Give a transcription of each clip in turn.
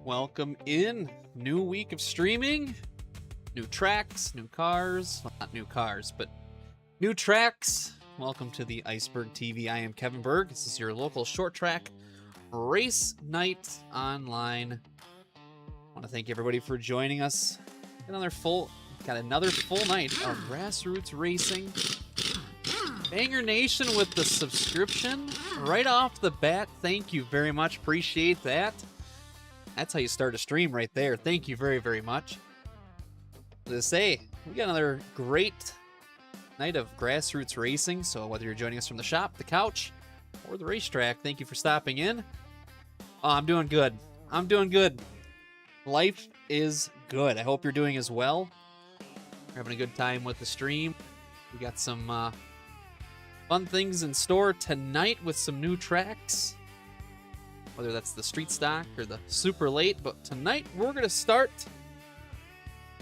Welcome in. New week of streaming. New tracks, new cars. Well, not new cars, but new tracks. Welcome to the Iceberg TV. I am Kevin Berg. This is your local short track race night online. I want to thank everybody for joining us. Got another full night of grassroots racing. Banger Nation with the subscription right off the bat. Thank you very much. Appreciate that. That's how you start a stream right there. Thank you very, very much. To say, we got another great night of grassroots racing. So whether you're joining us from the shop, the couch, or the racetrack, thank you for stopping in. Oh, I'm doing good. I'm doing good. Life is good. I hope you're doing as well. We're having a good time with the stream. We got some fun things in store tonight with some new tracks. Whether that's the street stock or the super late. But tonight we're going to start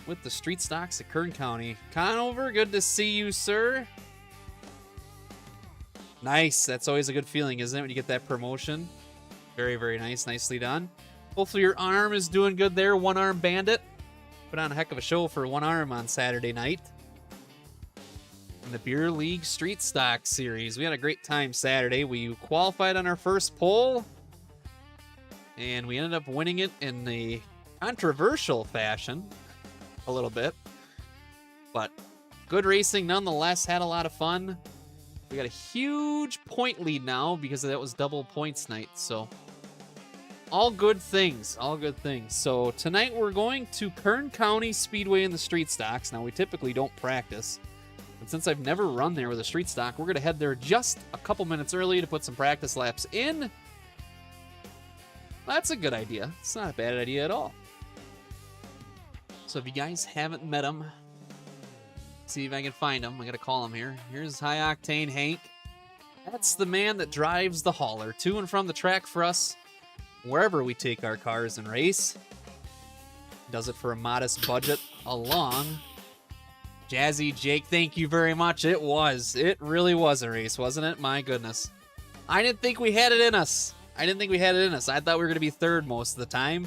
with the street stocks at Kern County. Conover, good to see you, sir. Nice. That's always a good feeling, isn't it, when you get that promotion? Very, very nice. Nicely done. Hopefully your arm is doing good there. One Arm Bandit. Put on a heck of a show for One Arm on Saturday night. In the Beer League Street Stock Series. We had a great time Saturday. We qualified on our first pole. And we ended up winning it in a controversial fashion. A little bit. But good racing nonetheless. Had a lot of fun. We got a huge point lead now because that was double points night. So all good things. All good things. So tonight we're going to Kern County Speedway in the street stocks. Now we typically don't practice. And since I've never run there with a street stock, we're going to head there just a couple minutes early to put some practice laps in. That's a good idea. It's not a bad idea at all. So if you guys haven't met him, see if I can find him. I gotta call him here. Here's High Octane Hank. That's the man that drives the hauler to and from the track for us, wherever we take our cars and race. Does it for a modest budget along. Jazzy Jake, thank you very much. It really was a race, wasn't it? My goodness. I didn't think we had it in us. I thought we were going to be third most of the time.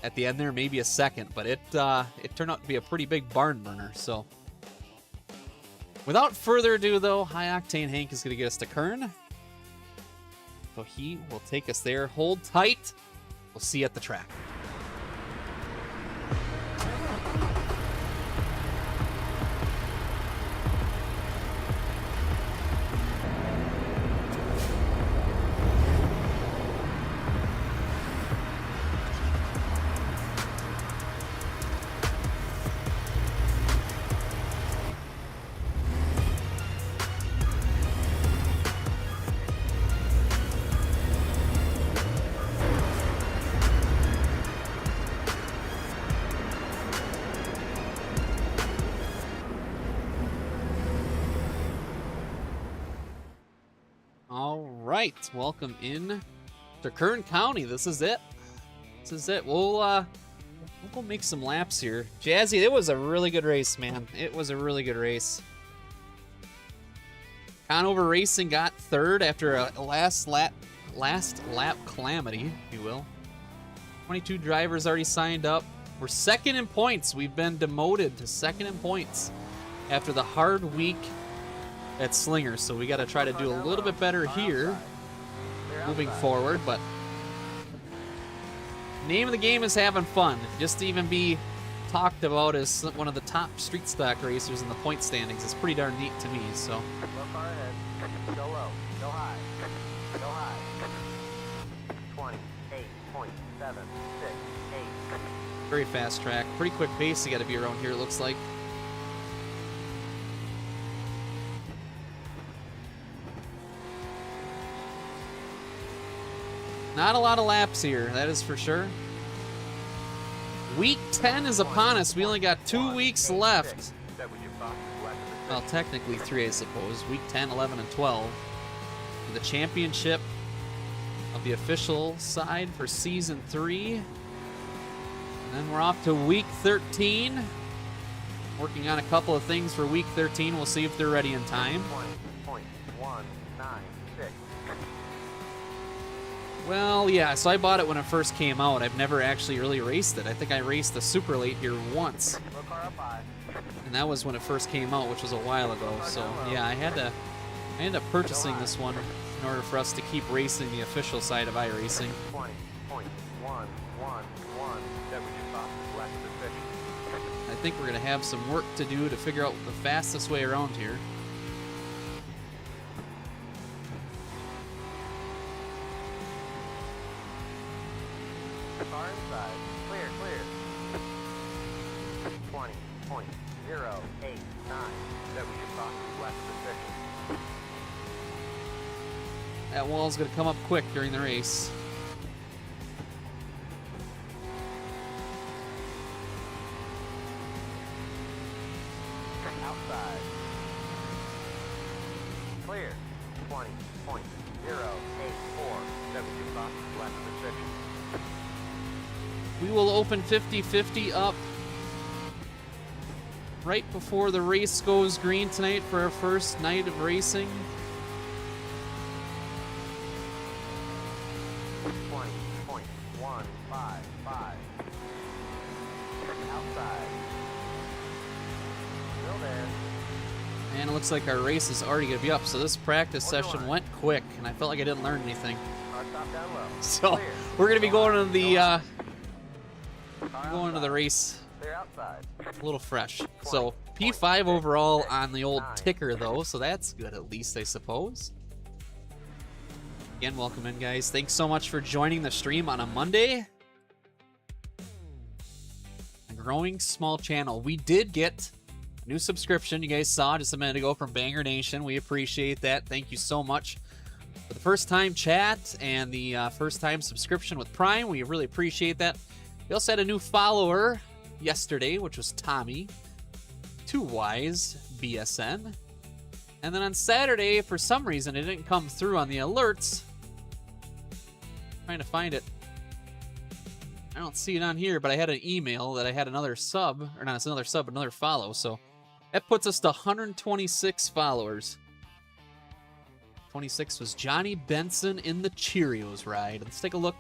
At the end there, maybe a second. But it turned out to be a pretty big barn burner. So, without further ado, though, High Octane Hank is going to get us to Kern. So he will take us there. Hold tight. We'll see you at the track. Welcome in to Kern County. This is it. We'll make some laps here. Jazzy, it was a really good race, man. It was a really good race. Conover Racing got third after a last lap calamity, if you will. 22 drivers already signed up. We're second in points. We've been demoted to second in points after the hard week at Slinger, so we got to try to do a little bit better here moving forward. But name of the game is having fun. Just to even be talked about as one of the top street stock racers in the point standings is pretty darn neat to me. So go far ahead, go low, go high, go high. 28.768. very fast track, pretty quick pace you got to be around here, it looks like. Not a lot of laps here, that is for sure. Week 10 is upon us. We only got 2 weeks left. Well, technically 3, I suppose. Week 10, 11, and 12. The championship of the official side for Season 3. And then we're off to Week 13. Working on a couple of things for Week 13. We'll see if they're ready in time. Well, yeah, so I bought it when it first came out. I've never actually really raced it. I think I raced the Super Late here once. Slow car up high. And that was when it first came out, which was a while ago. So, yeah, I ended up purchasing this one in order for us to keep racing the official side of iRacing. 20.111 left of the finish. I think we're going to have some work to do to figure out the fastest way around here. Car inside. Clear, clear. 20.089 left of the finish. That wall's going to come up quick during the race. Outside. Clear. 20.084 left of the finish. We will open 50-50 up right before the race goes green tonight for our first night of racing. 20.155. Outside. Still there. And it looks like our race is already going to be up. So this practice session went quick, and I felt like I didn't learn anything. Car stop down low. So Clear. we're going to be going to the Car going to the outside. race Clear outside. a little fresh. So P5 overall on the old ticker though, so that's good at least, I suppose. Again, welcome in, guys. Thanks so much for joining the stream on a Monday. A growing small channel. We did get a new subscription. You guys saw just a minute ago from Banger Nation. We appreciate that. Thank you so much for the first time chat and the first time subscription with Prime. We really appreciate that. We also had a new follower yesterday, which was Tommy. 2Wise BSN. And then on Saturday, for some reason, it didn't come through on the alerts. Trying to find it. I don't see it on here, but I had an email that I had another sub, or not, it's another sub, but another follow. So that puts us to 126 followers. 26 was Johnny Benson in the Cheerios ride. Let's take a look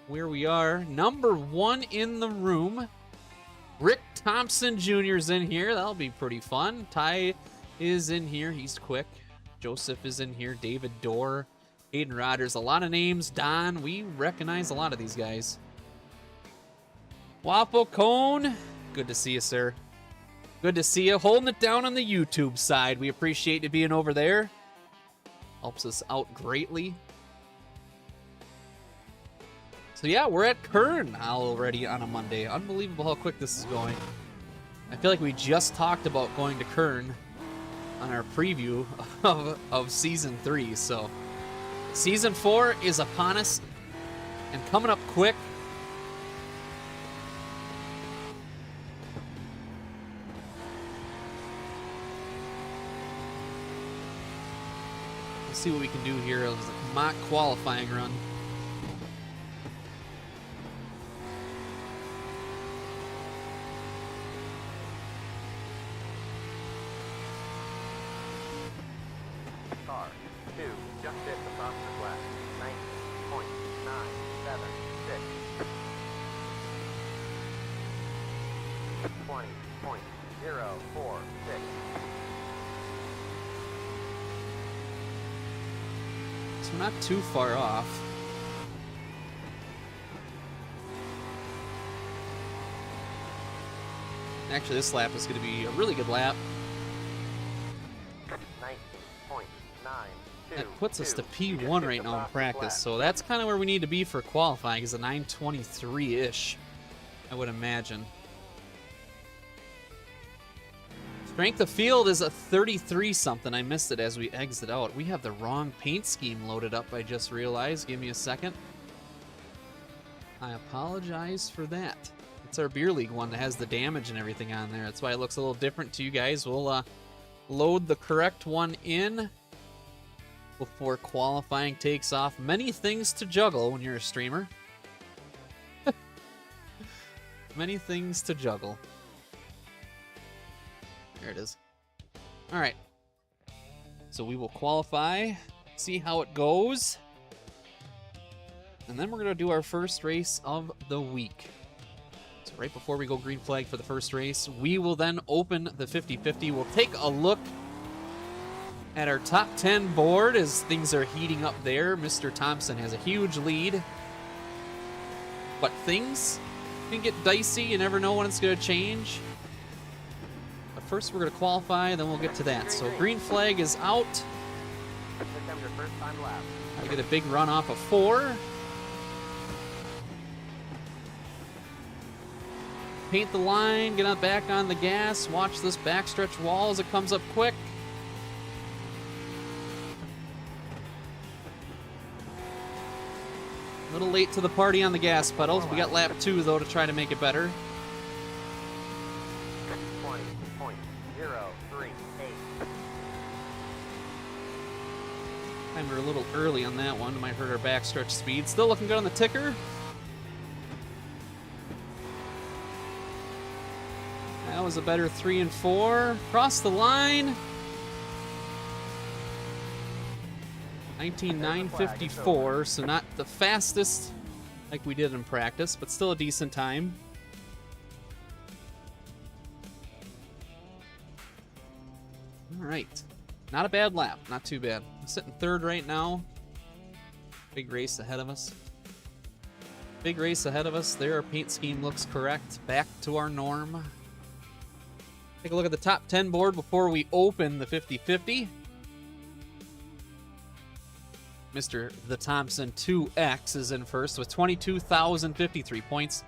where we are. Number 1 in the room. Rick Thompson Jr. is in here. That'll be pretty fun. Ty is in here. He's quick. Joseph is in here. David Dorr. Aiden Rodgers. A lot of names. Don. We recognize a lot of these guys. Waffle Cone. Good to see you, sir. Good to see you. Holding it down on the YouTube side. We appreciate you being over there. Helps us out greatly. So yeah, we're at Kern already on a Monday. Unbelievable how quick this is going. I feel like we just talked about going to Kern on our preview of Season 3. So Season 4 is upon us and coming up quick. Let's see what we can do here. It was a mock qualifying run. Car 2 just hit the fastest lap. 19.976. 20.046. So we're not too far off. Actually, this lap is going to be a really good lap. 19.922. That puts us to P1 right now in practice, so that's kind of where we need to be for qualifying, is a 923-ish, I would imagine. Strength of field is a 33-something. I missed it as we exit out. We have the wrong paint scheme loaded up, I just realized. Give me a second. I apologize for that. It's our Beer League one that has the damage and everything on there. That's why it looks a little different to you guys. We'll load the correct one in before qualifying takes off. Many things to juggle when you're a streamer. Many things to juggle. There it is. All right. So we will qualify, see how it goes. And then we're going to do our first race of the week. So right before we go green flag for the first race, we will then open the 50-50. We'll take a look at our top 10 board as things are heating up there. Mr. Thompson has a huge lead. But things can get dicey. You never know when it's going to change. But first we're going to qualify, then we'll get to that. So green flag is out. Here comes your first time lap. I get a big run off of 4. Paint the line, get on back on the gas, watch this backstretch wall as it comes up quick. A little late to the party on the gas pedals. We got lap 2 though to try to make it better. 20.038. And we're a little early on that one. Might hurt our backstretch speed. Still looking good on the ticker. That was a better 3 and 4. Cross the line. 19.954, so not the fastest like we did in practice, but still a decent time. All right. Not a bad lap. Not too bad. I'm sitting 3rd right now. Big race ahead of us. Big race ahead of us. There, our paint scheme looks correct. Back to our norm. Take a look at the top 10 board before we open the 50-50. Mr. The Thompson 2X is in first with 22,053 points.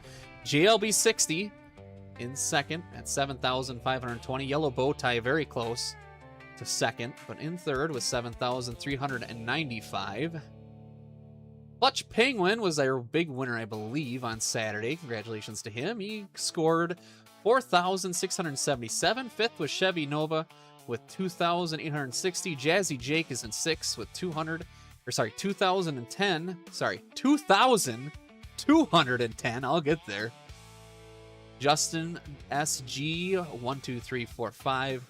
JLB 60 in second at 7,520. Yellow bow tie very close to second, but in third with 7,395. Clutch Penguin was our big winner, I believe, on Saturday. Congratulations to him. He scored 4,677. Fifth was Chevy Nova with 2,860. Jazzy Jake is in sixth with 2,210. Sorry, 2,210. I'll get there. Justin SG 12345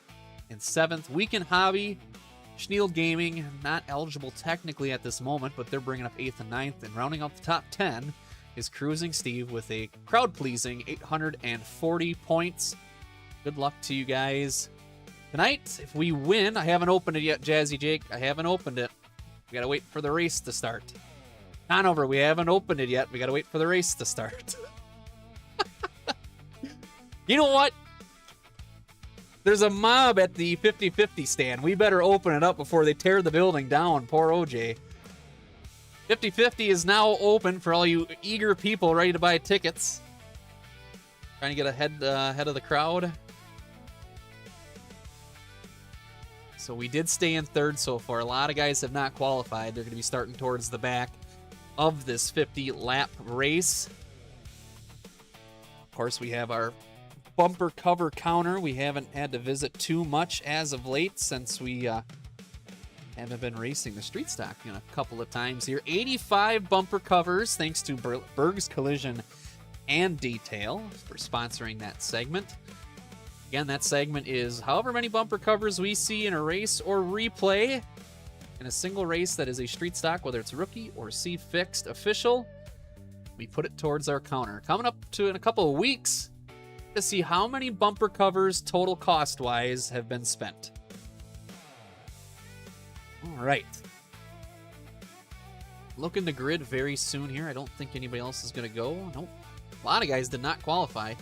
in seventh. Weekend Hobby, Schneal Gaming, not eligible technically at this moment, but they're bringing up 8th and 9th. And rounding up the top 10 is Cruising Steve with a crowd-pleasing 840 points. Good luck to you guys tonight. If we win, I haven't opened it yet, Jazzy Jake. I haven't opened it. We gotta wait for the race to start. Conover, we haven't opened it yet. We gotta wait for the race to start. You know what? There's a mob at the 50-50 stand. We better open it up before they tear the building down. Poor OJ. 50-50 is now open for all you eager people ready to buy tickets. Trying to get ahead of the crowd. So we did stay in third so far. A lot of guys have not qualified. They're going to be starting towards the back of this 50-lap race. Of course, we have our bumper cover counter. We haven't had to visit too much as of late since we haven't been racing the street stock a couple of times here. 85 bumper covers, thanks to Berg's Collision and Detail for sponsoring that segment. Again, that segment is however many bumper covers we see in a race or replay in a single race that is a street stock, whether it's rookie or C fixed official, we put it towards our counter. Coming up to in a couple of weeks to see how many bumper covers total cost-wise have been spent. All right. Looking to grid very soon here. I don't think anybody else is going to go. Nope. A lot of guys did not qualify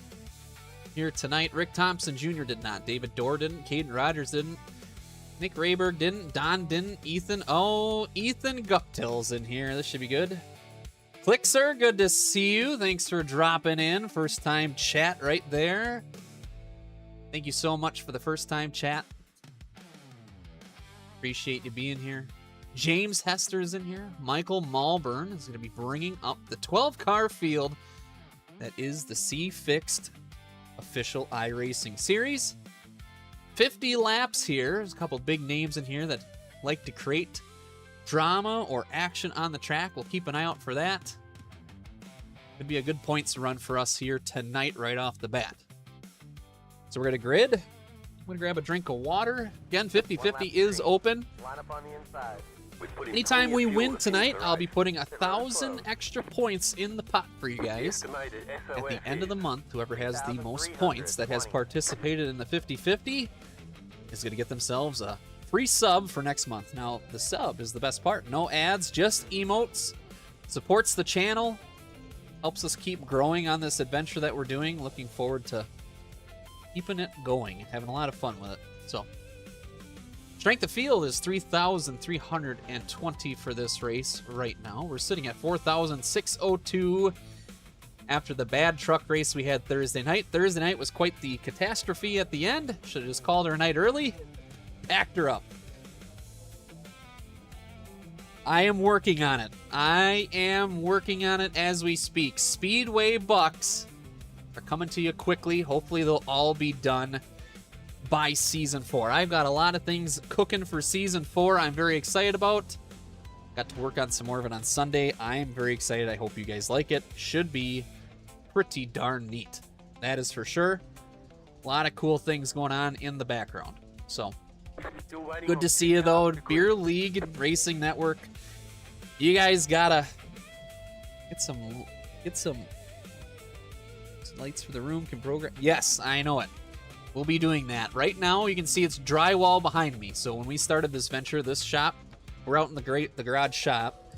here tonight. Rick Thompson Jr. did not. David Dorr didn't. Caden Rogers didn't. Nick Rayberg didn't. Don didn't. Ethan. Oh, Ethan Guptill's in here. This should be good. Clixer, good to see you. Thanks for dropping in. First time chat right there. Thank you so much for the first time chat. Appreciate you being here. James Hester's in here. Michael Malburn is going to be bringing up the 12-car field that is the C-Fixed official iRacing series. 50 laps here. There's a couple big names in here that like to create drama or action on the track. We'll keep an eye out for that. Could be a good points run for us here tonight right off the bat. So we're going to grid. I'm going to grab a drink of water. Again, 50-50 is open. Line up on the inside. Anytime we win tonight, I'll be putting 1,000 extra points in the pot for you guys. At the end of the month, whoever has the most points that has participated in the 50-50 is going to get themselves a free sub for next month. Now, the sub is the best part. No ads, just emotes. Supports the channel. Helps us keep growing on this adventure that we're doing. Looking forward to keeping it going. Having a lot of fun with it. So, strength of field is 3,320 for this race right now. We're sitting at 4,602 after the bad truck race we had Thursday night. Thursday night was quite the catastrophe at the end. Should have just called her a night early. Backed her up. I am working on it. I am working on it as we speak. Speedway Bucks are coming to you quickly. Hopefully they'll all be done by Season 4. I've got a lot of things cooking for Season 4 I'm very excited about. Got to work on some more of it on Sunday. I am very excited. I hope you guys like it. Should be pretty darn neat. That is for sure. A lot of cool things going on in the background. So, good to see you, though. Beer League and Racing Network. You guys gotta get some lights for the room. Can program. Yes, I know it. We'll be doing that. Right now, you can see it's drywall behind me. So when we started this venture, this shop, we're out in the garage shop.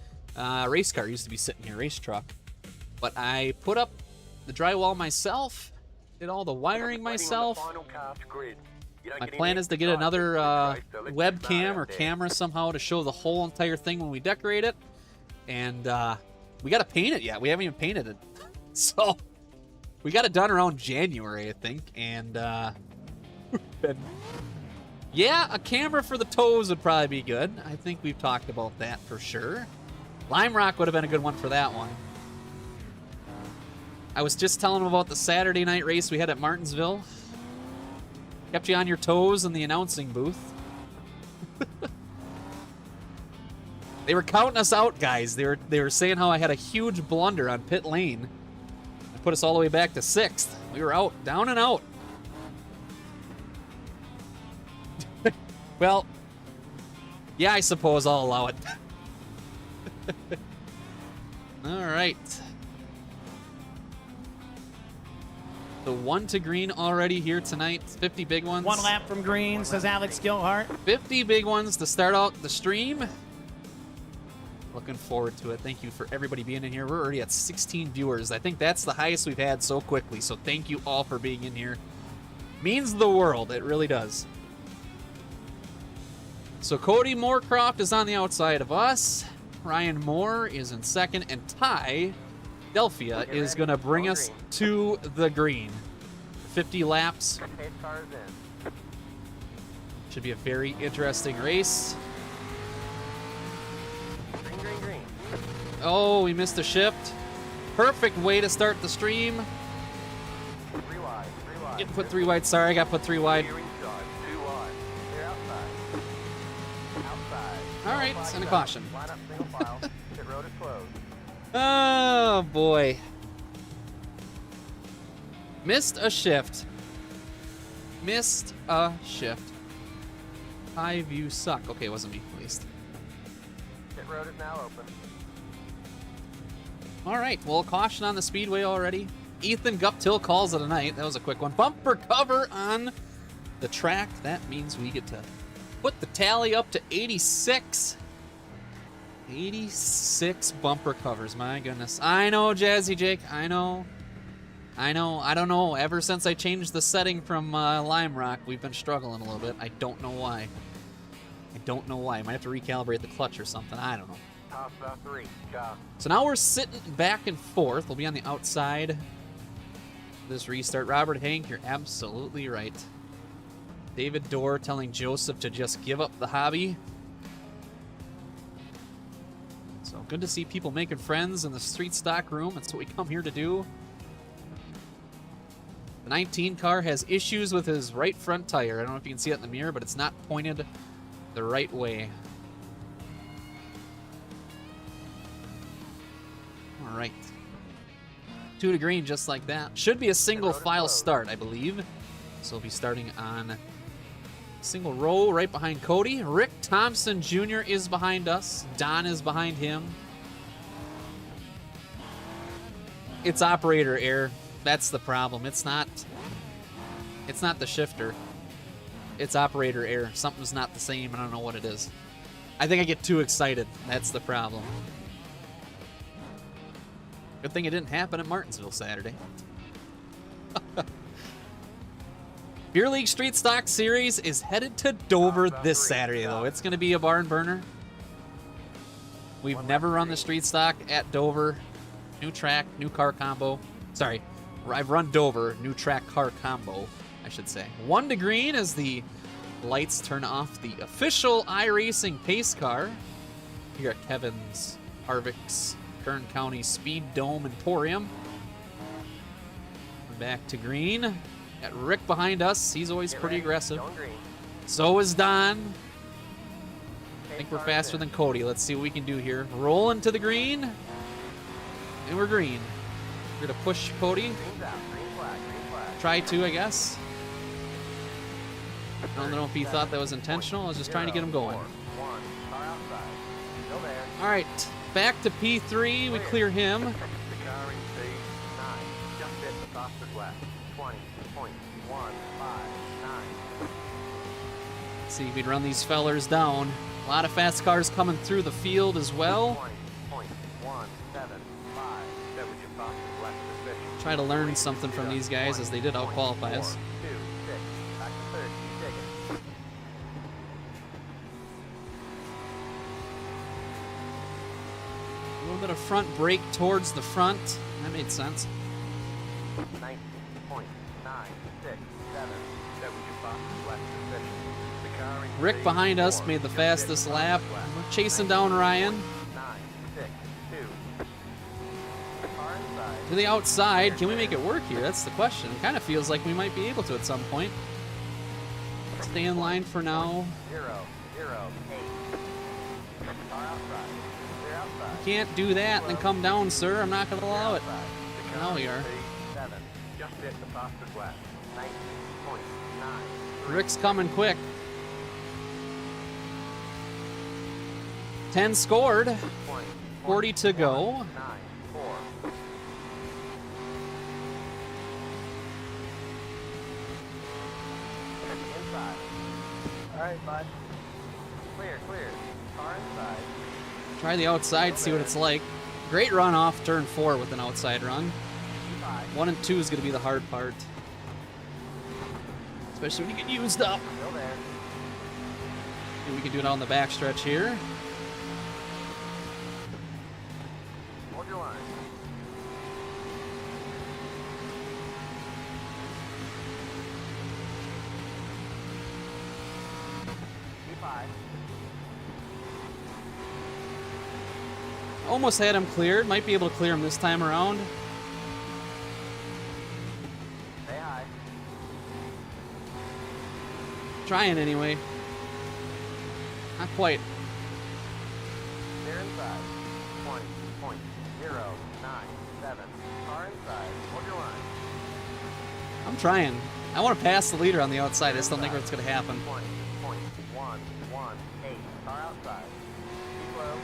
Race car used to be sitting here, race truck. But I put up the drywall myself, did all the wiring myself. My plan is to get another webcam or camera somehow to show the whole entire thing when we decorate it. And we got to paint it yet. We haven't even painted it. So we got it done around January, I think. And yeah, a camera for the toes would probably be good. I think we've talked about that for sure. Lime Rock would have been a good one for that one. I was just telling them about the Saturday night race we had at Martinsville. Kept you on your toes in the announcing booth. They were counting us out, guys. They were saying how I had a huge blunder on pit lane. It put us all the way back to 6th. We were out, down and out. Well, yeah, I suppose I'll allow it. All right. The 1 to green already here tonight. 50 big ones. 1 lap from green, says Alex Gilhart. 50 big ones to start out the stream. Looking forward to it. Thank you for everybody being in here. We're already at 16 viewers. I think that's the highest we've had so quickly. So thank you all for being in here. Means the world. It really does. So Cody Moorcroft is on the outside of us. Ryan Moore is in second. And Ty Delphia is going to bring us to the green. 50 laps. Should be a very interesting race. Oh, we missed a shift. Perfect way to start the stream. Get put 3 wide. Sorry, I got put 3 wide. All right, send a caution. Oh, boy. Missed a shift. Missed a shift. High view suck. Okay, it wasn't me, at least. Pit road is now open. All right, well, caution on the speedway already. Ethan Guptill calls it a night. That was a quick one. Bumper cover on the track. That means we get to put the tally up to 86. 86 bumper covers, my goodness. I know, Jazzy Jake, I know. I don't know. Ever since I changed the setting from Lime Rock, we've been struggling a little bit. I don't know why. I might have to recalibrate the clutch or something. I don't know. So now we're sitting back and forth. We'll be on the outside. This restart. Robert Hank, you're absolutely right. David Dorr telling Joseph to just give up the hobby. So good to see people making friends in the street stock room. That's what we come here to do. The 19 car has issues with his right front tire. I don't know if you can see it in the mirror, but it's not pointed the right way. All right. 2 to green just like that. Should be a single file start, I believe. So we'll be starting on Single row right behind Cody. Rick Thompson Jr. is behind us. Don is behind him. It's operator error. That's the problem. It's not the shifter. It's operator error. Something's not the same. I don't know what it is. I think I get too excited. That's the problem. Good thing it didn't happen at Martinsville Saturday. Beer League Street Stock Series is headed to Dover this Saturday, though. It's going to be a barn burner. We've never run the Street Stock at Dover. New track, new car combo. Sorry, I've run Dover, new track car combo, I should say. 1 to green as the lights turn off the official iRacing pace car. Here at Kevin's Harvick's Kern County Speed Dome Emporium. Back to green. Got Rick behind us. He's always pretty aggressive. So is Don. I think we're faster than Cody. Let's see what we can do here. Rolling to the green. And we're green. We're going to push Cody. Try to, I guess. I don't know if he thought that was intentional. I was just trying to get him going. All right, back to P3. We clear him. Let's see if we'd run these fellers down. A lot of fast cars coming through the field as well. Try to learn something from these guys as they did out-qualify us. A little bit of front brake towards the front. That made sense. 19.967. Rick behind us made the fastest lap. We're chasing down Ryan. To the outside. Can we make it work here? That's the question. It kind of feels like we might be able to at some point. Stay in line for now. You can't do that and then come down, sir. I'm not going to allow it. Now we are. Rick's coming quick. 10 scored. 40 to go. All right, bud. Clear. Car inside. Try the outside, see what it's like. Great run off turn 4 with an outside run. 1 and 2 is going to be the hard part. Especially when you get used up. Still there. And we can do it on the backstretch here. Hold your line. P5. Almost had him cleared. Might be able to clear him this time around. Stay high. Trying anyway. Not quite. Clear inside. 20.097. Car inside. Hold your line. I'm trying. I want to pass the leader on the outside. I just don't think it's going to happen. 20.118. Car outside. Keep low.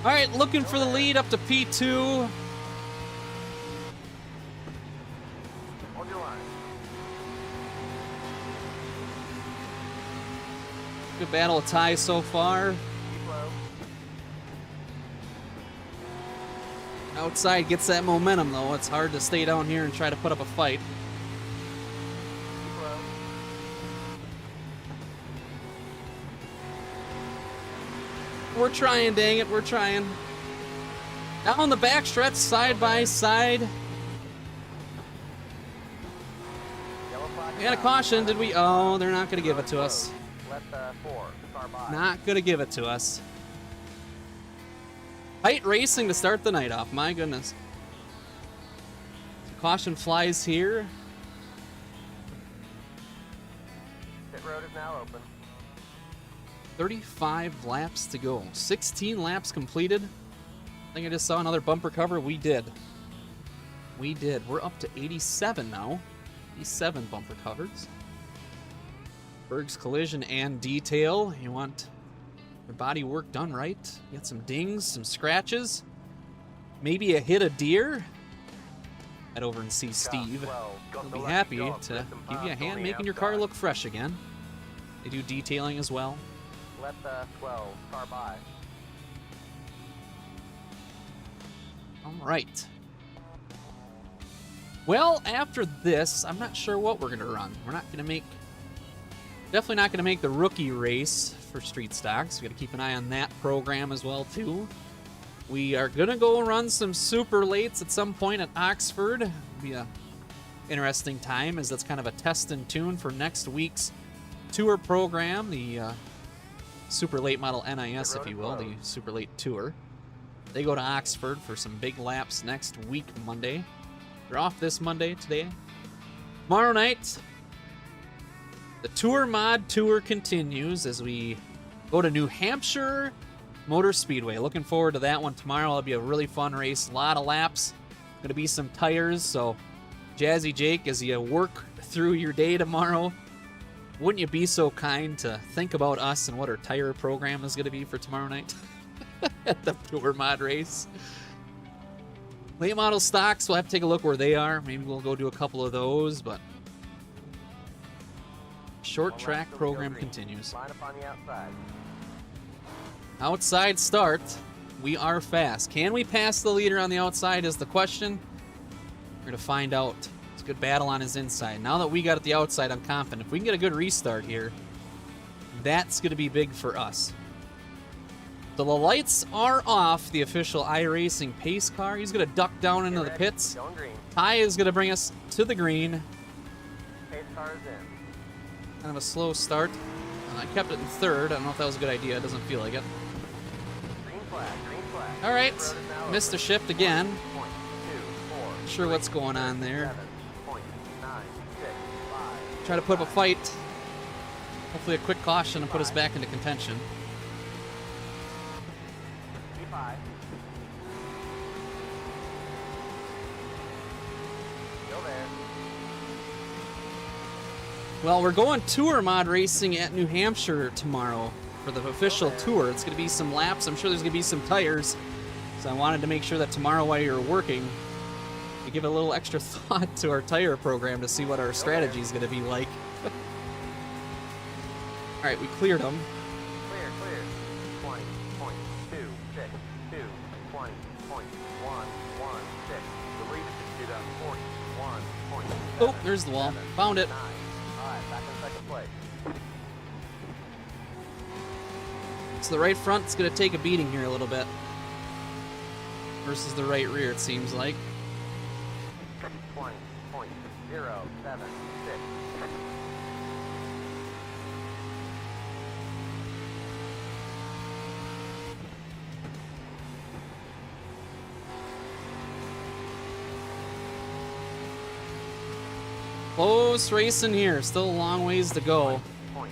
All right, looking for the lead up to P2. Hold your line. Good battle of ties so far. Keep low. Outside gets that momentum, though. It's hard to stay down here and try to put up a fight. Keep low. We're trying, dang it, we're trying. Down the backstretch, side by side. Yellow flag. We got a caution, did we? Oh, they're not going to give it to us. Let the 4 car by. Not going to give it to us. Tight racing to start the night off, my goodness. Caution flies here. Pit road is now open. 35 laps to go. 16 laps completed. I think I just saw another bumper cover. We did. We did. We're up to 87 now. These 7 bumper covers. Berg's collision and detail. You want your body work done right. You got some dings, some scratches. Maybe a hit of deer. Head over and see Steve. He'll be happy to give you a hand making your car look fresh again. They do detailing as well. Let the 12 car by. All right. Well, after this, I'm not sure what we're going to run. We're not going to make... Definitely not going to make the rookie race for Street Stocks. We got to keep an eye on that program as well, too. We are going to go run some super lates at some point at Oxford. It'll be a interesting time, as that's kind of a test and tune for next week's tour program, the Super Late Model NIS, if you will, the Super Late Tour. They go to Oxford for some big laps next week, Monday. They're off this Monday, today. Tomorrow night, the Tour Mod Tour continues as we go to New Hampshire Motor Speedway. Looking forward to that one tomorrow. It'll be a really fun race. A lot of laps. Going to be some tires. So, Jazzy Jake, as you work through your day tomorrow, wouldn't you be so kind to think about us and what our tire program is going to be for tomorrow night at the Tour Mod race? Late model stocks, we'll have to take a look where they are. Maybe we'll go do a couple of those, but short track program continues. Line up on the outside. Outside start. We are fast. Can we pass the leader on the outside is the question. We're going to find out. It's a good battle on his inside. Now that we got at the outside, I'm confident. If we can get a good restart here, that's going to be big for us. So the lights are off the official iRacing pace car. He's going to duck down into the pits. Going green. Ty is going to bring us to the green. Pace car is in. Kind of a slow start. I kept it in third. I don't know if that was a good idea. It doesn't feel like it. Green flag, green flag. All right. Road is now Missed open. the shift again. 1.24, Not sure what's going on there. 7.965. Try to put up a fight. Hopefully a quick caution and put us back into contention. Keep high. Still there. Well, we're going tour mod racing at New Hampshire tomorrow for the official tour. It's going to be some laps. I'm sure there's going to be some tires. So I wanted to make sure that tomorrow while you're working, we give a little extra thought to our tire program to see what our strategy is going to be like. All right, we cleared them. Clear, clear. 20.262, 20.116. The lead is 41.7. Oh, there's the wall. Found it. Alright, back in second place. So the right front's going to take a beating here a little bit versus the right rear, it seems like. 20.076. Close racing here. Still a long ways to go. 0.068.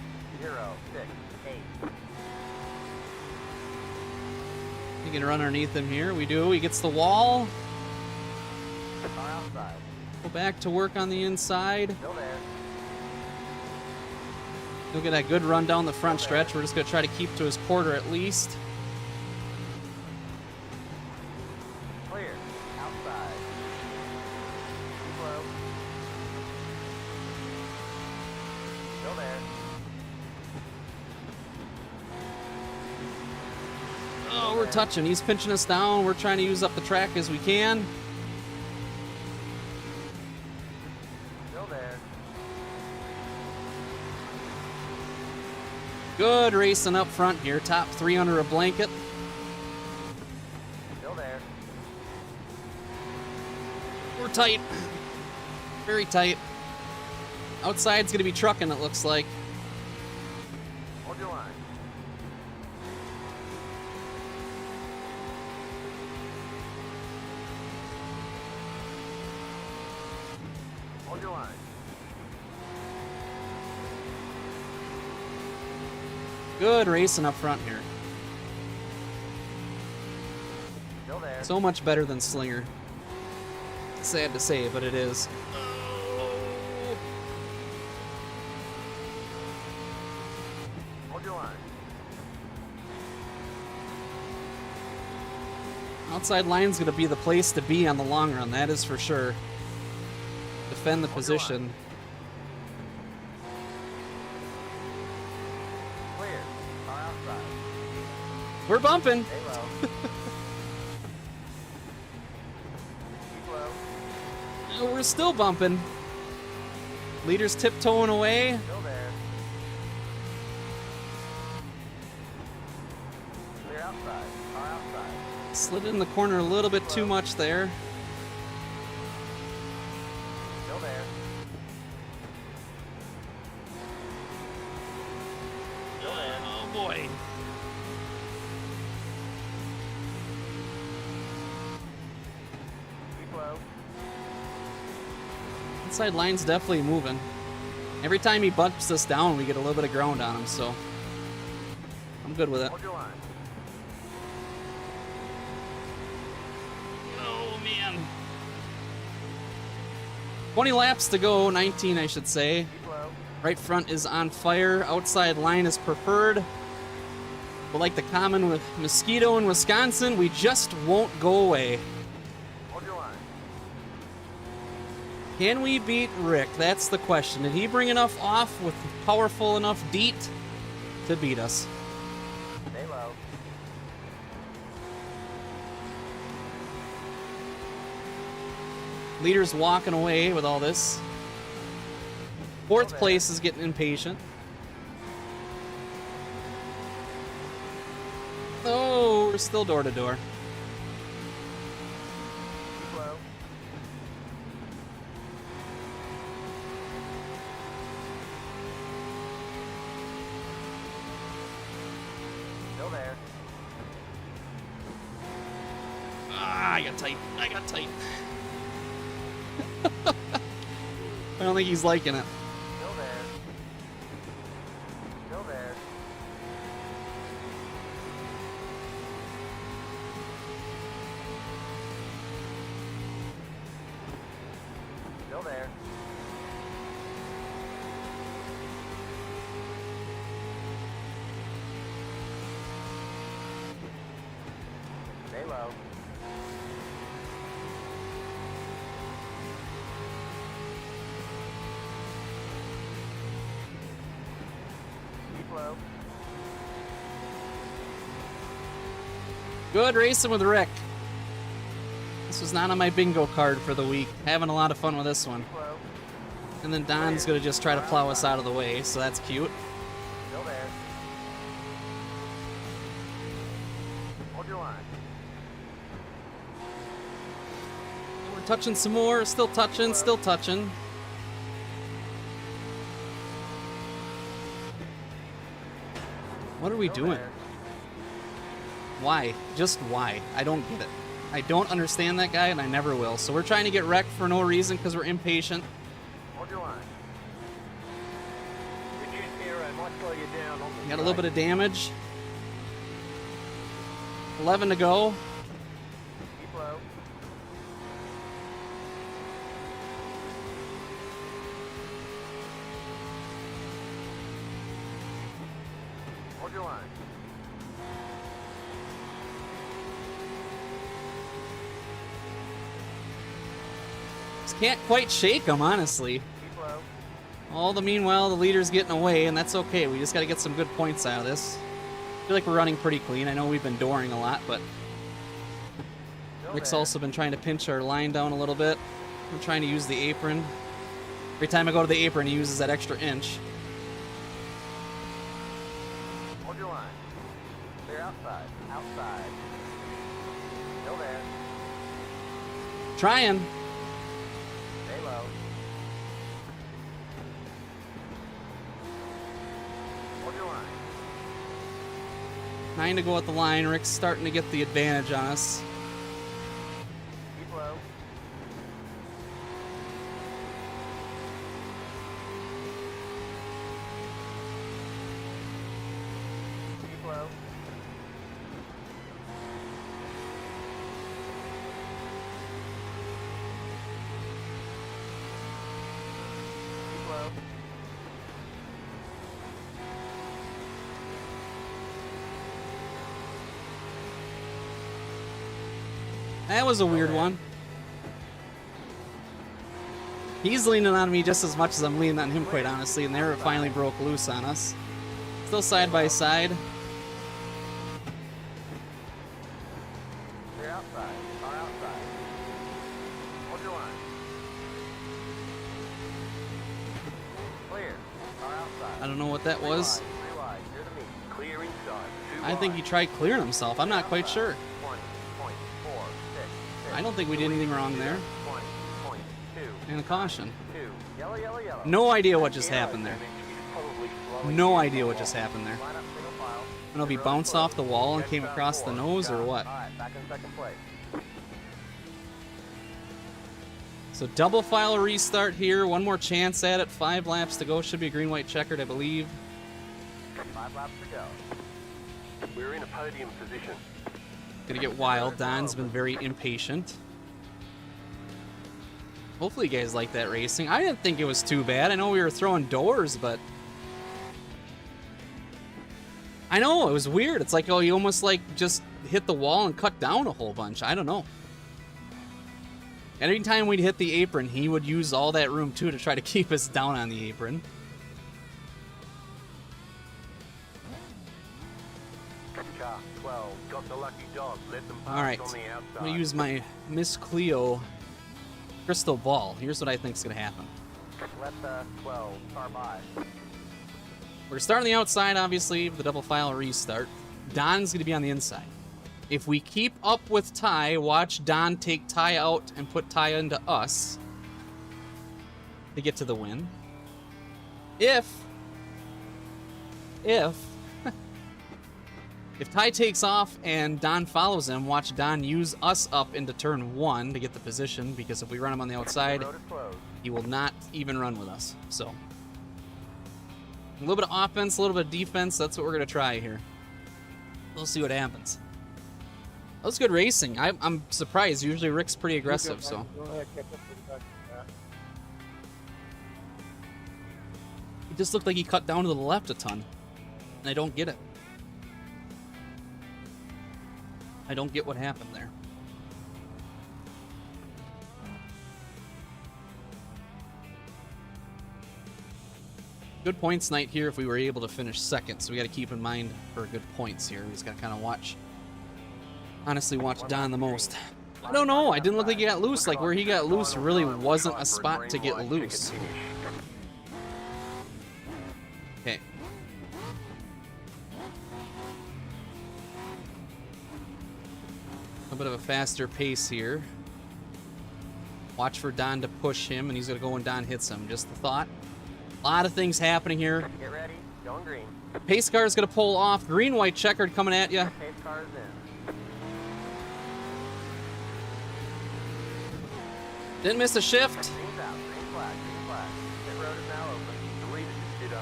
You can run underneath him here. We do. He gets the wall. Car outside. Go back to work on the inside. Still there. He'll get that good run down the front stretch. We're just going to try to keep to his quarter at least. Clear. Outside. Keep low. Still there. Oh, we're touching. He's pinching us down. We're trying to use up the track as we can. Still there. Good racing up front here. Top 3 under a blanket. Still there. We're tight. Very tight. Outside's going to be trucking, it looks like. Hold your line. Hold your line. Good racing up front here. Still there. So much better than Slinger. Sad to say, but it is. Hold your line. Outside line's going to be the place to be on the long run, that is for sure. Defend the position. Clear. Car outside. We're bumping. Stay low. Keep low. Oh, we're still bumping. Leader's tiptoeing away. Still there. Clear outside. Car outside. Slid in the corner a little bit too much there. Still there. Still there. Oh boy. Keep low. Inside line's definitely moving. Every time he bumps us down, we get a little bit of ground on him, so I'm good with it. Hold your line. Oh man. 20 laps to go, 19 I should say. Keep low. Right front is on fire, outside line is preferred. But like the common with Mosquito in Wisconsin, we just won't go away. Hold your line. Can we beat Rick? That's the question. Did he bring enough off with powerful enough DEET to beat us? Stay low. Leader's walking away with all this. Fourth place is getting impatient. Oh, we're still door to door. Keep low. Still there. Ah, I got tight. I got tight. I don't think he's liking it. Still there. Still there. Still there. Stay low. Keep low. Good racing with Rick. This was not on my bingo card for the week. Having a lot of fun with this one. Keep low. And then Don's gonna just try to plow us out of the way, so that's cute. Still there. Hold your line. We're touching some more, still touching, still touching. What are we Still doing? there. Why? Just why? I don't get it. I don't understand that guy, and I never will. So we're trying to get wrecked for no reason because we're impatient. Hold your line. Reduce here and might slow you down on the Got a little bit of damage. 11 to go. Keep low. Hold your line. Just can't quite shake him, honestly. Keep low. All the meanwhile, the leader's getting away, and that's okay. We just got to get some good points out of this. I feel like we're running pretty clean. I know we've been dooring a lot, but Still Rick's there. also been trying to pinch our line down a little bit. I'm trying to use the apron. Every time I go to the apron, he uses that extra inch. Hold your line. Clear outside. Outside. Still there. Trying. Stay low. Hold your line. 9 to go at the line. Rick's starting to get the advantage on us. Keep low. Keep low. Keep low. That was a weird one. He's leaning on me just as much as I'm leaning on him, quite honestly, and there it finally broke loose on us. Still side by side. Clear outside. Car outside. Hold your line. Clear. Car outside. I don't know what that was. 3 wide. Near the meet. Clear inside. 2 I think he wide. tried clearing himself. I'm not quite sure. 20.46. I don't think we did anything wrong there. 20.2. And a caution. 2. Yellow, yellow, yellow. No idea what just happened there. Probably slowing No down. idea what just happened there. Line up single file. I don't know if he bounced off the wall and came across the nose or what. Alright, back in second place. So double file restart here. One more chance at it. 5 laps to go. Should be a green, white checkered, I believe. 5 laps to go. We're in a podium position. Gonna get wild. Don's been very impatient. Hopefully you guys like that racing. I didn't think it was too bad. I know we were throwing doors, but I know it was weird. It's like, oh, you almost like just hit the wall and cut down a whole bunch. I don't know. Every time we'd hit the apron, he would use all that room too to try to keep us down on the apron. Car 12 got the lucky dog. Let them pass All right, on the I'm outside. gonna use my Miss Cleo crystal ball. Here's what I think's gonna happen. Let the 12 car by. We're starting the outside, obviously, with the double file restart. Don's gonna be on the inside. If we keep up with Ty, watch Don take Ty out and put Ty into us to get to the win. If Ty takes off and Don follows him, watch Don use us up into turn 1 to get the position, because if we run him on the outside, Road is closed. he will not even run with us. So, a little bit of offense, a little bit of defense, that's what we're going to try here. We'll see what happens. That was good racing. I'm surprised. Usually Rick's pretty aggressive, so. It just looked like he cut down to the left a ton. And I don't get it. I don't get what happened there. Good points night here if we were able to finish second, so we got to keep in mind for good points here. We just got to kind of watch, honestly watch Don the most. I don't know. I didn't look like he got loose. Like where he got loose really wasn't a spot to get loose. Okay. A bit of a faster pace here. Watch for Don to push him, and he's going to go when Don hits him. Just the thought. A lot of things happening here. Get ready. Going green. Pace car is going to pull off. Green, white, checkered coming at you. Pace car is in. Didn't miss a shift. Green's out. Green flag. Green flag. Pit road is now open. Delete to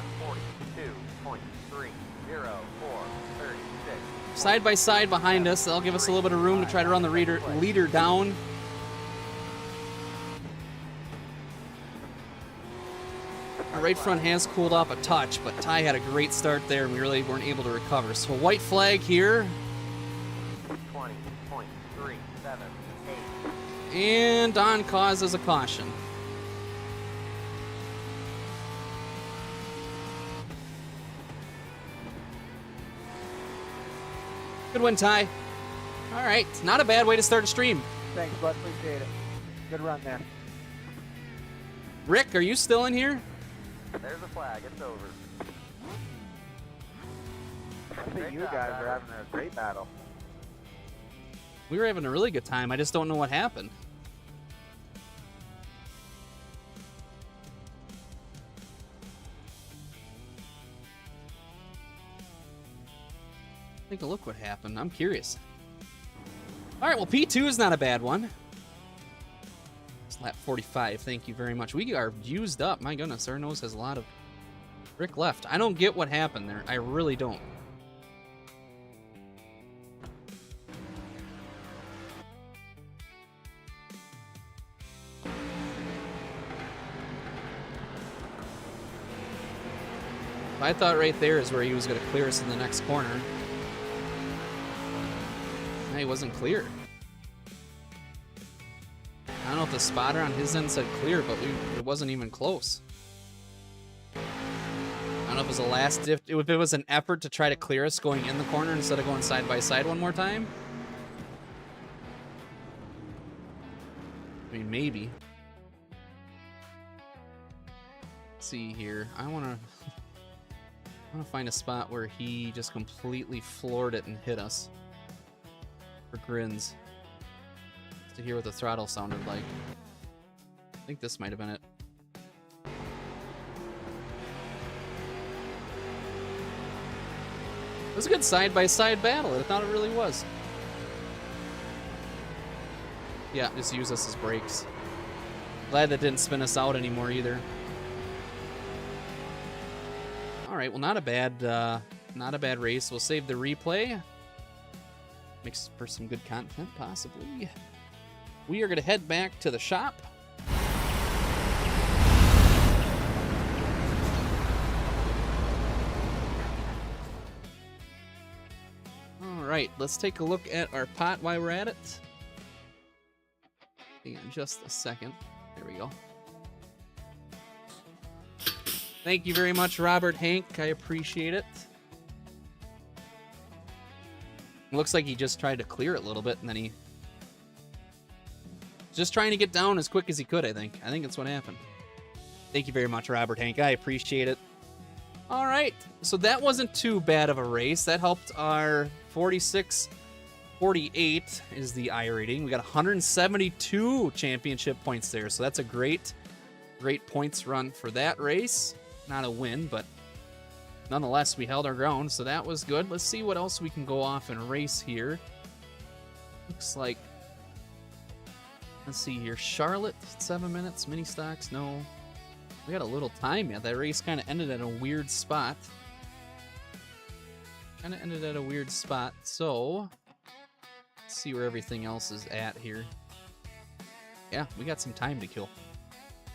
42.30436. Side by side behind us. That'll give us a little bit of room to try to run the leader down. Our right front has cooled off a touch, but Ty had a great start there, and we really weren't able to recover. So white flag here. 20.378. And Don causes a caution. Good win, Ty. All right, not a bad way to start a stream. Thanks, bud. Appreciate it. Good run there. Rick, are you still in here? There's a flag. It's over. I think you guys are having a great battle. We were having a really good time. I just don't know what happened. Take a look what happened. I'm curious. All right, well, P2 is not a bad one. It's lap 45. Thank you very much. We are used up. My goodness, our nose has a lot of Rick left. I don't get what happened there. I really don't. I thought right there is where he was going to clear us in the next corner. No, he wasn't clear. don't know if the spotter on his end said clear, but it wasn't even close. I don't know if it was a last if it was an effort to try to clear us going in the corner instead of going side by side one more time. I mean, maybe. Let's see here. I want to find a spot where he just completely floored it and hit us. For grins. Just to hear what the throttle sounded like. I think this might have been it. It was a good side-by-side battle. I thought it really was. Yeah, just use us as brakes. Glad that didn't spin us out anymore either. All right, well, not a bad race. We'll save the replay. Makes for some good content, possibly. We are gonna head back to the shop. All right, let's take a look at our pot while we're at it. Hang on just a second. There we go. Thank you very much, Robert Hank. I appreciate it. Looks like he just tried to clear it a little bit, and then he... just trying to get down as quick as he could, I think. I think that's what happened. Thank you very much, Robert Hank. I appreciate it. All right. So that wasn't too bad of a race. That helped our 46-48 is the I rating. We got 172 championship points there, so that's a great points run for that race. Not a win, but nonetheless, we held our ground, so that was good. Let's see what else we can go off and race here. Looks like, let's see here, Charlotte, 7 minutes, mini stocks, no. We got a little time yet. That race kind of ended at a weird spot. So let's see where everything else is at here. Yeah, we got some time to kill.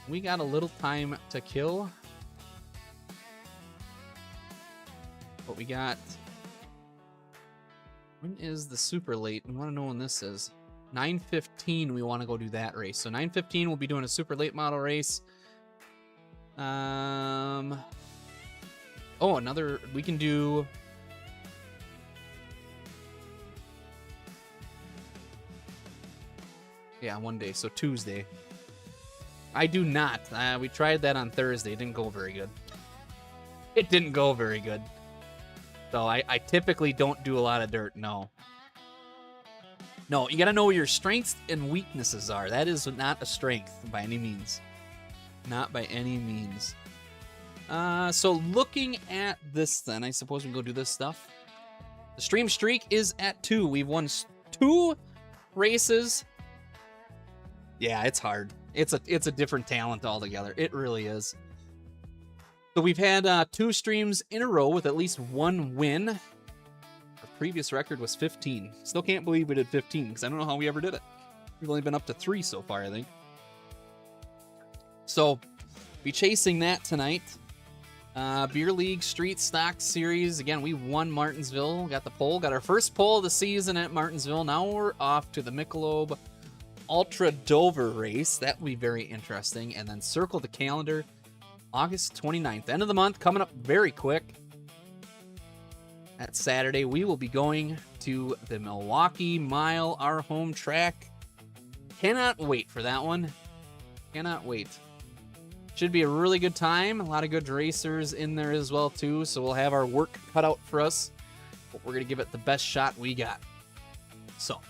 We got a little time to kill. But we got... when is the super late? We want to know when this is. 9:15 we want to go do that race. So 9:15 we'll be doing a super late model race. Oh, another... we can do... yeah, one day. So Tuesday. I do not. We tried that on Thursday. It didn't go very good. It didn't go very good. So I typically don't do a lot of dirt, no. No, you gotta know where your strengths and weaknesses are. That is not a strength by any means. Not by any means. So looking at this then, I suppose we can go do this stuff. The stream streak is at 2. We've won 2 races. Yeah, it's hard. It's a different talent altogether. It really is. So we've had 2 streams in a row with at least 1 win. Our previous record was 15. Still can't believe we did 15 because I don't know how we ever did it. We've only been up to 3 so far, I think. So, be chasing that tonight. Beer League Street Stock Series. Again, we won Martinsville. Got the pole. Got our first pole of the season at Martinsville. Now we're off to the Michelob Ultra Dover race. That will be very interesting. And then circle the calendar. August 29th, end of the month, coming up very quick. That Saturday, we will be going to the Milwaukee Mile, our home track. Cannot wait for that one. Cannot wait. Should be a really good time. A lot of good racers in there as well, too. So we'll have our work cut out for us. But we're going to give it the best shot we got. So,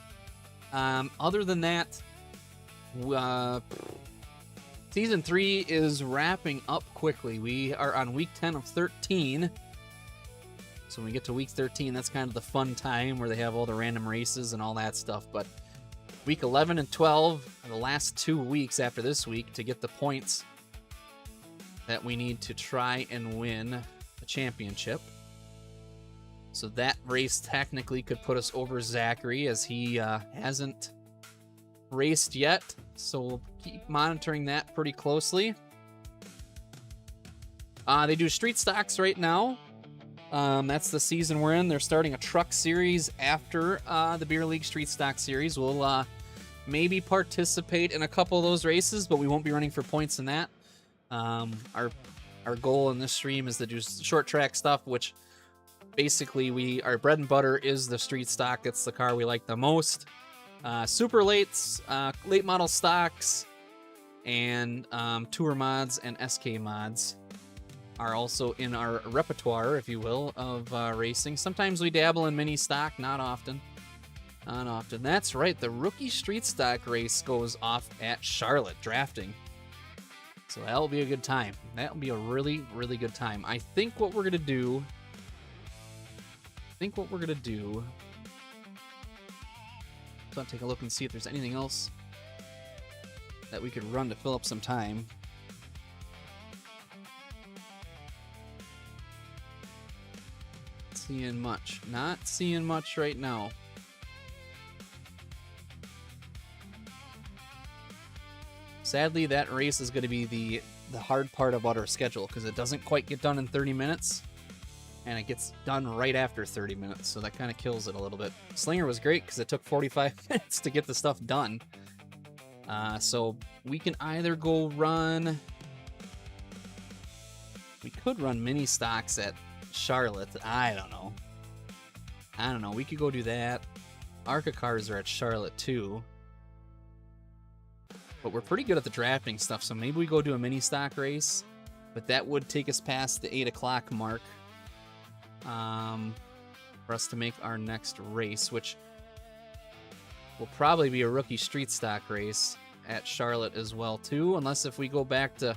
other than that, Season 3 is wrapping up quickly. We are on week 10 of 13. So when we get to week 13, that's kind of the fun time where they have all the random races and all that stuff. But week 11 and 12 are the last 2 weeks after this week to get the points that we need to try and win a championship. So that race technically could put us over Zachary as he hasn't raced yet. So we'll keep monitoring that pretty closely. They do street stocks right now. That's the season we're in. They're starting a truck series after the Beer League Street Stock Series. We'll maybe participate in a couple of those races, but we won't be running for points in that. Our goal in this stream is to do short track stuff, which basically our bread and butter is the street stock. It's the car we like the most. Super lates, late model stocks, and tour mods and SK mods are also in our repertoire, if you will, of racing. Sometimes we dabble in mini stock, not often. Not often. That's right, the rookie street stock race goes off at Charlotte drafting. So that'll be a good time. That'll be a really, really good time. I think what we're gonna do. So I'll take a look and see if there's anything else that we could run to fill up some time. Not seeing much right now. Sadly, that race is going to be the hard part about our schedule because it doesn't quite get done in 30 minutes, and it gets done right after 30 minutes, so that kind of kills it a little bit. Slinger was great because it took 45 minutes to get the stuff done. So we can either go run... We could run mini stocks at Charlotte. I don't know. We could go do that. ARCA cars are at Charlotte too. But we're pretty good at the drafting stuff, so maybe we go do a mini stock race. But that would take us past the 8 o'clock mark for us to make our next race, which will probably be a rookie street stock race at Charlotte as well too, unless if we go back to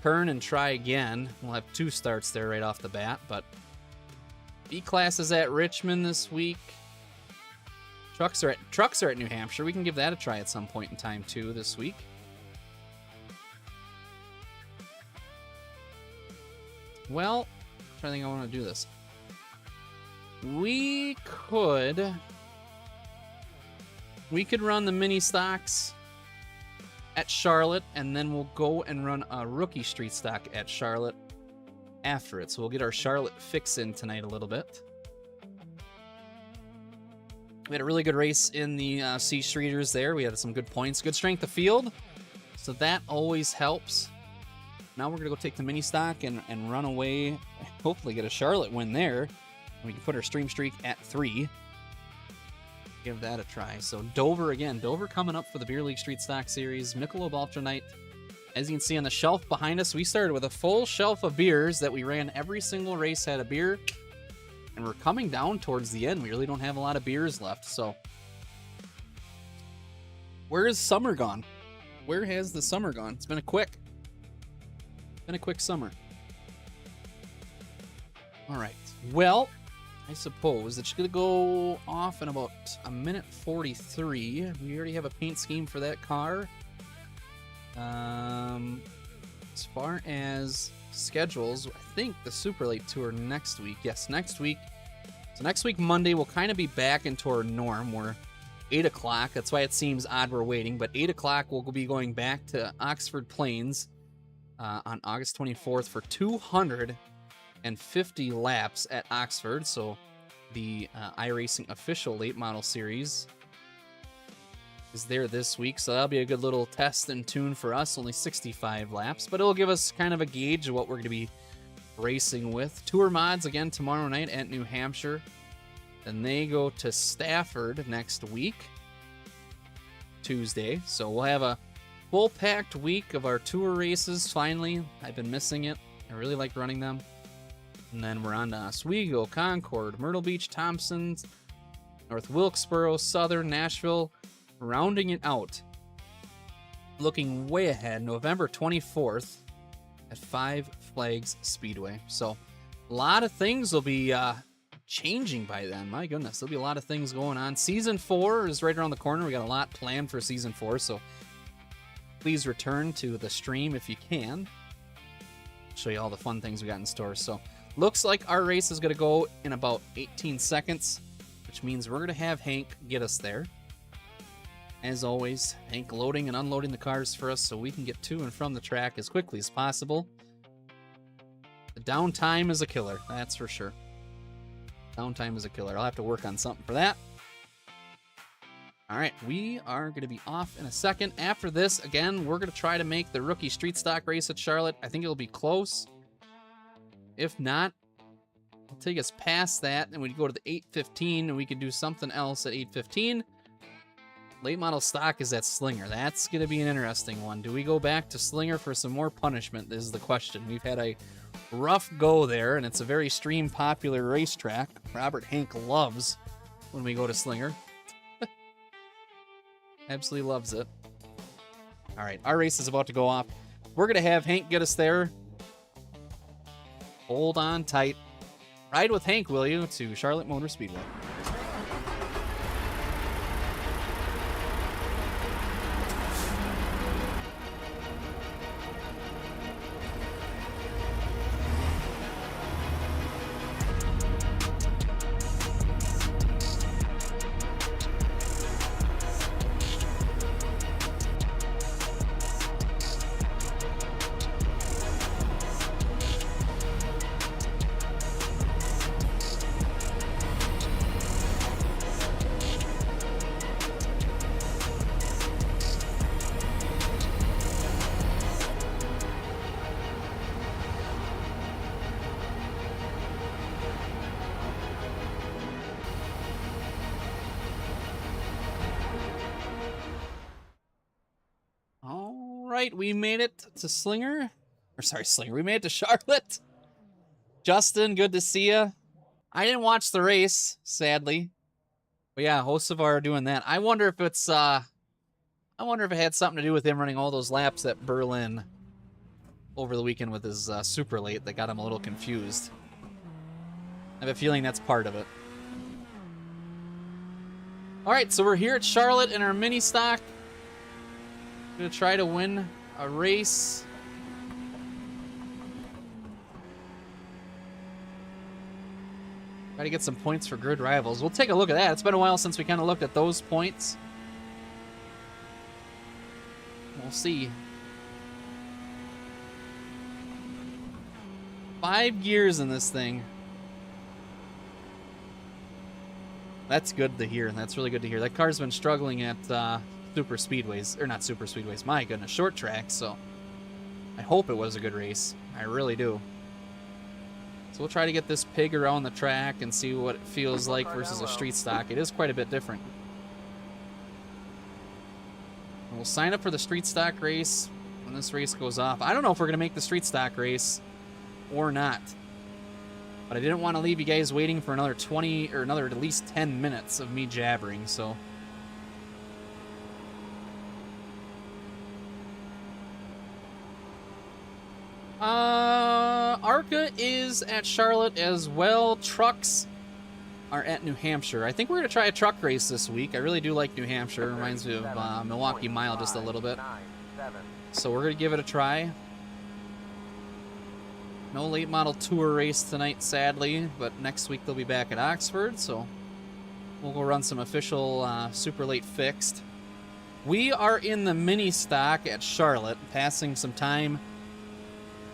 Kern and try again. We'll have 2 starts there right off the bat, but B-Class is at Richmond this week. Trucks are at New Hampshire. We can give that a try at some point in time too this week. Well, I'm trying to think how I want to do this. We could run the mini stocks at Charlotte, and then we'll go and run a rookie street stock at Charlotte after it. So we'll get our Charlotte fix in tonight a little bit. We had a really good race in the C Streeters there. We had some good points, good strength of field, so that always helps. Now we're going to go take the mini stock and run away, hopefully get a Charlotte win there. We can put our stream streak at 3. Give that a try. So Dover again. Dover coming up for the Beer League Street Stock Series. Michelob Ultra Night. As you can see on the shelf behind us, we started with a full shelf of beers that we ran every single race had a beer. And we're coming down towards the end. We really don't have a lot of beers left. So where is summer gone? Where has the summer gone? It's been a quick summer. All right. Well, I suppose it's going to go off in about a minute 43. We already have a paint scheme for that car. As far as schedules, I think the Super Late Tour next week. Yes, next week. So next week, Monday, we'll kind of be back into our norm. We're 8 o'clock. That's why it seems odd we're waiting. But 8 o'clock, we'll be going back to Oxford Plains on August 24th for 250 laps at Oxford. So the iRacing official late model series is there this week. So that'll be a good little test and tune for us. Only 65 laps, but it'll give us kind of a gauge of what we're going to be racing with. Tour mods again tomorrow night at New Hampshire. Then they go to Stafford next week, Tuesday. So we'll have a full packed week of our tour races finally. I've been missing it. I really like running them. And then we're on to Oswego, Concord, Myrtle Beach, Thompson, North Wilkesboro, Southern, Nashville, rounding it out. Looking way ahead, November 24th at Five Flags Speedway. So a lot of things will be changing by then. My goodness, there'll be a lot of things going on. Season 4 is right around the corner. We got a lot planned for Season 4, so please return to the stream if you can. Show you all the fun things we got in store. So looks like our race is going to go in about 18 seconds, which means we're going to have Hank get us there. As always, Hank loading and unloading the cars for us so we can get to and from the track as quickly as possible. The downtime is a killer, that's for sure. Downtime is a killer. I'll have to work on something for that. All right, we are going to be off in a second. After this, again, we're going to try to make the rookie street stock race at Charlotte. I think it'll be close. If not, it'll take us past that, and we go to the 815, and we can do something else at 815. Late model stock is at Slinger. That's going to be an interesting one. Do we go back to Slinger for some more punishment? Is the question. We've had a rough go there, and it's a very stream popular racetrack. Robert Hank loves when we go to Slinger. Absolutely loves it. All right, our race is about to go off. We're going to have Hank get us there. Hold on tight. Ride with Hank, will you, to Charlotte Motor Speedway. We made it to Slinger. Or sorry, Slinger. We made it to Charlotte. Justin, good to see you. I didn't watch the race, sadly. But yeah, hosts of are doing that. I wonder if it's I wonder if it had something to do with him running all those laps at Berlin over the weekend with his super late that got him a little confused. I have a feeling that's part of it. All right, so we're here at Charlotte in our mini stock. Gonna try to win a race. Try to get some points for grid rivals. We'll take a look at that. It's been a while since we kind of looked at those points. We'll see. 5 gears in this thing. That's good to hear. That's really good to hear. That car's been struggling at super speedways, or not super speedways, my goodness, short tracks, so I hope it was a good race. I really do. So we'll try to get this pig around the track and see what it feels like versus a street stock. It is quite a bit different. And we'll sign up for the street stock race when this race goes off. I don't know if we're going to make the street stock race or not, but I didn't want to leave you guys waiting for another 20 or another at least 10 minutes of me jabbering, so ARCA is at Charlotte as well. Trucks are at New Hampshire. I think we're going to try a truck race this week. I really do like New Hampshire. It reminds me of Milwaukee Mile just a little bit. So we're going to give it a try. No late model tour race tonight, sadly, but next week they'll be back at Oxford, so we'll go run some official super late fixed. We are in the mini stock at Charlotte, passing some time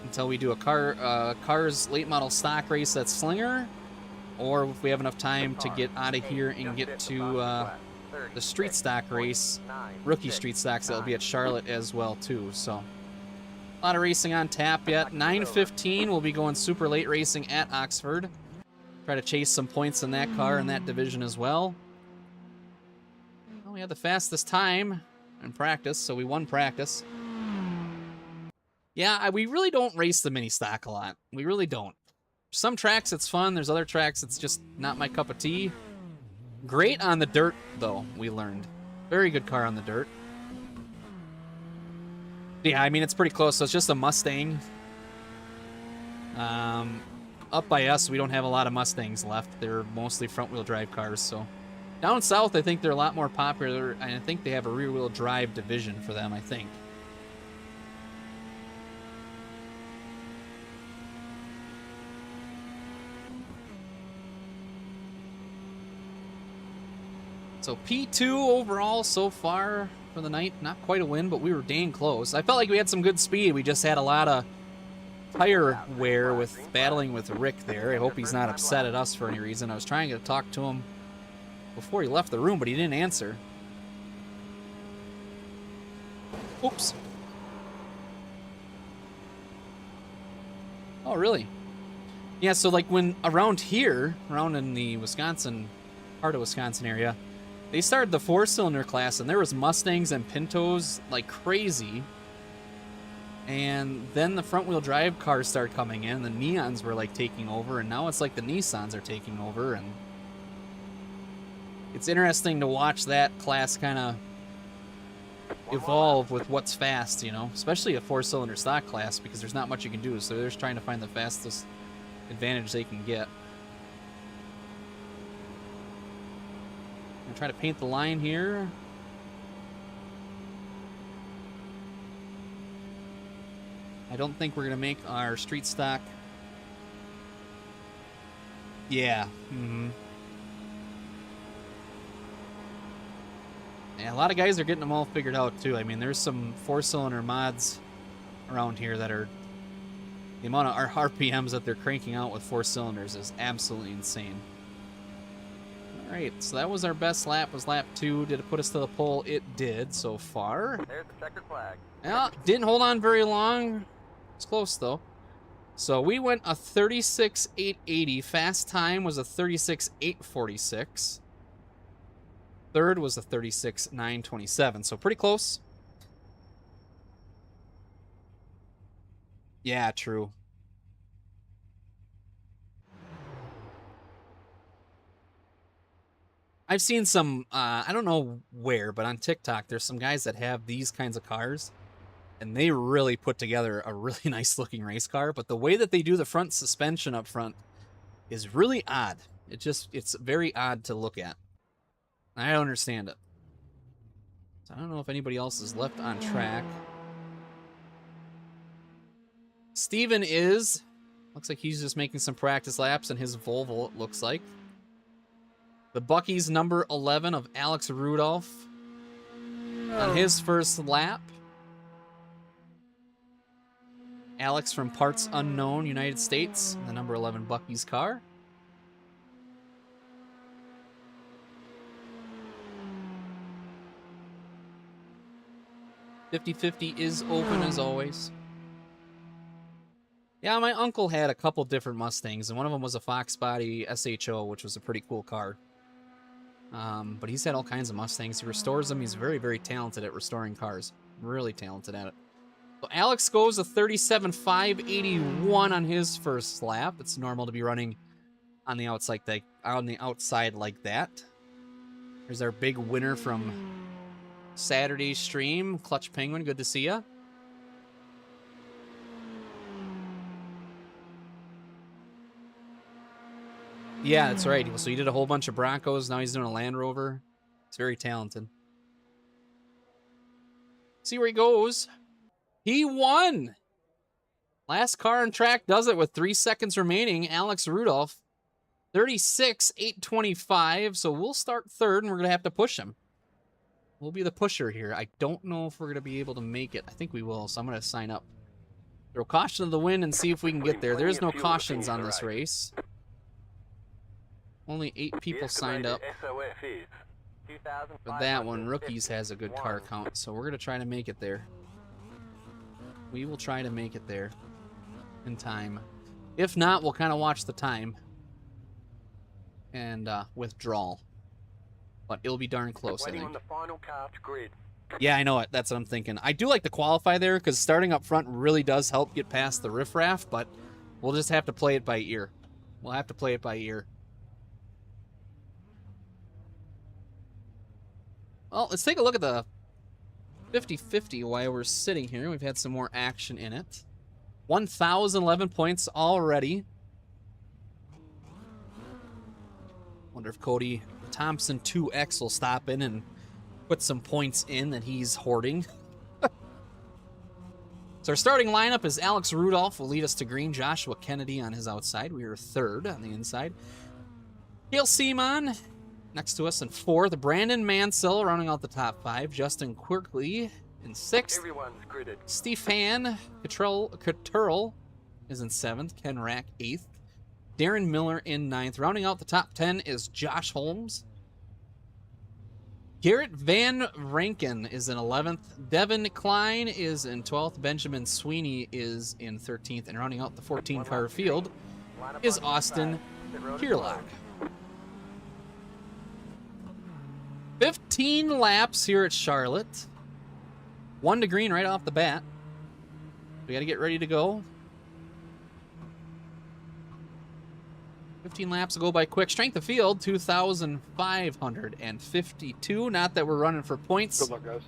until we do a Cars late model stock race at Slinger, or if we have enough time to get out of here and get to the street stock race, rookie street stocks, that'll be at Charlotte as well too. So a lot of racing on tap yet. 9:15 we'll be going super late racing at Oxford. Try to chase some points in that car in that division as well. Well, we had the fastest time in practice, so we won practice. Yeah, we really don't race the mini stock a lot. We really don't. Some tracks it's fun. There's other tracks it's just not my cup of tea. Great on the dirt, though, we learned. Very good car on the dirt. Yeah, I mean, it's pretty close. So it's just a Mustang. Up by us, we don't have a lot of Mustangs left. They're mostly front-wheel drive cars, so. Down south, I think they're a lot more popular, and I think they have a rear-wheel drive division for them, I think. So P2 overall so far for the night. Not quite a win, but we were dang close. I felt like we had some good speed. We just had a lot of tire wear with battling with Rick there. I hope he's not upset at us for any reason. I was trying to talk to him before he left the room, but he didn't answer. Oops. Oh, really? Yeah, so like when around here, around in the Wisconsin, part of Wisconsin area, they started the 4-cylinder class and there was Mustangs and Pintos like crazy. And then the front wheel drive cars started coming in, the Neons were like taking over, and now it's like the Nissans are taking over, and it's interesting to watch that class kind of evolve with what's fast, you know, especially a 4-cylinder stock class, because there's not much you can do, so they're just trying to find the fastest advantage they can get. I'm trying to paint the line here. I don't think we're gonna make our street stock. Yeah. Mm-hmm. Yeah, a lot of guys are getting them all figured out too. I mean, there's some 4-cylinder mods around here that are, the amount of RPMs that they're cranking out with 4 cylinders is absolutely insane. All right, so that was our best lap. Was lap 2? Did it put us to the pole? It did so far. There's the checkered flag. Yeah, didn't hold on very long. It's close though. So we went a 36.880. Fast time was a 36.846. Third was a 36.927. So pretty close. Yeah, true. I've seen some, I don't know where, but on TikTok, there's some guys that have these kinds of cars, and they really put together a really nice looking race car, but the way that they do the front suspension up front is really odd. It's very odd to look at. I don't understand it. So I don't know if anybody else is left on track. Steven is, looks like he's just making some practice laps in his Volvo, it looks like. The Bucky's number 11 of Alex Rudolph on his first lap. Alex from Parts Unknown, United States, the number 11 Bucky's car. .50-50 is open as always. Yeah, my uncle had a couple different Mustangs, and one of them was a Fox Body SHO, which was a pretty cool car. But he's had all kinds of Mustangs. He restores them. He's very, very talented at restoring cars. Really talented at it. So Alex goes a 37.581 on his first lap. It's normal to be running on the outside like that. There's our big winner from Saturday's stream, Clutch Penguin. Good to see ya. Yeah, that's right. So he did a whole bunch of Broncos. Now he's doing a Land Rover. He's very talented. See where he goes. He won. Last car on track does it with 3 seconds remaining. Alex Rudolph, 36.825. So we'll start third, and we're going to have to push him. We'll be the pusher here. I don't know if we're going to be able to make it. I think we will, so I'm going to sign up. Throw caution to the wind and see if we can get there. There's no cautions on this race. Only 8 people signed up. But that one, Rookies, has a good car count, so we're going to try to make it there. We will try to make it there in time. If not, we'll kind of watch the time and withdraw. But it'll be darn close, I think. Yeah, I know it. That's what I'm thinking. I do like to qualify there because starting up front really does help get past the riffraff, but we'll just have to play it by ear. We'll have to play it by ear. Well, let's take a look at the 50-50 while we're sitting here. We've had some more action in it. 1,011 points already. Wonder if Cody Thompson 2X will stop in and put some points in that he's hoarding. So our starting lineup is Alex Rudolph will lead us to green. Joshua Kennedy on his outside. We are third on the inside. Gail Seaman next to us in fourth. Brandon Mansell rounding out the top 5. Justin Quirkley in 6th. Everyone's gridded. Stefan Cottrell is in 7th. Ken Rack 8th. Darren Miller in 9th. Rounding out the top 10 is Josh Holmes. Garrett Van Rankin is in 11th. Devin Klein is in 12th. Benjamin Sweeney is in 13th. And rounding out the 14-car field is Austin Kierlock. 15 laps here at Charlotte. 1 to green right off the bat. We got to get ready to go. 15 laps will go by quick. Strength of field, 2,552. Not that we're running for points. Good luck, guys.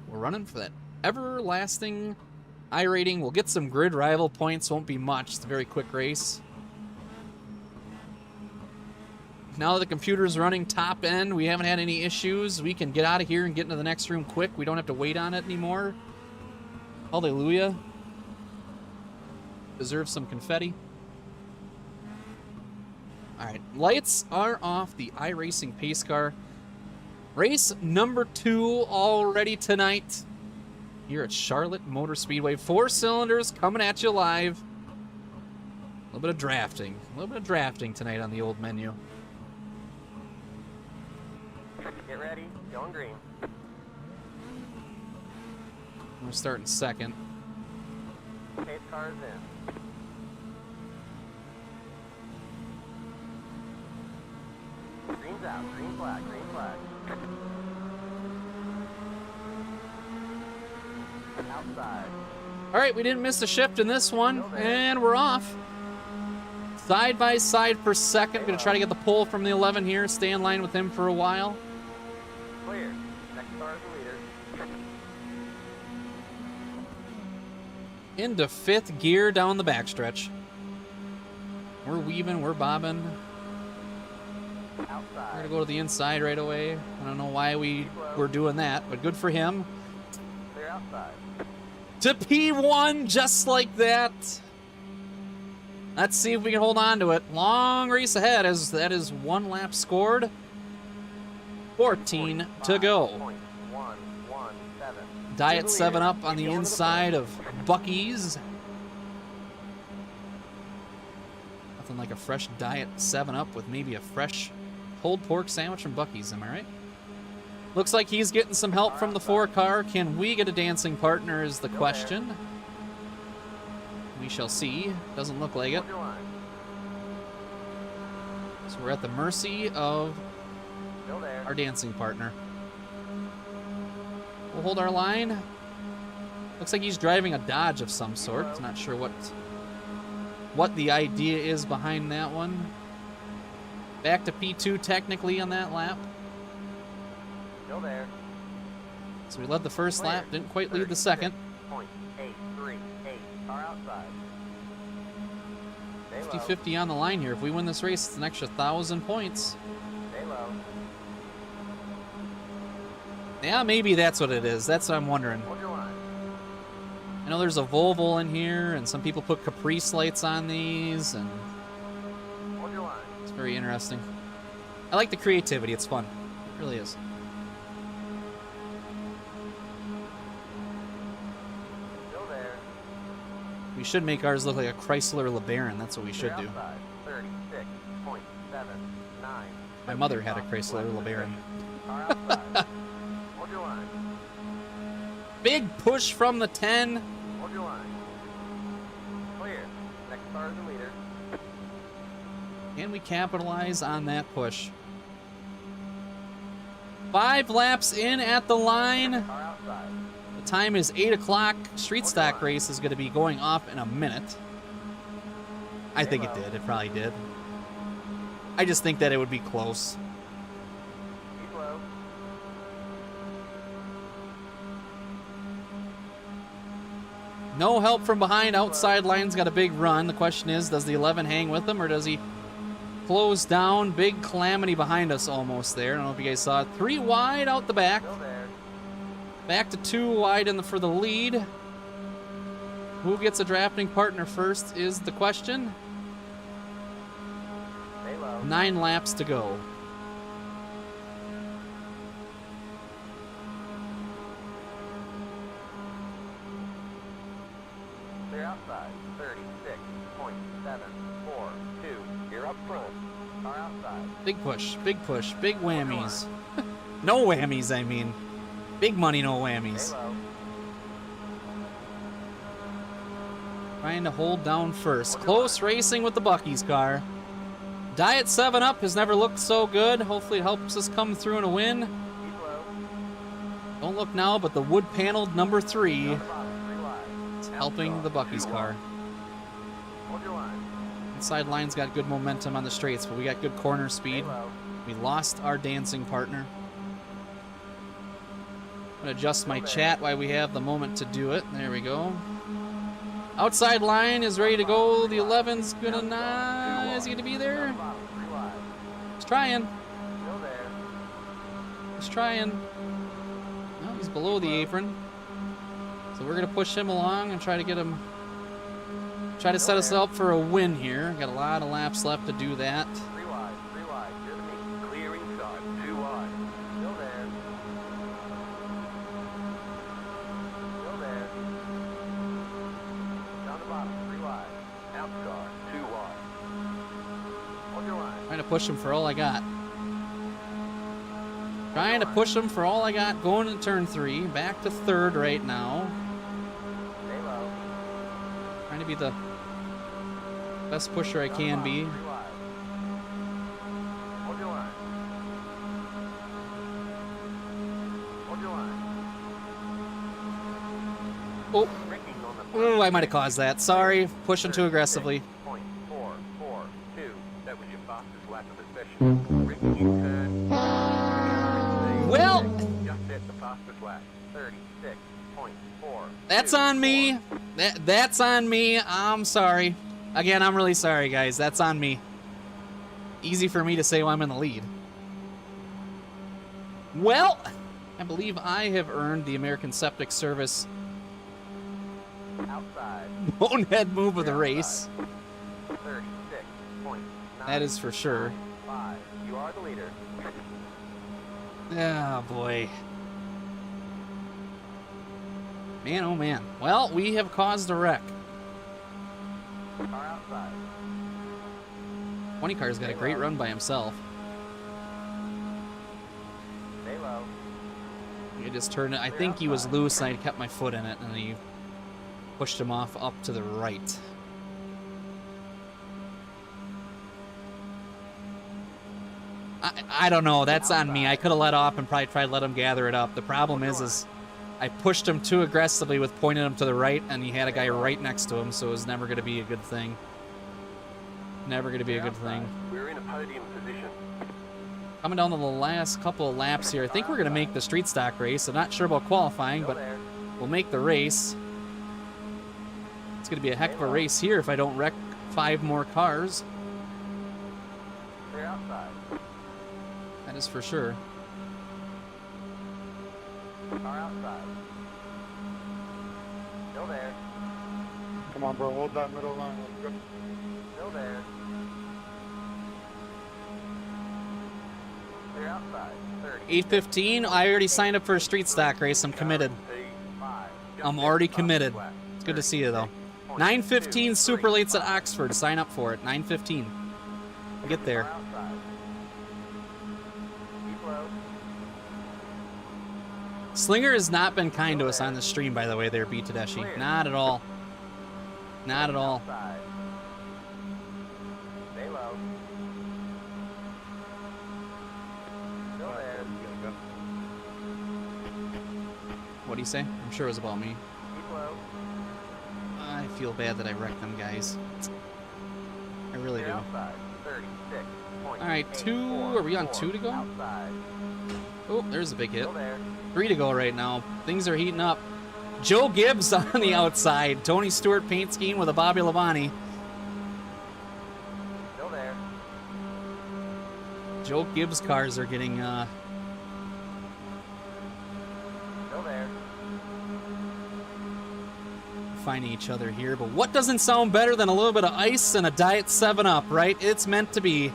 We're running for that everlasting I rating. We'll get some grid rival points. Won't be much. It's a very quick race. Now that the computer's running top end, we haven't had any issues. We can get out of here and get into the next room quick. We don't have to wait on it anymore. Hallelujah. Deserve some confetti. All right, lights are off the iRacing pace car. Race number 2 already tonight here at Charlotte Motor Speedway. 4 cylinders coming at you live. A little bit of drafting. A little bit of drafting tonight on the old menu. Get ready. Going green. We're starting second. Pace car is in. Green's out. Green flag. Green flag. Outside. All right, we didn't miss a shift in this one, and we're off. Side by side for second. Going to try to get the pole from the 11 here. Stay in line with him for a while. Clear. Next car is the leader. Into 5th gear down the backstretch. We're weaving, we're bobbing. We're Outside. gonna go to the inside right away. I don't know why we were doing that, but good for him. Clear outside. To P1 just like that. Let's see if we can hold on to it. Long race ahead as that is 1 lap scored. 14 to go. 0.117. Diet 7-Up on the inside of Buc-ee's. Nothing like a fresh Diet 7-Up with maybe a fresh pulled pork sandwich from Buc-ee's, am I right? Looks like he's getting some help from the 4 car. Can we get a dancing partner is the question. We shall see. Doesn't look like it. Hold your line. So we're at the mercy of Still there. our dancing partner. We'll hold our line. Looks like he's driving a Dodge of some sort. Not sure what the idea is behind that one. Back to P2 technically on that lap. Still there. So we led the first lap, didn't quite lead the second. 0.838. Car outside. Stay low. 50-50 on the line here. If we win this race, it's an extra 1,000 points. Stay low. Yeah, maybe that's what it is. That's what I'm wondering. Hold your line. I know there's a Volvo in here, and some people put Caprice lights on these, and Hold your line. it's very interesting. I like the creativity. It's fun. It really is. Still there. We should make ours look like a Chrysler LeBaron. That's what we should do. Outside. 36.79. My mother had a Chrysler LeBaron. Car outside. Hold your line. Big push from the 10. Hold your line. Clear. Next car is the leader. Can we capitalize on that push? 5 laps in at the line. Car outside. The time is 8 o'clock. Street stock race is going to be going off in a minute. I think it did. It probably did. I just think that it would be close. Keep low. No help from behind. Outside line's got a big run. The question is, does the 11 hang with him, or does he close down? Big calamity behind us almost there. I don't know if you guys saw it. 3 wide out the back. Still there. Back to 2 wide for the lead. Who gets a drafting partner first is the question. Stay low. 9 laps to go. Clear outside. 36.742. You're up front. Car outside. Big push, big push, big whammies. No whammies, I mean. Big money, no whammies. Stay low. Trying to hold down first. Close racing with the Bucky's car. Diet 7-Up has never looked so good. Hopefully it helps us come through in a win. Keep low. Don't look now, but the wood-paneled number 3 Down the bottom, 3 wide. is helping the Bucky's car. Hold your line. Inside line's got good momentum on the straights, but we got good corner Stay speed. low. We lost our dancing partner. I'm gonna adjust my chat while we have the moment to do it. There we go. Outside line is ready to go. The 11's gonna not. Is he gonna be there? Down the bottom, 3 wide. He's trying. Still there. He's trying. Well, he's below the apron. So we're gonna push him along and try to get him. Try to set us up for a win here. Got a lot of laps left to do that. 3 wide. 3 wide. Clear the meet. Clearing shot. 2 wide. Still there. Still there. Down the bottom. 3 wide. Outside. 2 wide. Hold your line. Trying to push him for all I got. Trying to push him for all I got. Going to turn 3. Back to 3rd right now. Stay low. Trying to be the best pusher I Down the can bottom, be. 3 wide. Hold your line. Hold your line. Oh, Braking on the oh, I might have caused that. Sorry, pushing too aggressively. 0.442. That was your fastest lap of the session. Braking in turn. Well, Just hit the fastest lap. 36.4. that's on me. That's on me. I'm sorry. Again, I'm really sorry, guys. That's on me. Easy for me to say when I'm in the lead. Well, I believe I have earned the American Septic Service Outside. bonehead move of the race. 36.9. That is for sure. 5. You are the leader. Oh, boy. Man, oh, man. Well, we have caused a wreck. Car outside. 20 car's got a great run by himself. Stay low. He just turned it. I think he was loose, and I kept my foot in it, and he pushed him off up to the right. I don't know. That's on me. I could have let off and probably tried to let him gather it up. The problem is I pushed him too aggressively with pointing him to the right, and he had a guy right next to him, so it was never going to be a good thing. Never going to be a good thing. We're in a podium position. Coming down to the last couple of laps here. I think we're going to make the street stock race. I'm not sure about qualifying, but we'll make the race. It's going to be a heck of a race here if I don't wreck 5 more cars. They're outside. That is for sure. Car outside. Still there. Come on, bro. Hold that middle line. Let's go. Still there. They're outside. 30. 8:15. I already signed up for a street stock race. I'm committed. I'm already committed. It's good to see you, though. 9:15 super lates at Oxford. Sign up for it. 9:15. Get there. Slinger has not been kind to us on the stream, by the way, there, B. Tedeschi. Not at all. Not at all. Stay low. Still there. What do you say? I'm sure it was about me. Keep low. I feel bad that I wrecked them, guys. I really do. Outside. 36. All right, 2. Are we on 2 to go? Outside. Oh, there's a big hit. Still there. 3 to go right now. Things are heating up. Joe Gibbs on the outside. Tony Stewart paint scheme with a Bobby Labonte. Still there. Joe Gibbs cars are getting Still there. finding each other here. But what doesn't sound better than a little bit of ice and a Diet 7-Up, right? It's meant to be.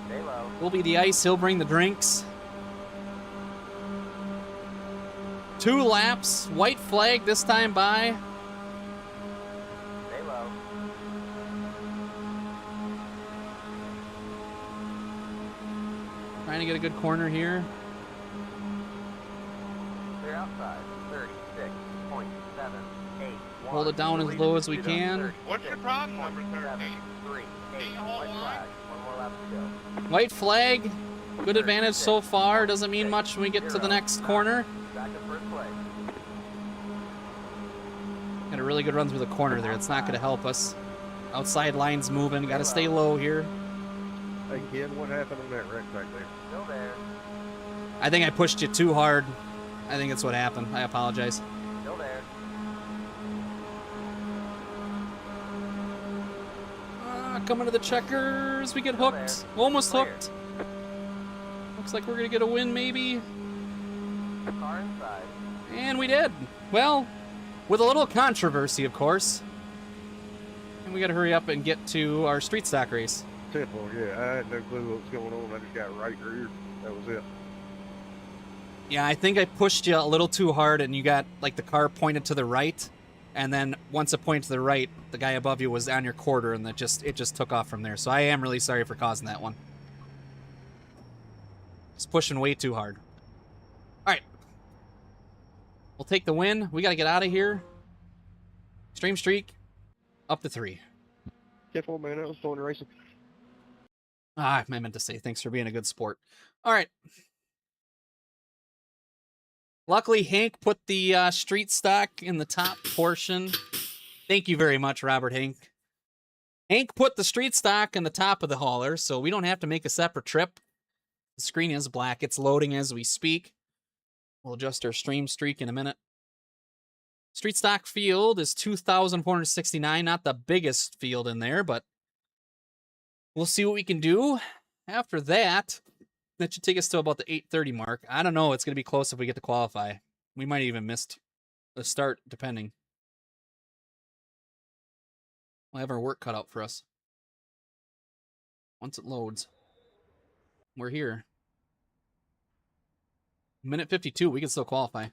Stay low. We'll be the ice. He'll bring the drinks. 2 laps. White flag this time by. Stay low. Trying to get a good corner here. inside. 36.781. Hold it down as low as we can. What's your problem, number 13? 3, 8. Ain't a whole White lot. flag. One more lap to go. White flag. Good advantage so far. Doesn't mean much when we get to the next corner. Back in first place. Got a really good run through the corner there. It's not going to help us. Outside line's moving. Got to stay low here. Hey, kid, what happened on that wreck back there? Still there. I think I pushed you too hard. I think that's what happened. I apologize. Still there. Coming to the checkers. We get hooked. Almost hooked. Looks like we're going to get a win, maybe. Car inside. And we did. Well, with a little controversy, of course. And we got to hurry up and get to our street stock race. Simple, yeah. I had no clue what was going on. I just got right reared. That was it. Yeah, I think I pushed you a little too hard and you got, like, the car pointed to the right. And then once it pointed to the right, the guy above you was on your quarter and it just took off from there. So I am really sorry for causing that one. Just pushing way too hard. All right. We'll take the win. We got to get out of here. Stream streak up to 3. Careful, man. That was fun racing. I meant to say thanks for being a good sport. All right. Luckily, Hank put the street stock in the top portion. Thank you very much, Robert Hank. Hank put the street stock in the top of the hauler, so we don't have to make a separate trip. The screen is black. It's loading as we speak. We'll adjust our stream streak in a minute. Street stock field is 2,469. Not the biggest field in there, but we'll see what we can do. After that, that should take us to about the 8:30 mark. I don't know. It's going to be close if we get to qualify. We might even miss the start, depending. We'll have our work cut out for us. Once it loads. We're here. Minute 52, we can still qualify.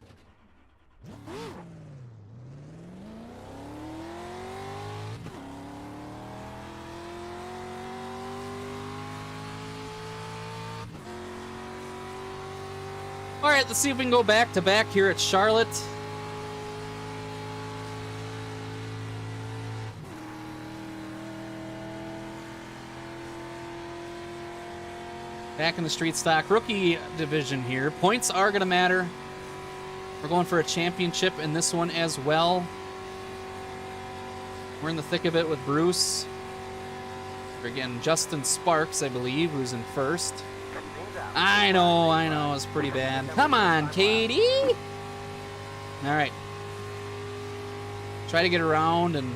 All right, let's see if we can go back to back here at Charlotte. Back in the street stock rookie division here. Points are going to matter. We're going for a championship in this one as well. We're in the thick of it with Bruce. We're getting Justin Sparks, I believe, who's in first. I know, it's pretty bad. Come on, Katie! All right. Try to get around and...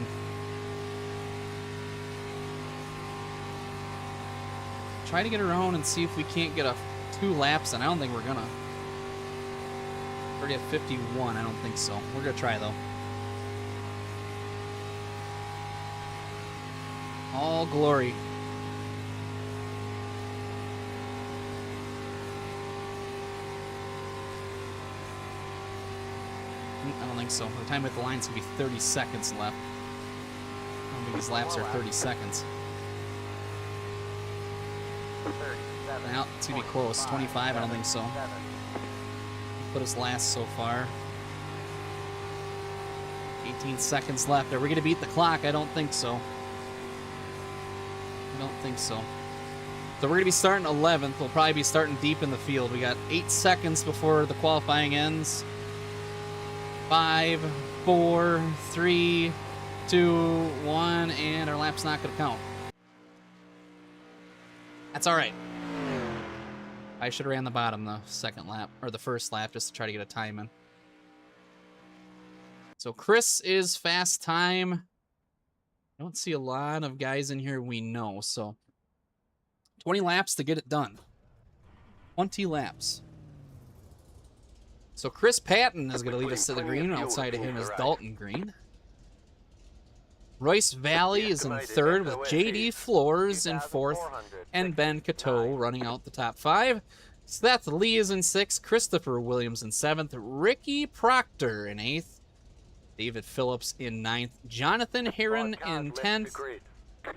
Try to get around and see if we can't get 2 laps, and I don't think we're gonna. Already at 51, I don't think so. We're gonna try, though. All glory. I don't think so. By the time we hit the line, it's going to be 30 seconds left. I don't think these laps are 30 seconds. Now, it's going to be close. 25, I don't think so. Put us last so far. 18 seconds left. Are we going to beat the clock? I don't think so. I don't think so. So we're going to be starting 11th. We'll probably be starting deep in the field. We got 8 seconds before the qualifying ends. 5, 4, 3, 2, 1, and our lap's not going to count. That's all right. I should have ran the bottom the second lap, or the first lap, just to try to get a time in. So Chris is fast time. I don't see a lot of guys in here we know, so 20 laps to get it done. 20 laps. So Chris Patton is going to lead us to the green. Outside of him is Dalton Green. Royce Valley is in third with J.D. Floors in fourth and Ben Cateau running out the top 5. Seth Lee is in 6th. Christopher Williams in 7th. Ricky Proctor in 8th. David Phillips in 9th. Jonathan Heron in 10th.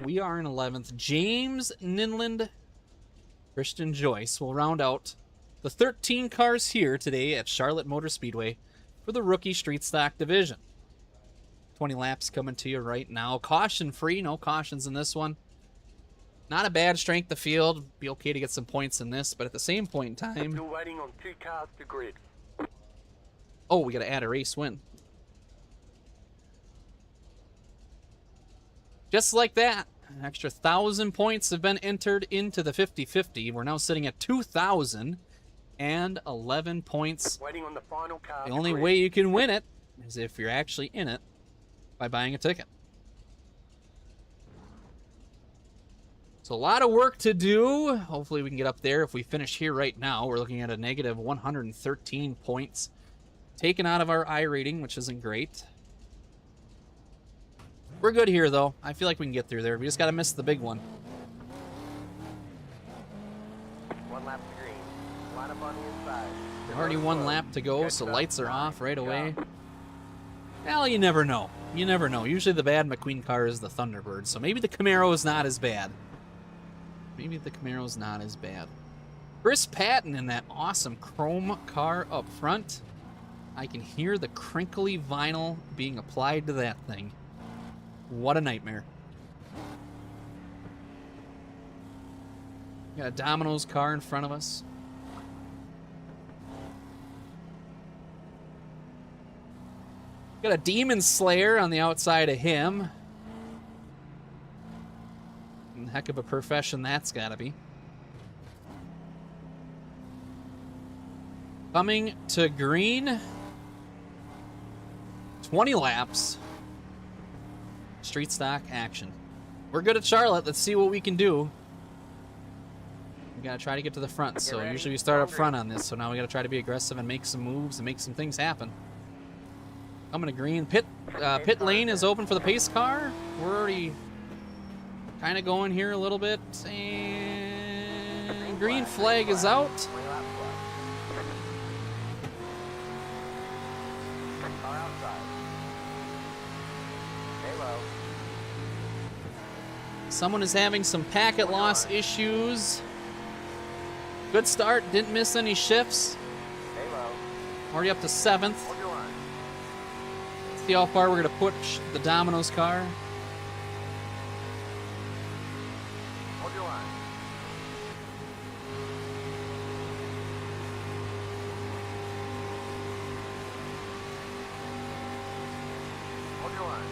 We are in 11th. James Ninland, Christian Joyce will round out the 13 cars here today at Charlotte Motor Speedway for the rookie street stock division. 20 laps coming to you right now. Caution free, no cautions in this one. Not a bad strength of field. Be okay to get some points in this, but at the same point in time... Still waiting on 2 cars to grid. Oh, we got to add a race win. Just like that, an extra 1,000 points have been entered into the 50-50. We're now sitting at 2,011 points. Waiting on the final car. The only way you can win it is if you're actually in it by buying a ticket. So a lot of work to do. Hopefully we can get up there. If we finish here right now, we're looking at a negative 113 points taken out of our I rating, which isn't great. We're good here, though. I feel like we can get through there. We just got to miss the big one. 1 lap to green. Line up on the inside. Already 1 lap to go, so lights are off right away. Well, you never know. You never know. Usually the bad McQueen car is the Thunderbird, so maybe the Camaro is not as bad. Maybe the Camaro's not as bad. Chris Patton in that awesome chrome car up front. I can hear the crinkly vinyl being applied to that thing. What a nightmare. Got a Domino's car in front of us. Got a Demon Slayer on the outside of him. And heck of a profession that's gotta be. Coming to green. 20 laps. Street stock action. We're good at Charlotte. Let's see what we can do. We gotta try to get to the front. So usually we start up front on this. So now we gotta try to be aggressive and make some moves and make some things happen. Coming to green. Pit lane is open for the pace car. We're already kind of going here a little bit. And green flag is out. Someone is having some packet loss issues. Good start, didn't miss any shifts. Already up to 7th. See how far we're gonna push the Domino's car. Hold your line. Hold your line.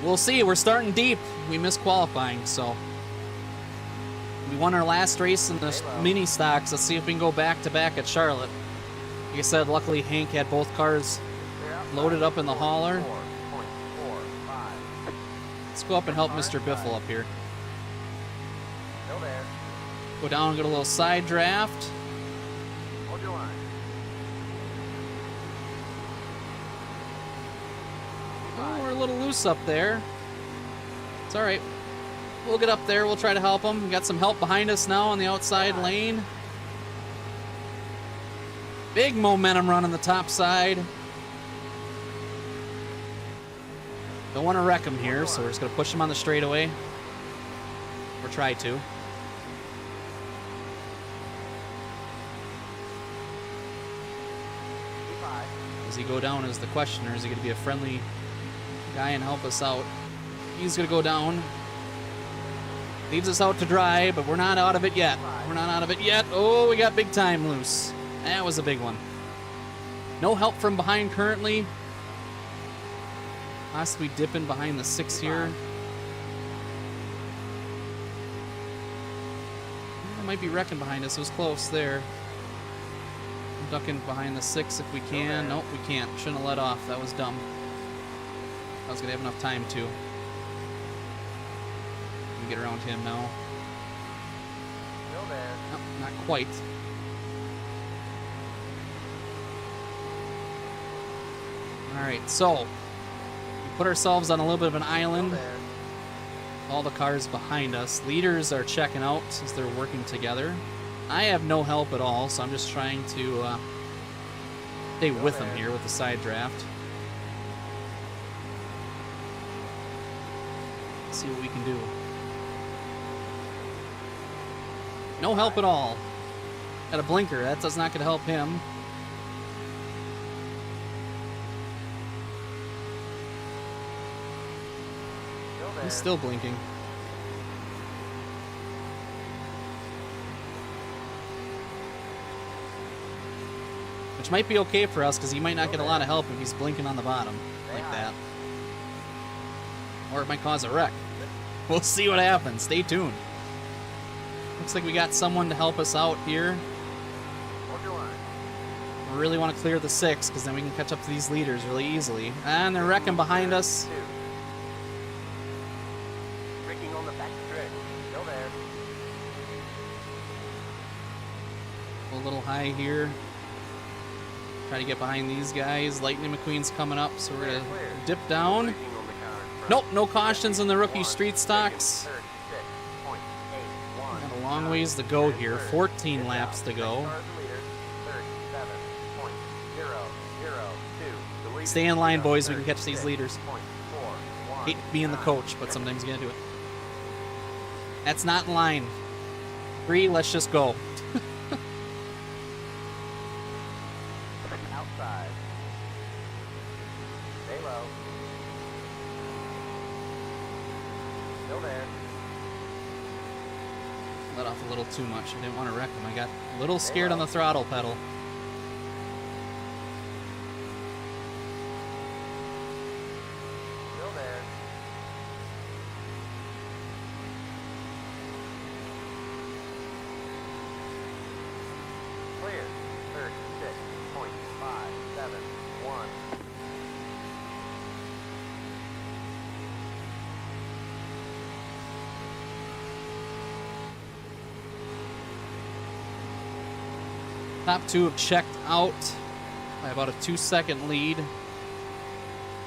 We'll see, we're starting deep. We missed qualifying, so. We won our last race in the mini stocks. Let's see if we can go back to back at Charlotte. Like I said, luckily Hank had both cars loaded up in the hauler. Let's go up and help Mr. Biffle up here. Go down and get a little side draft. Hold your line. Oh, we're a little loose up there. It's all right. We'll get up there. We'll try to help them. We got some help behind us now on the outside lane. Big momentum run on the top side. Don't want to wreck him here, so we're just going to push him on the straightaway. Or try to. Does he go down is the question, or is he going to be a friendly guy and help us out? He's going to go down. Leaves us out to dry, but we're not out of it yet. We're not out of it yet. Oh, we got big time loose. That was a big one. No help from behind currently. Possibly dipping behind the 6 here. It might be wrecking behind us. It was close there. Ducking behind the 6 if we can. Nope, we can't. Shouldn't have let off. That was dumb. I was going to have enough time to. Get around him now. Still there. Nope, not quite. Alright, so we put ourselves on a little bit of an island. All the cars behind us. Leaders are checking out as they're working together. I have no help at all, so I'm just trying to stay with them here with the side draft. Let's see what we can do. No help at all. Got a blinker. That does not going to help him. Still there. He's still blinking. Which might be okay for us, because he might not get a lot of help if he's blinking on the bottom like that. Or it might cause a wreck. We'll see what happens. Stay tuned. Looks like we got someone to help us out here. Hold your line. We really want to clear the 6, because then we can catch up to these leaders really easily. And they're wrecking behind us. 2. Braking on the back stretch. Still there. A little high here. Try to get behind these guys. Lightning McQueen's coming up, so we're going to dip down. Braking on the car in front. Nope, no cautions in the rookie street stocks. 36.81. Got a long ways to go here. 14 laps to go. Stay in line, boys. We can catch these leaders. Hate being the coach, but sometimes you gotta do it. That's not in line. 3, let's just go. Outside. Stay low. Still there. Let off a little too much. I didn't want to wreck him. I got a little scared on the throttle pedal. Still there. Clear. 36.571. Top 2 have checked out by about a 2-second lead.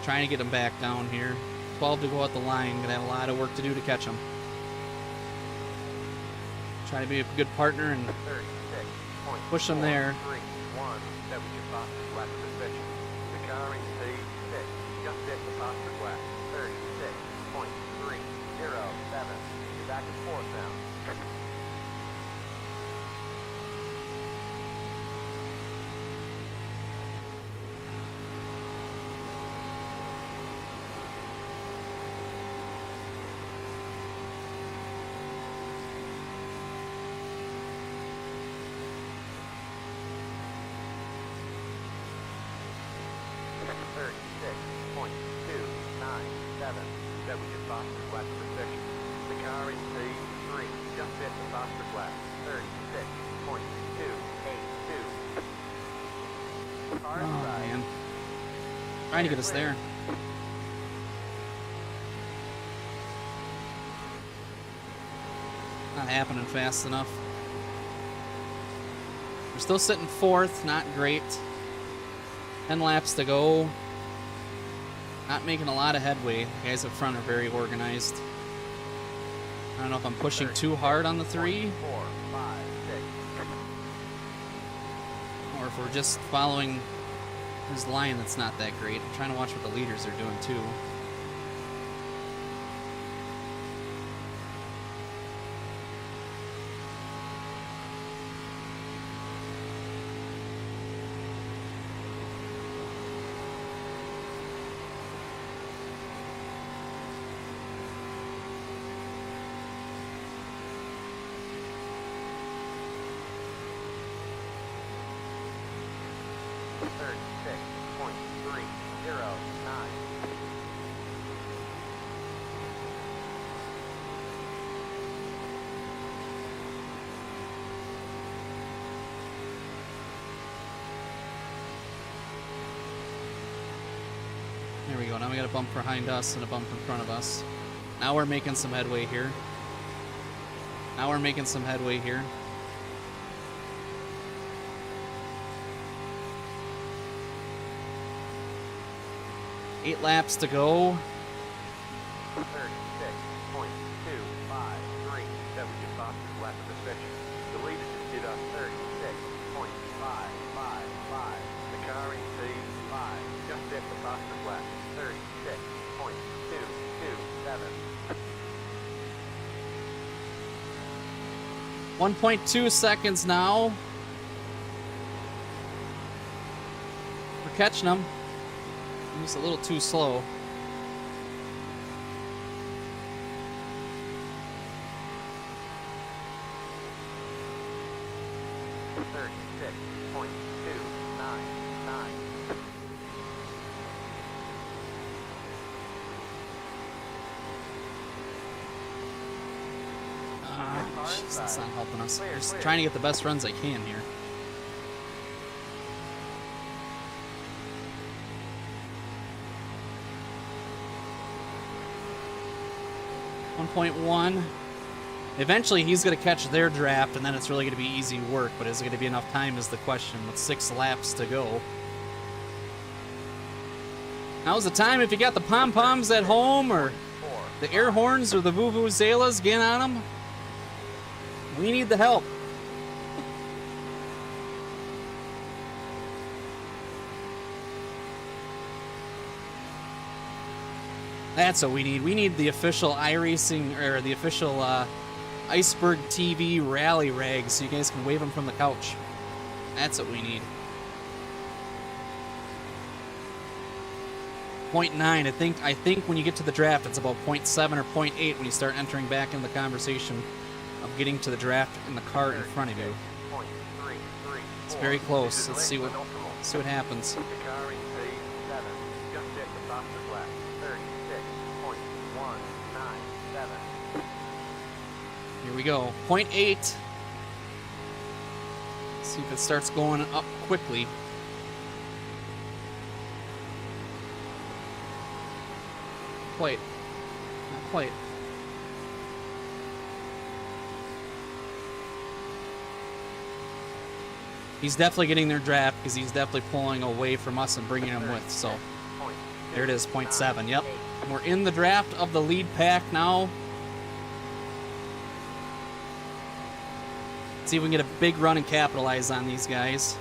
Trying to get them back down here. 12 to go at the line. Gonna have a lot of work to do to catch them. Try to be a good partner and push them there. 36.431. That was your fastest lap of the session. The car in P6 just set the fastest lap. 36.307. You're back and forth now. That was your fastest lap of the session. The car in P3 just set the fastest lap. 36.282. Car Oh, inside. man. Trying to get us there. Not happening fast enough. We're still sitting 4th. Not great. 10 laps to go. Not making a lot of headway. The guys up front are very organized. I don't know if I'm pushing too hard on the 3, 4, 5, 6. or if we're just following his line that's not that great. I'm trying to watch what the leaders are doing too. There we go. Now we got a bump behind us and a bump in front of us. Now we're making some headway here. Now we're making some headway here. Eight laps to go. 36.253. That was your fastest lap of the session. The leader just did a 36.555. The car in P5 just set the fastest lap. 36.227. 1.2 seconds now. catching him. He's a little too slow. Jeez, that's not helping us. Just trying to get the best runs I can here. .1. Eventually, he's going to catch their draft, and then it's really going to be easy work. But is it going to be enough time is the question, with 6 laps to go. Now's the time if you got the pom-poms at home, or the air horns, or the vuvuzelas, get on them. We need the help. That's what we need. We need the official iRacing, or the official Iceberg TV rally rags, so you guys can wave them from the couch. That's what we need. .9. I think when you get to the draft, it's about .7 or .8 when you start entering back in the conversation of getting to the draft in the car in front of you. It's very close. Let's see what happens. Here we go. .8. See if it starts going up quickly. Quite. Not quite. He's definitely getting their draft because he's definitely pulling away from us and bringing them with. So there it is, .7. Yep. We're in the draft of the lead pack now. See if we can get a big run and capitalize on these guys.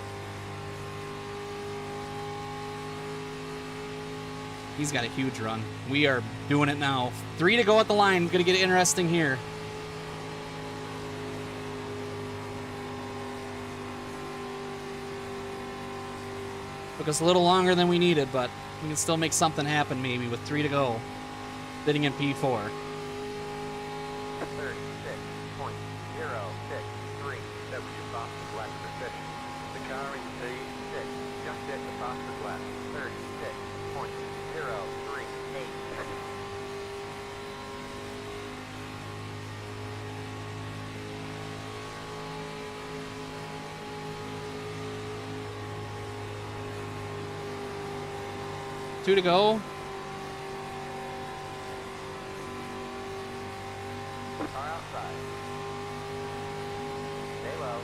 He's got a huge run. We are doing it now. 3 to go at the line. Gonna get interesting here. Took us a little longer than we needed, but we can still make something happen maybe with 3 to go. Sitting in P4. 36.063. That was your fastest lap of the session. The car in P6 just hit the fastest lap. 36.038. Two to go. Car outside. Stay low.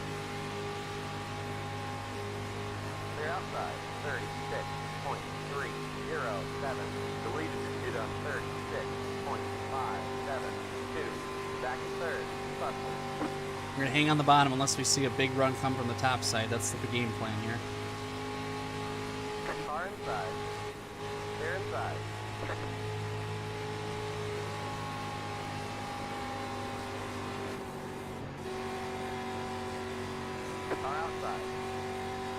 Clear outside. 36.307. The lead is hit on 36.572. Back in third. Buckle. We're gonna hang on the bottom unless we see a big run come from the top side. That's the game plan here. Car inside. Clear inside. Car outside.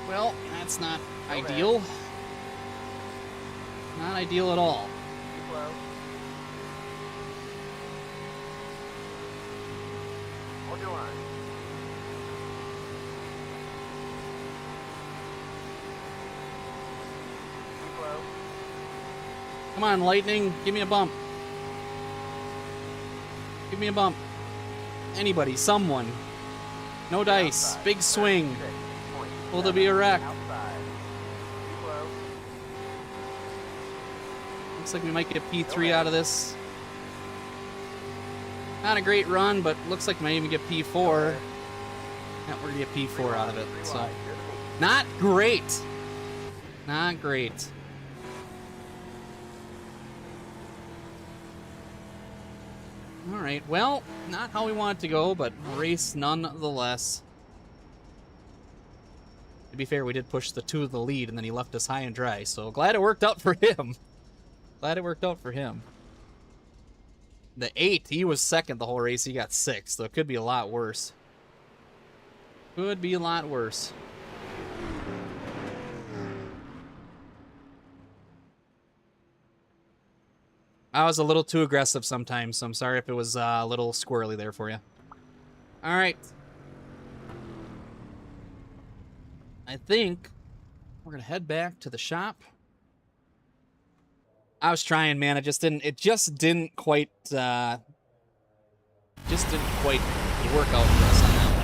Well, that's not ideal. Not ideal at all. Keep low. Hold your line. Keep low. Come on, Lightning. Give me a bump. Give me a bump. Anybody, someone. No dice. Big swing. Will there be a wreck? Outside. Keep low. Looks like we might get P3 out of this. Not a great run, but looks like we might even get P4. Yeah, we're gonna get P4 out of it. So, not great. Not great. All right. Well, not how we want it to go, but race nonetheless. To be fair, we did push the 2 to the lead, and then he left us high and dry. So glad it worked out for him. Glad it worked out for him. The 8, he was second the whole race. He got 6, so it could be a lot worse. Could be a lot worse. I was a little too aggressive sometimes, so I'm sorry if it was a little squirrely there for you. All right. I think we're going to head back to the shop. I was trying, man. It just didn't quite work out for us on that one.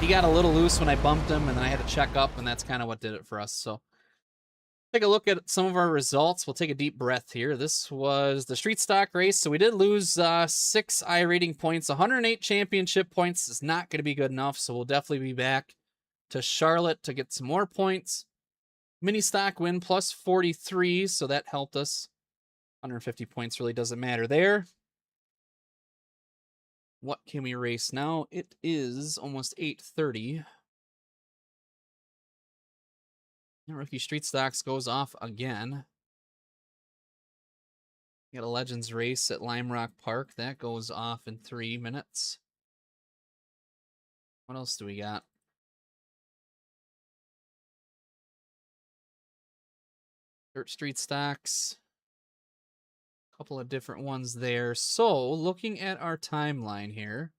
He got a little loose when I bumped him, and then I had to check up, and that's kind of what did it for us. So take a look at some of our results. We'll take a deep breath here. This was the street stock race, so we did lose 6 iRating points. 108 championship points is not going to be good enough, so we'll definitely be back to Charlotte to get some more points. Mini stock win plus 43, so that helped us. 150 points really doesn't matter there. What can we race now? It is almost 8:30. Rookie Street Stocks goes off again. We got a Legends race at Lime Rock Park. That goes off in 3 minutes. What else do we got? Dirt Street Stocks. A couple of different ones there. So, looking at our timeline here,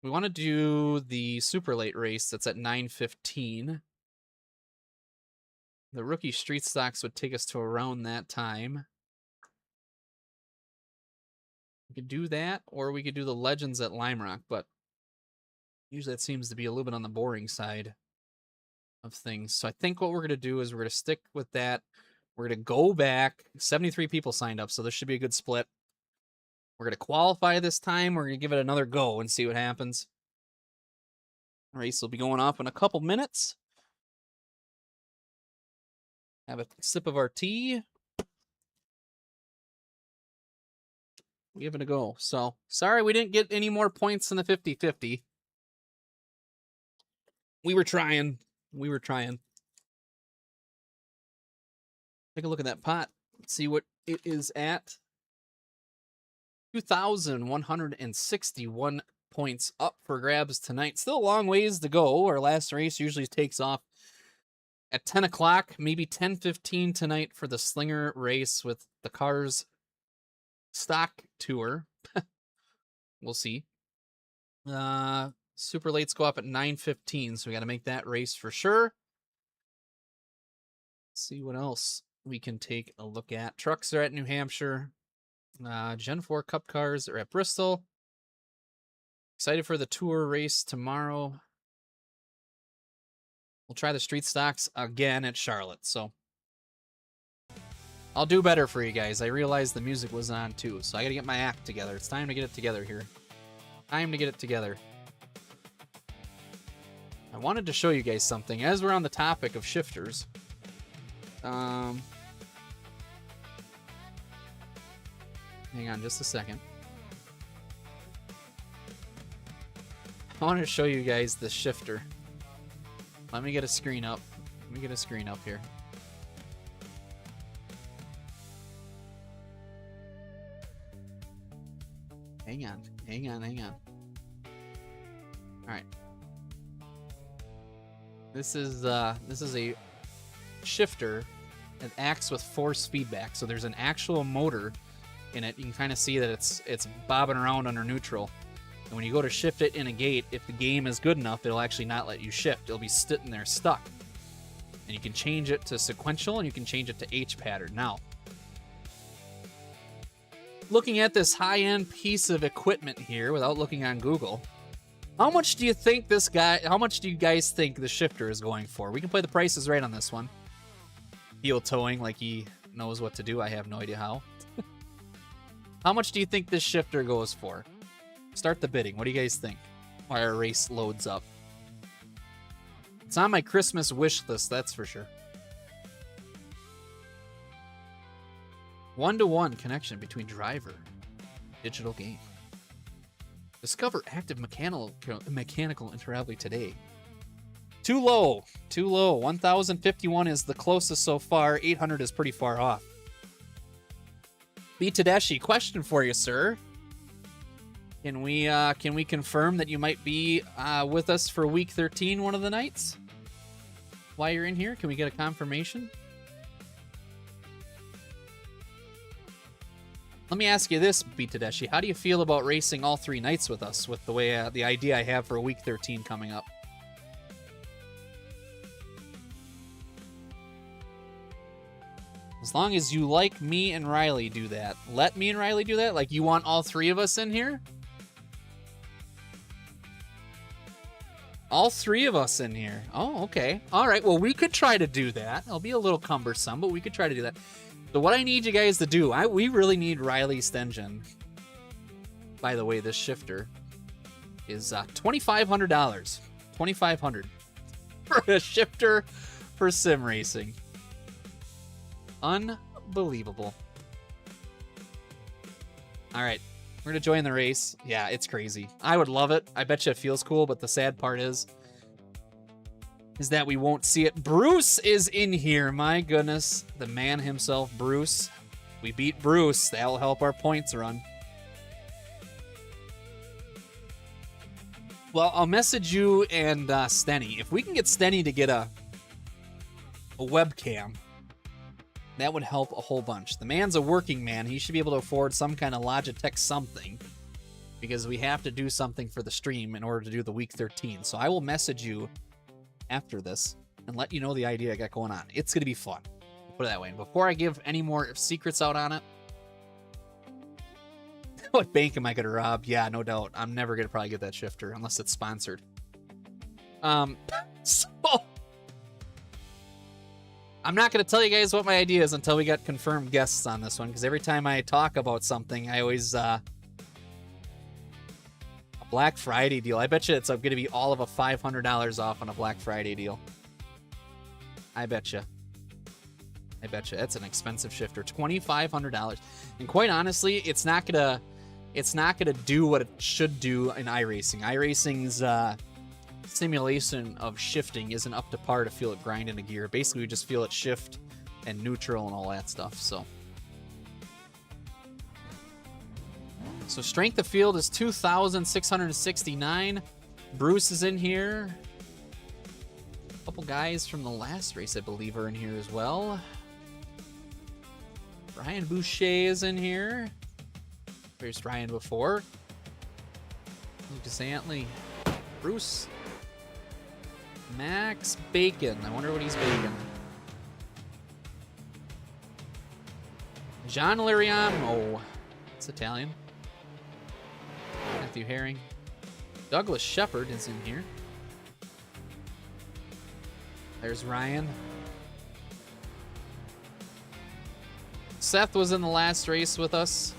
we want to do the super late race that's at 9:15. The rookie street stocks would take us to around that time. We could do that, or we could do the Legends at Lime Rock, but usually that seems to be a little bit on the boring side of things. So I think what we're going to do is we're going to stick with that. We're going to go back. 73 people signed up, so this should be a good split. We're going to qualify this time. We're going to give it another go and see what happens. Race will be going off in a couple minutes. Have a sip of our tea. Give it a go. So, sorry we didn't get any more points in the 50-50. We were trying. Take a look at that pot. See what it is at. 2,161 points up for grabs tonight. Still a long ways to go. Our last race usually takes off at 10 o'clock, maybe 10:15 tonight for the Slinger race with the Cars Stock Tour. We'll see. Super lates go up at 9:15, so we got to make that race for sure. Let's see what else we can take a look at. Trucks are at New Hampshire. Gen 4 Cup cars are at Bristol. Excited for the tour race tomorrow. We'll try the street stocks again at Charlotte, so I'll do better for you guys. I realized the music was on too, so I gotta get my act together. It's time to get it together here. Time to get it together. I wanted to show you guys something. As we're on the topic of shifters, hang on just a second. I wanted to show you guys the shifter. Let me get a screen up. Let me get a screen up here. Hang on. All right. This is a shifter that acts with force feedback. So there's an actual motor in it. You can kind of see that it's bobbing around under neutral. And when you go to shift it in a gate, if the game is good enough, it'll actually not let you shift. It'll be sitting there stuck. And you can change it to sequential, and you can change it to H pattern. Now, looking at this high-end piece of equipment here without looking on Google, how much do you guys think the shifter is going for? We can play the prices right on this one. Heel towing like he knows what to do. I have no idea how. How much do you think this shifter goes for? Start the bidding. What do you guys think? While our race loads up. It's on my Christmas wish list, that's for sure. 1-to-1 connection between driver and digital game. Discover active mechanical interoperability today. Too low. 1,051 is the closest so far. 800 is pretty far off. B. Tedeschi, question for you, sir. Can we confirm that you might be with us for week 13 one of the nights? While you're in here, can we get a confirmation? Let me ask you this, B. Tedeschi. How do you feel about racing all 3 nights with us with the way the idea I have for week 13 coming up? As long as you like me and Riley do that. Let me and Riley do that? Like you want all 3 of us in here? All 3 of us in here. Oh, okay. All right, well, we could try to do that. It'll be a little cumbersome, but we could try to do that. So what I need you guys to do, we really need Riley Stengen. By the way, this shifter is $2,500. $2,500 for a shifter for sim racing. Unbelievable. All right, we're gonna join the race. Yeah, it's crazy. I would love it. I bet you it feels cool, but the sad part is that we won't see it. Bruce is in here. My goodness, the man himself, Bruce. We beat Bruce. That'll help our points run. Well, I'll message you and Stenny. If we can get Stenny to get a webcam, that would help a whole bunch. The man's a working man. He should be able to afford some kind of Logitech something because we have to do something for the stream in order to do the week 13. So I will message you after this and let you know the idea I got going on. It's going to be fun. Put it that way. And before I give any more secrets out on it, what bank am I going to rob? Yeah, no doubt. I'm never going to probably get that shifter unless it's sponsored. So I'm not going to tell you guys what my idea is until we got confirmed guests on this one, because every time I talk about something, I always, a Black Friday deal. I bet you it's going to be all of a $500 off on a Black Friday deal. I bet you. I bet you. That's an expensive shifter. $2,500. And quite honestly, it's not going to do what it should do in iRacing. iRacing's, simulation of shifting isn't up to par to feel it grind in a gear. Basically, we just feel it shift and neutral and all that stuff. So strength of field is 2,669. Bruce is in here. A couple guys from the last race, I believe, are in here as well. Ryan Boucher is in here. There's Ryan before. Lucas Antley. Bruce. Max Bacon. I wonder what he's baking. John Liriano. It's Italian. Matthew Herring. Douglas Shepard is in here. There's Ryan. Seth was in the last race with us.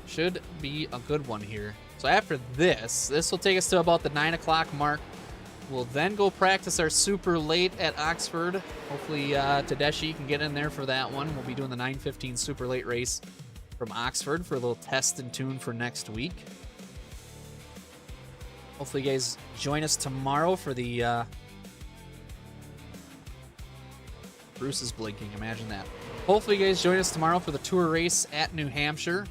Should be a good one here. So after this will take us to about the 9 o'clock mark. We'll then go practice our super late at Oxford. Hopefully Tedeschi can get in there for that one. We'll be doing the 9:15 super late race from Oxford for a little test and tune for next week. Hopefully you guys join us tomorrow for the... Bruce is blinking, imagine that. Hopefully you guys join us tomorrow for the tour race at New Hampshire.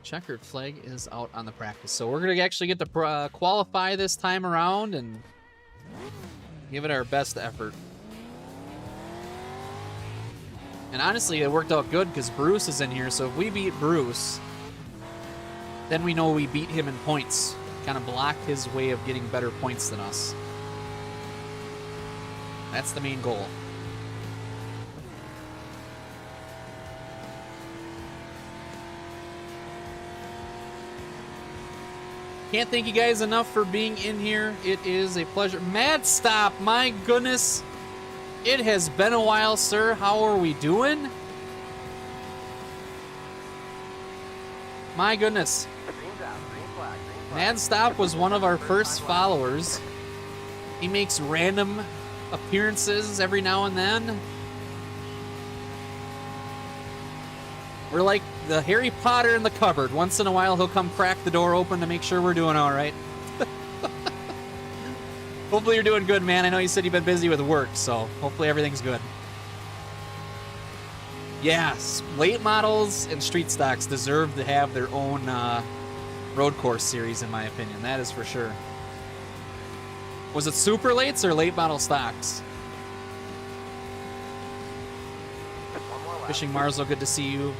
Checkered flag is out on the practice. So we're going to actually get to qualify this time around and give it our best effort. And honestly, it worked out good because Bruce is in here. So if we beat Bruce, then we know we beat him in points. Kind of block his way of getting better points than us. That's the main goal. Can't thank you guys enough for being in here. It is a pleasure. Mad Stop, my goodness. It has been a while, sir. How are we doing? My goodness. Mad Stop was one of our first followers. He makes random appearances every now and then. We're like the Harry Potter in the cupboard. Once in a while, he'll come crack the door open to make sure we're doing all right. Hopefully you're doing good, man. I know you said you've been busy with work, so hopefully everything's good. Yes, late models and street stocks deserve to have their own road course series, in my opinion. That is for sure. Was it super lates or late model stocks? One more lap. Fishing Marzo, good to see you.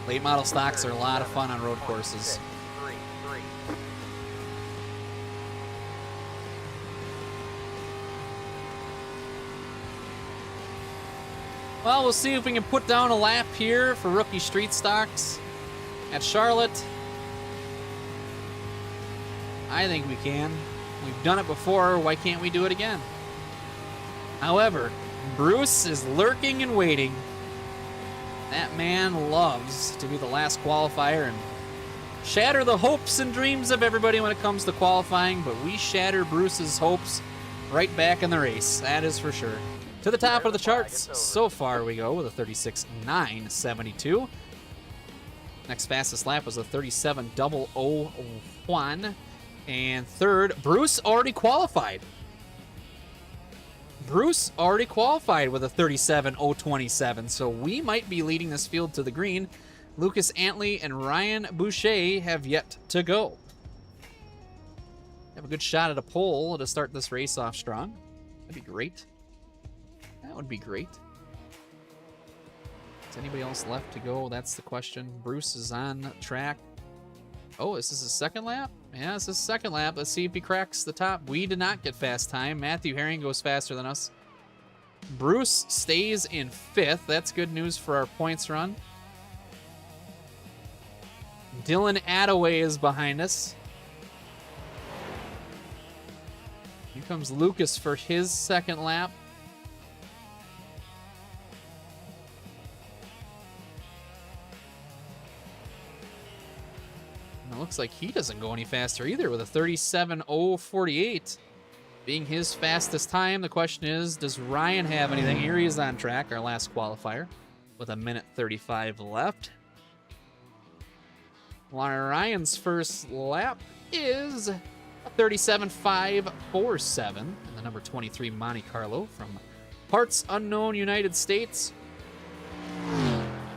Late model stocks are a lot of fun on road courses. 3-3. Well, we'll see if we can put down a lap here for rookie street stocks at Charlotte. I think we can. We've done it before. Why can't we do it again? However, Bruce is lurking and waiting. That man loves to be the last qualifier and shatter the hopes and dreams of everybody when it comes to qualifying, but we shatter Bruce's hopes right back in the race. That is for sure. To the top of the charts, so far we go with a 36.972. Next fastest lap was a 37.001. And third, Bruce already qualified. Bruce already qualified with a 37.027, so we might be leading this field to the green. Lucas Antley and Ryan Boucher have yet to go. Have a good shot at a pole to start this race off strong. That'd be great. That would be great. Is anybody else left to go? That's the question. Bruce is on track. Oh, is this his second lap? Yeah, this is his second lap. Let's see if he cracks the top. We did not get fast time. Matthew Herring goes faster than us. Bruce stays in 5th. That's good news for our points run. Dylan Attaway is behind us. Here comes Lucas for his second lap. And it looks like he doesn't go any faster either with a 37.048 being his fastest time. The question is, does Ryan have anything? Here he is on track, our last qualifier, with a minute 35 left. Ryan's first lap is a 37.547 in the number 23 Monte Carlo from Parts Unknown, United States.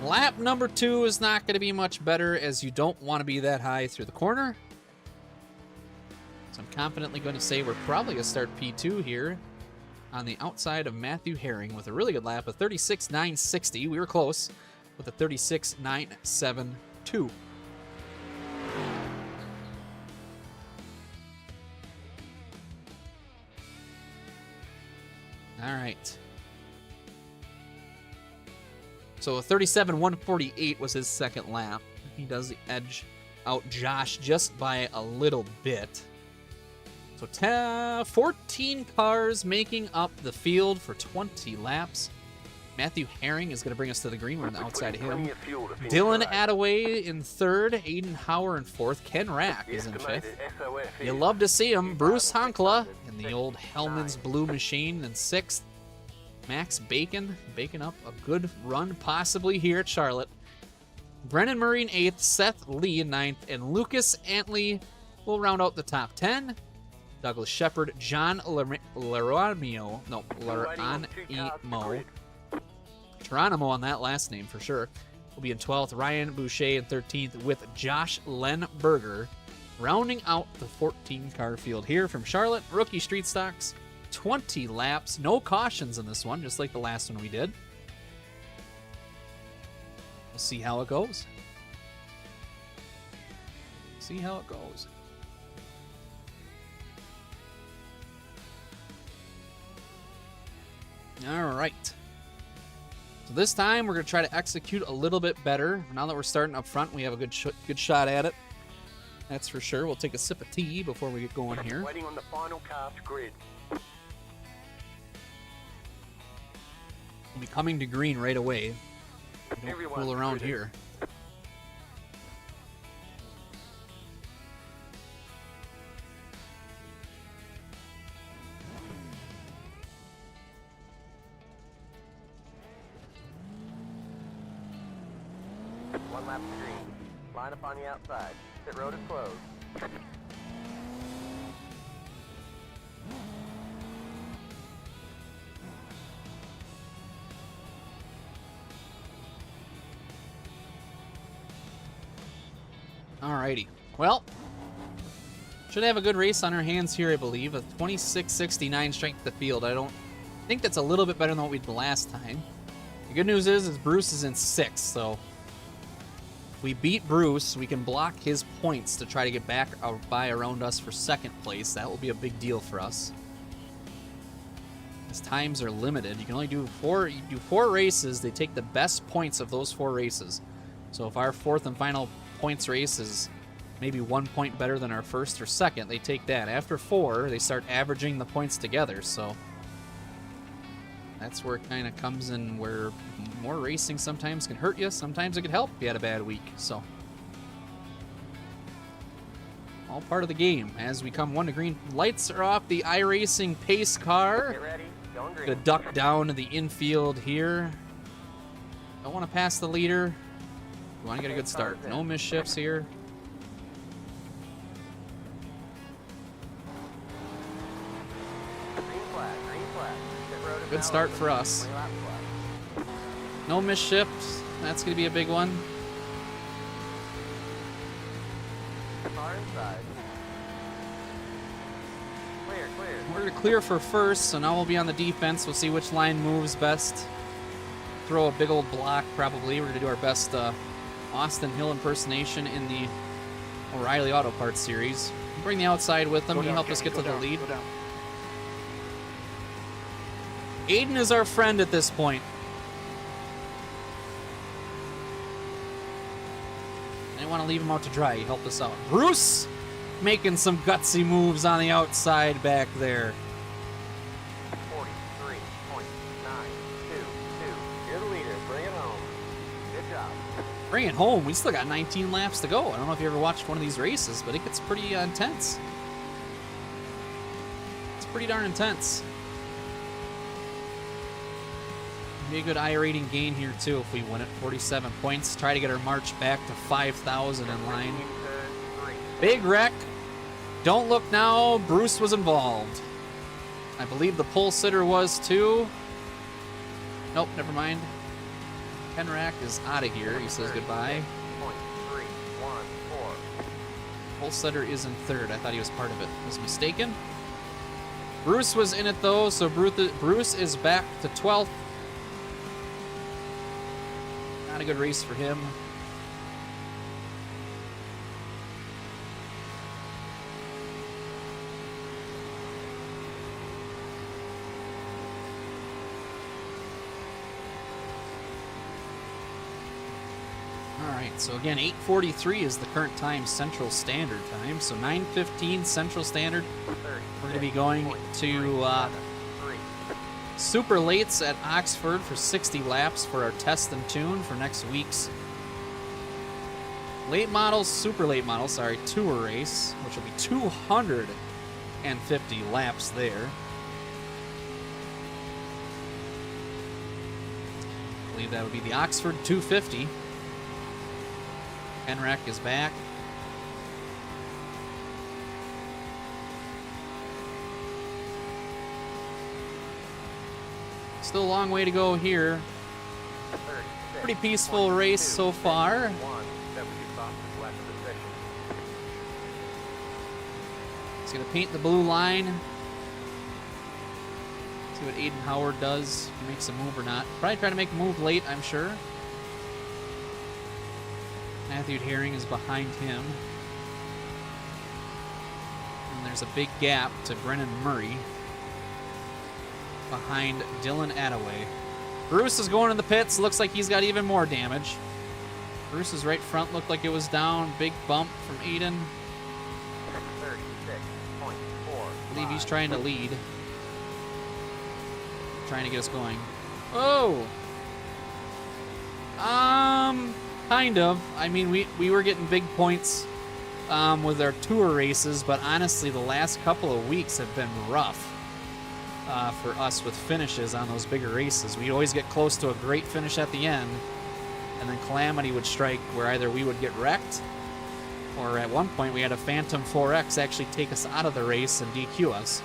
Lap number 2 is not going to be much better, as you don't want to be that high through the corner. So I'm confidently going to say we're probably going to start P2 here on the outside of Matthew Herring with a really good lap of 36.960. We were close with a 36.972. All right. So a 37.148 was his second lap. He does edge out Josh just by a little bit. So 14 cars making up the field for 20 laps. Matthew Herring is going to bring us to the green. We're on the outside of him. Dylan Attaway in 3rd. Aiden Hauer in 4th. Ken Rack is in 5th. You love to see him. Bruce Honkla in the old Hellman's Blue Machine in 6th. Max Bacon, baking up a good run possibly here at Charlotte. Brennan Murray in 8th, Seth Lee in 9th, and Lucas Antley will round out the top 10. Douglas Shepard, John Laronimo Geronimo on that last name for sure, will be in 12th. Ryan Boucher in 13th with Josh Lenberger rounding out the 14-car field here from Charlotte. Rookie street stocks. 20 laps, no cautions in this one, just like the last one we did. We'll see how it goes. See how it goes. All right. So this time we're going to try to execute a little bit better. Now that we're starting up front, we have a good shot at it. That's for sure. We'll take a sip of tea before we get going here. Waiting on the final cast grid. We'll be coming to green right away. Don't fool around here. One lap to green. Line up on the outside. Pit road is closed. Alrighty. Well, should have a good race on our hands here, I believe. A 26.69 strength of the field. I think that's a little bit better than what we did last time. The good news is Bruce is in 6th, so if we beat Bruce, we can block his points to try to get back by around us for 2nd place. That will be a big deal for us. As times are limited, you can only do 4. You do 4 races. They take the best points of those 4 races. So if our 4th and final points race is maybe 1 point better than our 1st or 2nd, they take that. After 4, they start averaging the points together. So that's where it kind of comes in, where more racing sometimes can hurt you, sometimes it can help if you had a bad week. So all part of the game. As we come 1 to green, lights are off. The iRacing pace car. Get ready. Going green. Gonna duck down to the infield here. Don't want to pass the leader. We want to get a good start. No mischiefs here. Green flag, green flag. Pit road is Good now start open. for us. 20 lap flag. No mischiefs. That's going to be a big one. Car inside. Clear, clear. We're going to clear for first, so now we'll be on the defense. We'll see which line moves best. Throw a big old block, probably. We're going to do our best Austin Hill impersonation in the O'Reilly Auto Parts series. Bring the outside with him. He helped us get to the lead. Aiden is our friend at this point. I didn't want to leave him out to dry. He helped us out. Bruce making some gutsy moves on the outside back there. 43.922. You're the leader. Bring it home. Good job. Bring it home. We still got 19 laps to go. I don't know if you ever watched one of these races, but it gets pretty intense. It's pretty darn intense. Be a good I-rating gain here, too, if we win it. 47 points. Try to get our march back to 5,000 in line. Big wreck. Don't look now. Bruce was involved. I believe the pole sitter was, too. Nope, never mind. Kenrack is out of here. He says goodbye. 0.314. Pole sitter is in 3rd. I thought he was part of it. I was mistaken. Bruce was in it, though, so Bruce is back to 12th. Not a good race for him. Alright, so again, 8:43 is the current time, Central Standard Time. So 9:15 Central Standard. We're going to be going to Super Lates at Oxford for 60 laps for our test and tune for next week's super late model, tour race, which will be 250 laps there. I believe that would be the Oxford 250. Henrik is back. Still a long way to go here. Pretty peaceful race so far. He's going to paint the blue line. See what Aiden Howard does. If he makes a move or not. Probably try to make a move late, I'm sure. Matthew Herring is behind him. And there's a big gap to Brennan Murray behind Dylan Attaway. Bruce is going in the pits. Looks like he's got even more damage. Bruce's right front looked like it was down. Big bump from Aiden. 36.4. I believe he's trying to lead. Trying to get us going. Oh! Kind of. I mean, we were getting big points with our tour races, but honestly, the last couple of weeks have been rough for us with finishes on those bigger races. We'd always get close to a great finish at the end, and then calamity would strike where either we would get wrecked, or at one point we had a Phantom 4X actually take us out of the race and DQ us.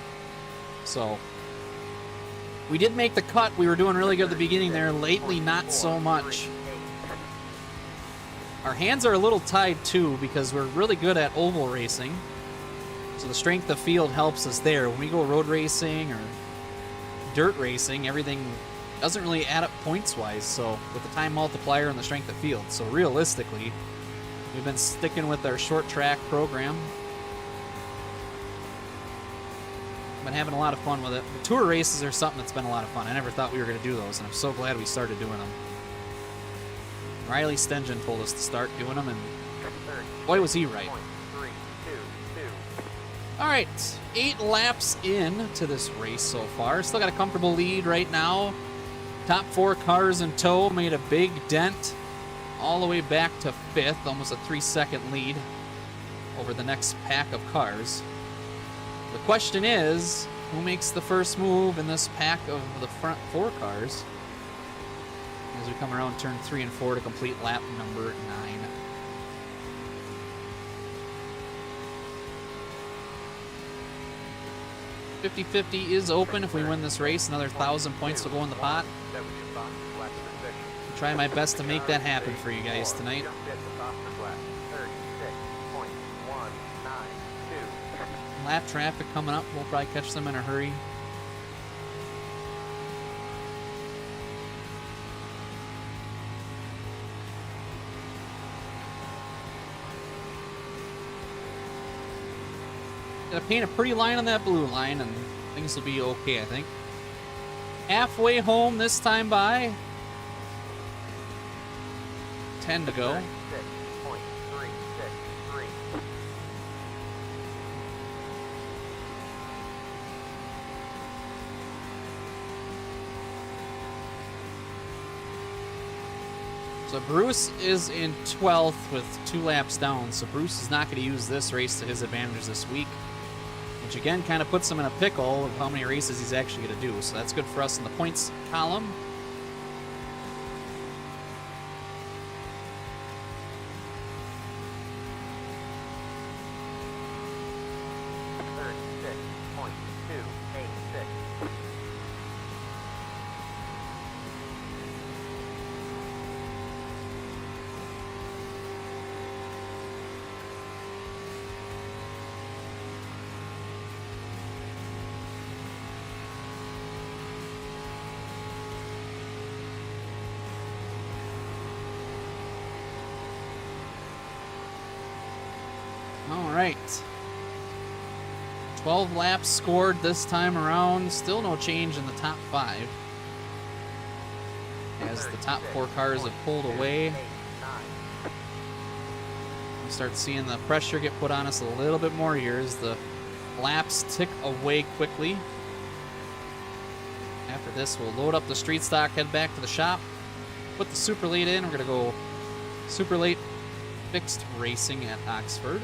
So we did make the cut. We were doing really good at the beginning there. Lately, not so much. Our hands are a little tied too because we're really good at oval racing. So the strength of field helps us there. When we go road racing or dirt racing, everything doesn't really add up points-wise, so with the time multiplier and the strength of field. So realistically, we've been sticking with our short track program. Been having a lot of fun with it. The tour races are something that's been a lot of fun. I never thought we were going to do those, and I'm so glad we started doing them. Riley Stengen told us to start doing them, and boy, was he right. All right, 8 laps in to this race so far. Still got a comfortable lead right now. Top 4 cars in tow made a big dent all the way back to 5th, almost a 3-second lead over the next pack of cars. The question is, who makes the first move in this pack of the front 4 cars as we come around turn 3 and 4 to complete lap number 9. 50-50 is open. If we win this race, another 1,000 points will go in the pot. I'll try my best to make that happen for you guys tonight. Lap traffic coming up. We'll probably catch them in a hurry. Gotta paint a pretty line on that blue line and things will be okay, I think. Halfway home this time by. 10 to go. So Bruce is in 12th with 2 laps down, so Bruce is not going to use this race to his advantage this week, which again kind of puts him in a pickle of how many races he's actually going to do, so that's good for us in the points column. All right. 12 laps scored this time around. Still no change in the top 5. As the top 4 cars have pulled away. We start seeing the pressure get put on us a little bit more here as the laps tick away quickly. After this, we'll load up the street stock, head back to the shop, put the super late in. We're going to go super late fixed racing at Oxford.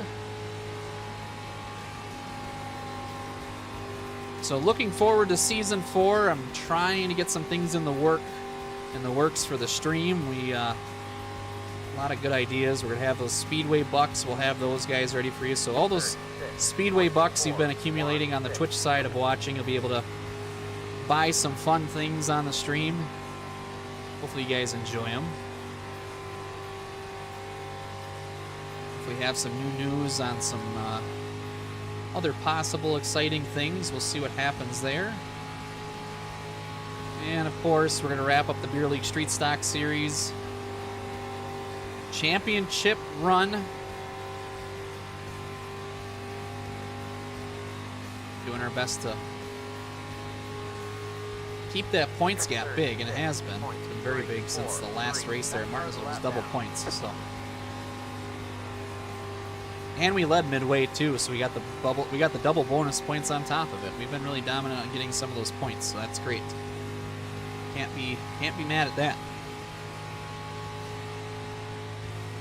So looking forward to season 4. I'm trying to get some things in the works for the stream. We a lot of good ideas. We're gonna have those Speedway bucks. We'll have those guys ready for you. So all those Speedway bucks you've been accumulating on the Twitch side of watching, you'll be able to buy some fun things on the stream. Hopefully you guys enjoy them. If we have some new news on some other possible exciting things, we'll see what happens there. And of course, we're going to wrap up the Beer League Street Stock Series championship run. Doing our best to keep that points gap big, and it has been. It's been very big since the last race there at Martinsville. It was double points, so. And we led midway too, so we got the double bonus points on top of it. We've been really dominant on getting some of those points, so that's great. Can't be mad at that.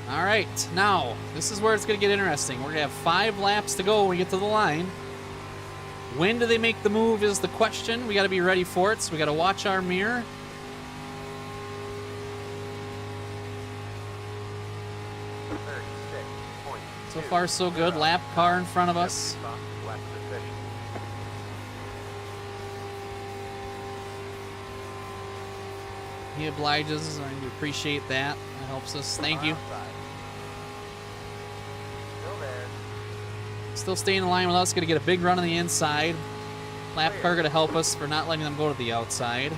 All right, now this is where it's going to get interesting. We're going to have 5 laps to go when we get to the line. When do they make the move is the question. We got to be ready for it, so we got to watch our mirror. So far, so good. Lap car in front of us. He obliges. I appreciate that. That helps us. Thank you. Still staying in line with us. Going to get a big run on the inside. Lap car going to help us for not letting them go to the outside.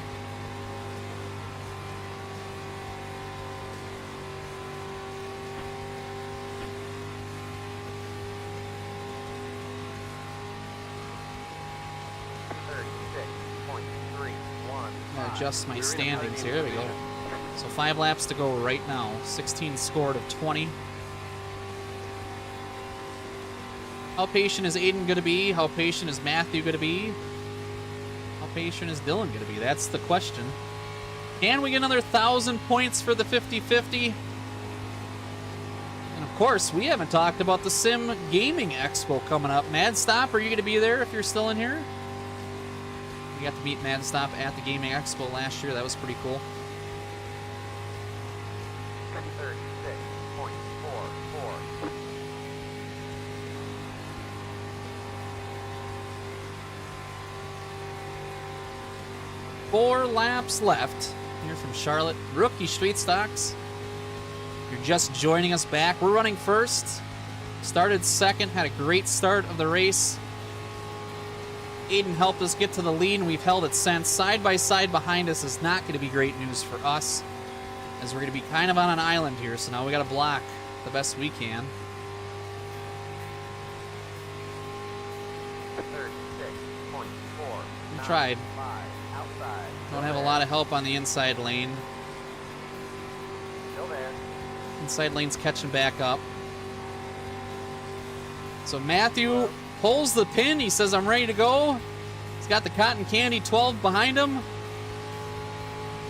Adjust my standings here. There we go. So 5 laps to go right now. 16 scored of 20. How patient is Aiden going to be? How patient is Matthew going to be? How patient is Dylan going to be? That's the question. Can we get another 1,000 points for the 50-50? And of course, we haven't talked about the Sim Gaming Expo coming up. Mad Stop, are you going to be there if you're still in here? We got to meet Mad Stop at the Gaming Expo last year. That was pretty cool. 36.44. 4 laps left here from Charlotte. Rookie Street Stocks. You're just joining us back. We're running first. Started second. Had a great start of the race. Aiden helped us get to the lead, and we've held it since. Side by side behind us is not going to be great news for us, as we're going to be kind of on an island here, so now we got to block the best we can. 36.4. We tried. Outside. Don't have a lot of help on the inside lane. Still there. Inside lane's catching back up. So Matthew pulls the pin. He says, I'm ready to go. He's got the Cotton Candy 12 behind him.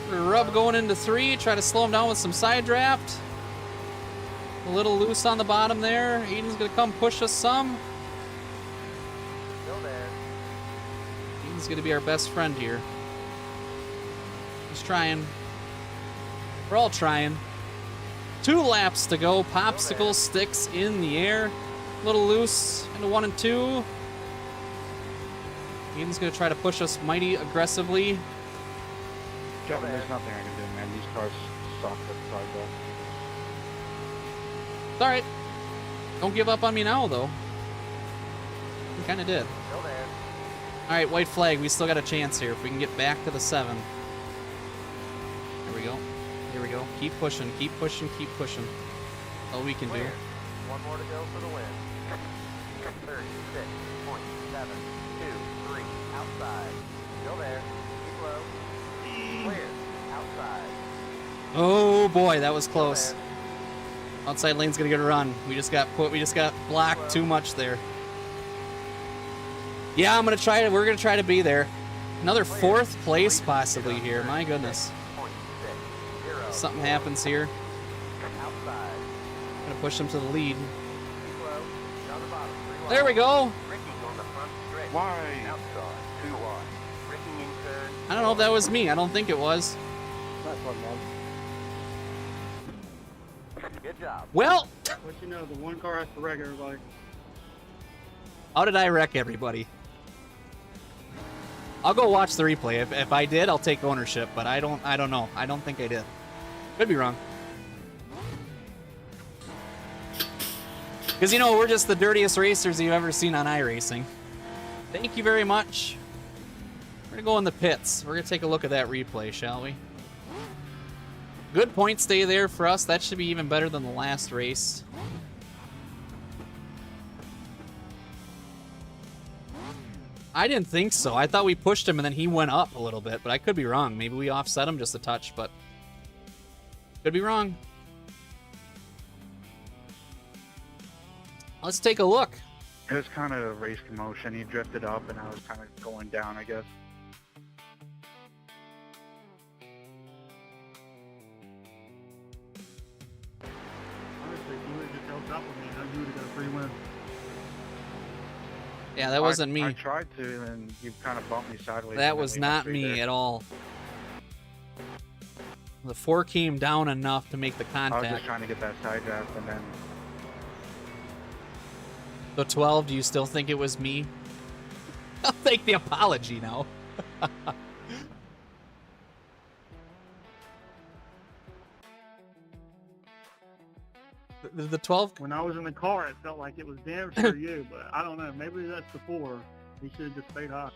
Rub going into 3. Try to slow him down with some side draft. A little loose on the bottom there. Aiden's going to come push us some. Still there. Aiden's going to be our best friend here. He's trying. We're all trying. 2 laps to go. Popsicle sticks in the air. A little loose into 1 and 2. Aiden's going to try to push us mighty aggressively. Kevin, there's nothing I can do, man. These cars suck at the sidewalk. It's alright. Don't give up on me now, though. We kind of did. Still there. Alright, white flag. We still got a chance here if we can get back to the 7. There we go. Here we go. Keep pushing, keep pushing, keep pushing. All we can do. Clear. 1 more to go for the win. 36.723. Outside. Still there. Keep low. Clear. Outside. Oh boy, that was close. Outside lane's gonna get a run. We just got blocked too much there. Yeah, we're gonna try to be there. Another 4th place possibly here. My goodness. Something happens here. Outside. Gonna push them to the lead. Keep low. Down the bottom. 3 There we go. Braking on the front stretch. Why? Outside. 2 wide. Braking in turn. I don't know if that was me. I don't think it was. Nice one, man. Good job. Well, Let you know, the one car has to wreck everybody. how did I wreck everybody? I'll go watch the replay. If I did, I'll take ownership, but I don't know. I don't think I did. Could be wrong. Because, you know, we're just the dirtiest racers you've ever seen on iRacing. Thank you very much. We're going to go in the pits. We're going to take a look at that replay, shall we? Good point stay there for us. That should be even better than the last race. I didn't think so. I thought we pushed him and then he went up a little bit, but I could be wrong. Maybe we offset him just a touch, but could be wrong. Let's take a look. It was kind of a race commotion. He drifted up and I was kind of going down, I guess. Honestly, if you would have just held up with me, you would have got a free win. Yeah, that wasn't me. I tried to, and you kind of bumped me sideways. That was not me at all. The 4 came down enough to make the I was just contact. trying to get that side draft, and then So 12, do you still think it was me? I'll take the apology now. The 12. When I was in the car, it felt like it was damn sure you, but I don't know. Maybe that's the 4. He should have just stayed high.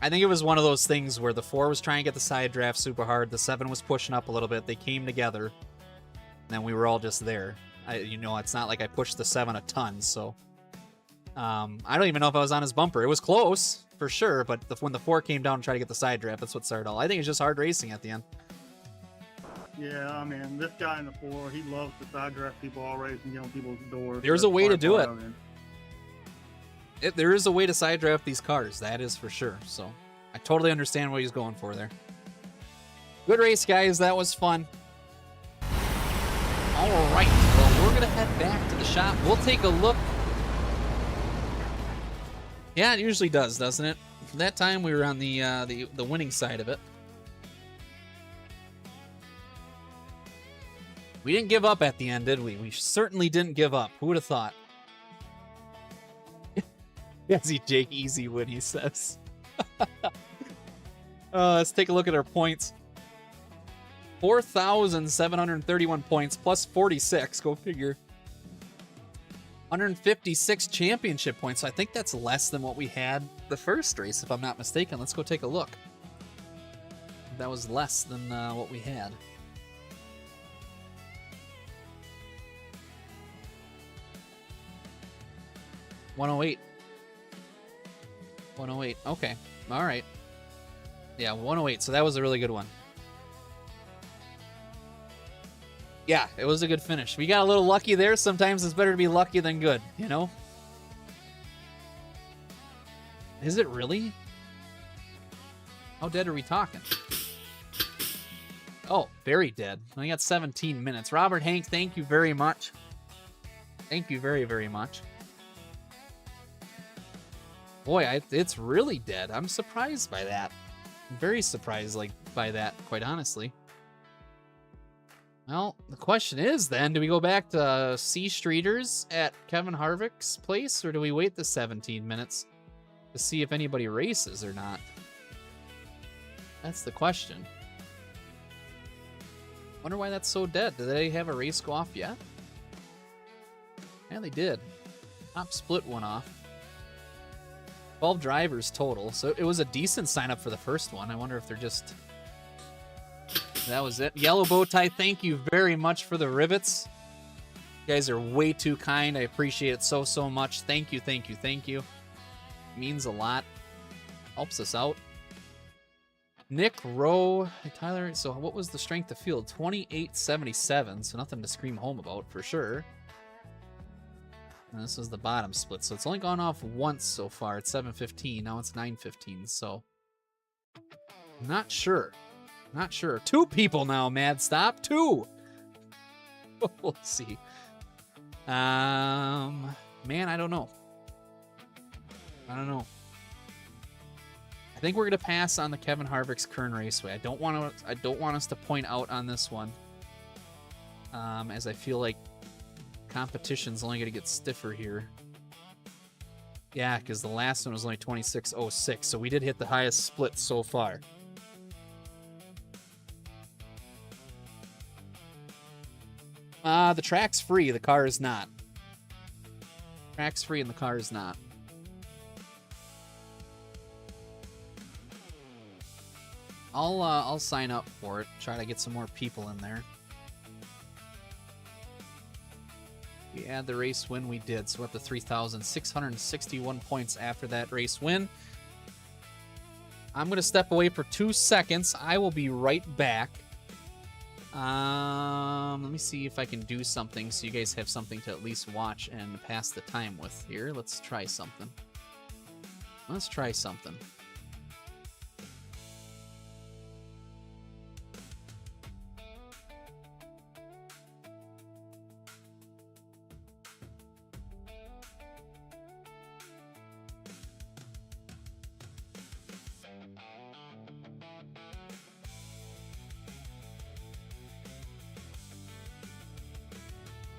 I think it was one of those things where the 4 was trying to get the side draft super hard. The 7 was pushing up a little bit. They came together. And then we were all just there. It's not like I pushed the 7 a ton, so... I don't even know if I was on his bumper. It was close, for sure, but when the 4 came down and tried to get the side draft, that's what started all. I think it's just hard racing at the end. Yeah, I mean, this guy in the 4, he loves to side draft people always and get on people's doors. There's That's a way to part do of it. There is a way to side draft these cars, that is for sure. So I totally understand what he's going for there. Good race, guys. That was fun. All right. Well, we're going to head back to the shop. We'll take a look. Yeah, it usually does, doesn't it? That time we were on the winning side of it. We didn't give up at the end, did we? We certainly didn't give up. Who would have thought? See Jake easy when he says. Let's take a look at our points. 4,731 points plus 46. Go figure. 156 championship points. So I think that's less than what we had the first race, if I'm not mistaken. Let's go take a look. That was less than what we had. $108. 108. Okay. All right. Yeah, 108. So that was a really good one. Yeah, it was a good finish. We got a little lucky there. Sometimes it's better to be lucky than good, you know? Is it really? How dead are we talking? Oh, very dead. I got 17 minutes. Robert Hank, thank you very much. Thank you very, very much. Boy, it's really dead. I'm surprised by that. I'm very surprised by that, quite honestly. Well, the question is then, do we go back to C Streeters at Kevin Harvick's place, or do we wait the 17 minutes to see if anybody races or not? That's the question. Wonder why that's so dead. Did they have a race go off yet? Yeah, they did. Top split one off. 12 drivers total, so it was a decent sign up for the first one. I wonder if they're just... That was it. Yellow bow tie, thank you very much for the rivets. You guys are way too kind. I appreciate it so, so much. Thank you, thank you, thank you. Means a lot. Helps us out. Nick Rowe, Tyler, so what was the strength of field? 2877, so nothing to scream home about for sure. And this is the bottom split, so it's only gone off once so far. It's 7:15, now it's 9:15, so... Not sure. Not sure. 2 people now, Mad Stop. 2! We'll see. Man, I don't know. I don't know. I think we're gonna pass on the Kevin Harvick's Kern Raceway. I don't want us to point out on this one, as I feel like competition's only gonna get stiffer here. Yeah, because the last one was only 26.06, so we did hit the highest split so far. The track's free, the car is not. Track's free and the car is not. I'll sign up for it. Try to get some more people in there. We had the race win, we did. So we're up to 3,661 points after that race win. I'm going to step away for 2 seconds. I will be right back. Let me see if I can do something so you guys have something to at least watch and pass the time with here. Let's try something. Let's try something.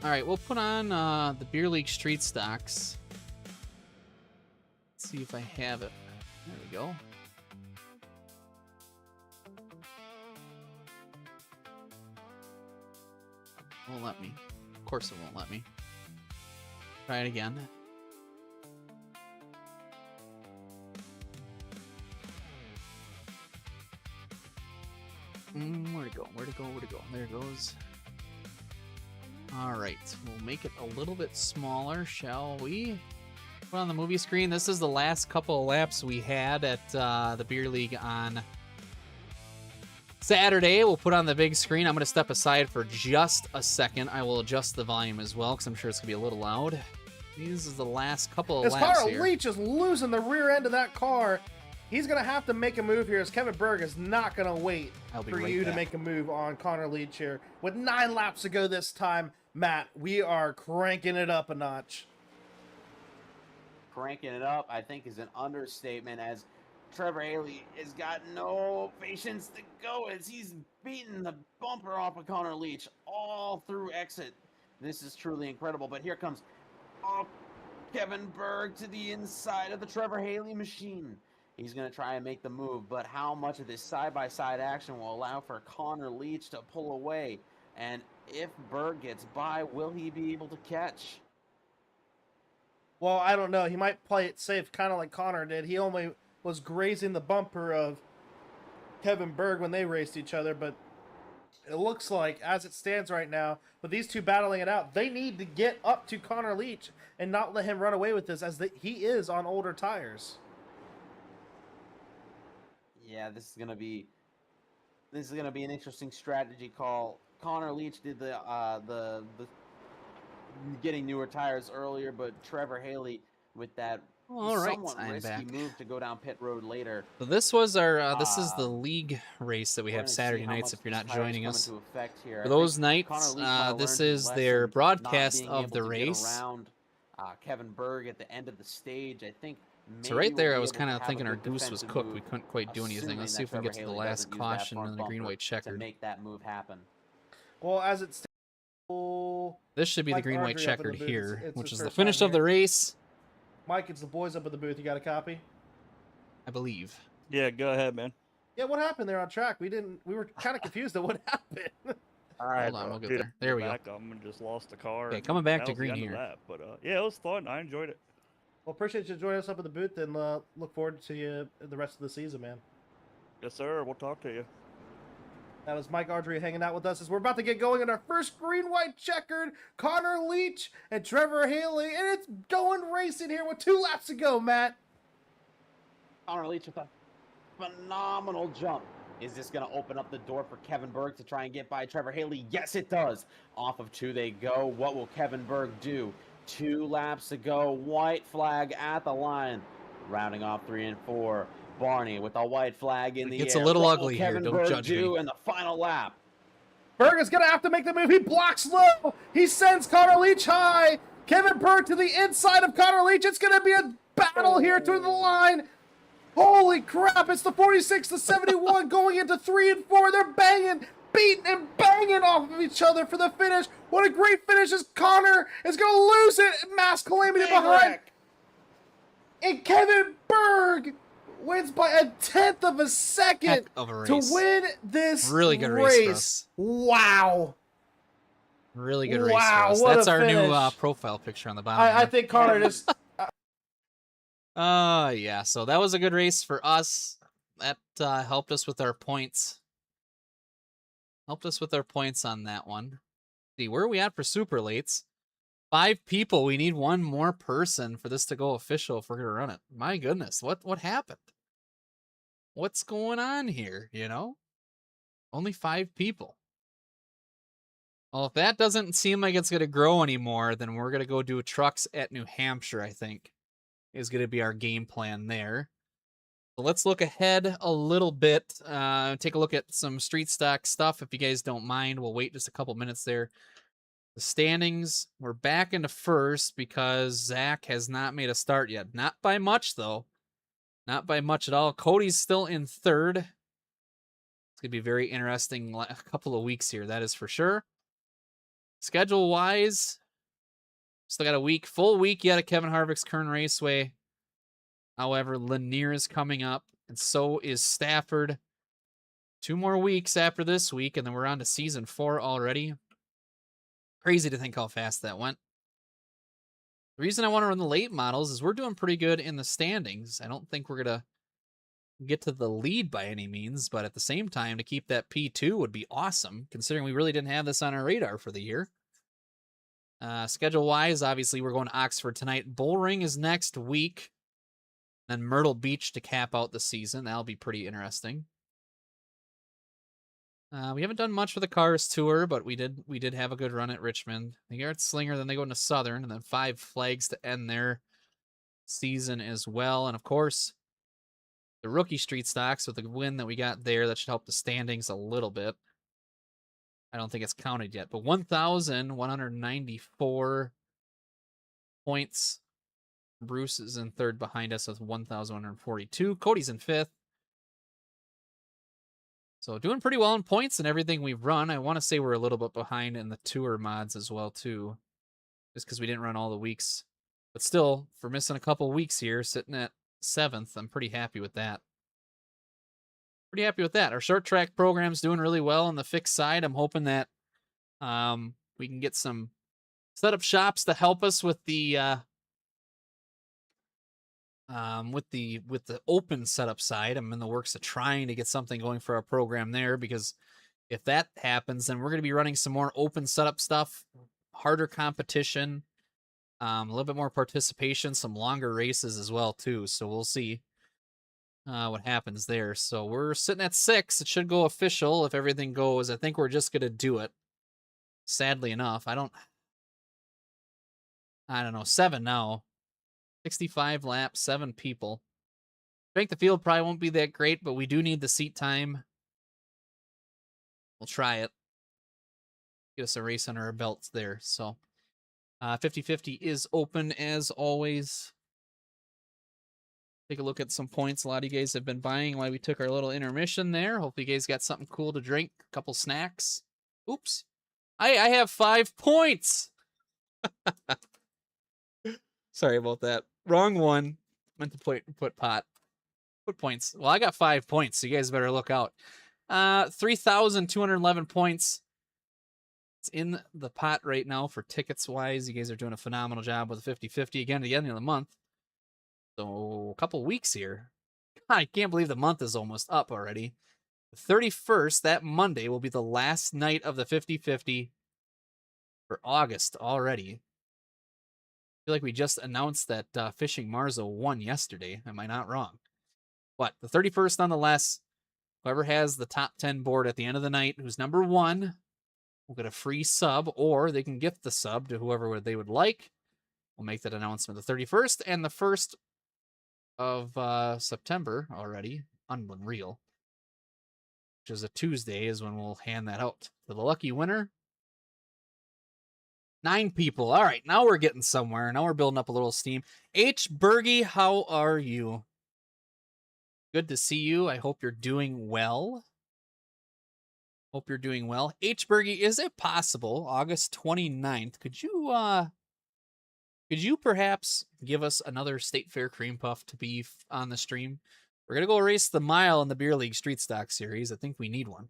All right, we'll put on the Beer League Street Stocks. Let's see if I have it. There we go. Won't let me. course it won't let me. Try it again. Where'd it go? Where'd it go? Where'd it go? There it goes. Alright, we'll make it a little bit smaller, shall we? Put on the movie screen. This is the last couple of laps we had at the Beer League on Saturday. We'll put on the big screen. I'm going to step aside for just a second. I will adjust the volume as well, because I'm sure it's going to be a little loud. This is the last couple of laps Carl here. Leach is losing the rear end of that car. He's going to have to make a move here, as Kevin Berg is not going to wait for you to make a move on Connor Leach here. With 9 laps to go this time, Matt, we are cranking it up a notch. Cranking it up, I think, is an understatement, as Trevor Haley has got no patience to go as he's beating the bumper off of Connor Leach all through exit. This is truly incredible, but here comes Kevin Berg to the inside of the Trevor Haley machine. He's going to try and make the move, but how much of this side-by-side action will allow for Connor Leach to pull away? And if Berg gets by, will he be able to catch? Well, I don't know. He might play it safe, kind of like Connor did. He only was grazing the bumper of Kevin Berg when they raced each other, but it looks like, as it stands right now, with these two battling it out, they need to get up to Connor Leach and not let him run away with this, as he is on older tires. Yeah, this is gonna be an interesting strategy call. Connor Leach did the getting newer tires earlier, but Trevor Haley with that somewhat risky move to go down pit road later. So this was our this is the league race that we have Saturday nights if you're not joining us. For those nights, this is their broadcast of the race. Kevin Berg at the end of the stage, I think. So right there, I was kind of thinking our goose was cooked. We couldn't quite do anything. Let's see if we can get to the last caution and the green-white checkered. To make that move happen. Well, as it stands, this should be the green-white checkered here, which is the finish of the race. Mike, it's the boys up at the booth. You got a copy? I believe. Yeah, go ahead, man. Yeah, what happened there on track? We were kind of confused at what happened. All right, hold on, we'll get there. There we go. I just lost the car. Okay, coming back to green here. But yeah, it was fun. I enjoyed it. Well, appreciate you joining us up at the booth, and look forward to you the rest of the season, man. Yes, sir. We'll talk to you. That was Mike Audrey hanging out with us as we're about to get going in our first green-white checkered. Connor Leach and Trevor Haley, and it's going racing here with 2 laps to go, Matt. Connor Leach with a phenomenal jump. Is this going to open up the door for Kevin Berg to try and get by Trevor Haley? Yes, it does. Off of 2 they go. What will Kevin Berg do? 2 laps to go. White flag at the line. Rounding off 3 and 4. Barney with a white flag in the air. It's a little what ugly will Kevin here. Berg Don't judge me. in the final lap? Berg is going to have to make the move. He blocks low. He sends Connor Leach high. Kevin Berg to the inside of Connor Leach. It's going to be a battle here through the line. Holy crap. It's the 46 to 71 going into 3 and 4. They're banging, beating, and banging off of each other for the finish. What a great finish as Connor is going to lose it. Mass calamity behind. And Kevin Berg wins by a 1/10 of a second to win this really good race for us. Wow. Really good race for us. That's our new profile picture on the bottom. I think Connor just... yeah, so that was a good race for us. That helped us with our points. Helped us with our points on that one. See, where are we at for super lates? 5 people. We need 1 more person for this to go official if we're gonna run it. My goodness, what happened? What's going on here? You know, only 5 people. Well, if that doesn't seem like it's gonna grow anymore, then we're gonna go do trucks at New Hampshire. I think is gonna be our game plan there. So let's look ahead a little bit. Take a look at some street stock stuff if you guys don't mind. We'll wait just a couple minutes there. The standings, we're back into first because Zach has not made a start yet. Not by much, though. Not by much at all. Cody's still in 3rd. It's going to be very interesting a couple of weeks here, that is for sure. Schedule-wise, still got a full week yet at Kevin Harvick's Kern Raceway. However, Lanier is coming up, and so is Stafford. 2 more weeks after this week, and then we're on to season 4 already. Crazy to think how fast that went. The reason I want to run the late models is we're doing pretty good in the standings. I don't think we're going to get to the lead by any means, but at the same time, to keep that P2 would be awesome, considering we really didn't have this on our radar for the year. Schedule-wise, obviously, we're going to Oxford tonight. Bullring is next week. Then Myrtle Beach to cap out the season. That'll be pretty interesting. We haven't done much for the Cars Tour, but we did have a good run at Richmond. They got Slinger, then they go into Southern, and then 5 flags to end their season as well. And of course, the rookie street stocks with the win that we got there, that should help the standings a little bit. I don't think it's counted yet, but 1,194 points. Bruce is in third behind us with 1,142. Cody's in fifth. So doing pretty well in points and everything we've run. I want to say we're a little bit behind in the tour mods as well, too. Just because we didn't run all the weeks. But still, for missing a couple weeks here, sitting at 7th, I'm pretty happy with that. Pretty happy with that. Our short track program's doing really well on the fixed side. I'm hoping that we can get some setup shops to help us with the open setup side. I'm in the works of trying to get something going for our program there, because if that happens, then we're going to be running some more open setup stuff, harder competition, a little bit more participation, some longer races as well too. So we'll see what happens there. So we're sitting at 6. It should go official if everything goes. I think we're just going to do it. Sadly enough, I don't know, 7 now. 65 laps, 7 people. I think the field probably won't be that great, but we do need the seat time. We'll try it. Get us a race under our belts there. So 50-50 is open as always. Take a look at some points a lot of you guys have been buying while we took our little intermission there. Hopefully you guys got something cool to drink, a couple snacks. Oops. I have 5 points. Sorry about that. Wrong one. Meant to put points. Well, I got 5 points, so you guys better look out. 3,211 points. It's in the pot right now for tickets-wise. You guys are doing a phenomenal job with the 50-50 again at the end of the month. So, a couple weeks here. God, I can't believe the month is almost up already. The 31st, that Monday, will be the last night of the 50-50 for August already. I feel like we just announced that Fishing Marzo won yesterday. Am I not wrong? What? The 31st nonetheless. Whoever has the top 10 board at the end of the night, who's number 1, will get a free sub, or they can gift the sub to whoever they would like. We'll make that announcement the 31st and the 1st of September already. Unreal. Which is a Tuesday is when we'll hand that out to the lucky winner. 9 people. All right, now we're getting somewhere. Now we're building up a little steam. H. Bergie, how are you? Good to see you. I hope you're doing well. Hope you're doing well. H. Bergie, is it possible, August 29th, could you perhaps give us another State Fair Cream Puff to be on the stream? We're going to go race the mile in the Beer League Street Stock Series. I think we need one.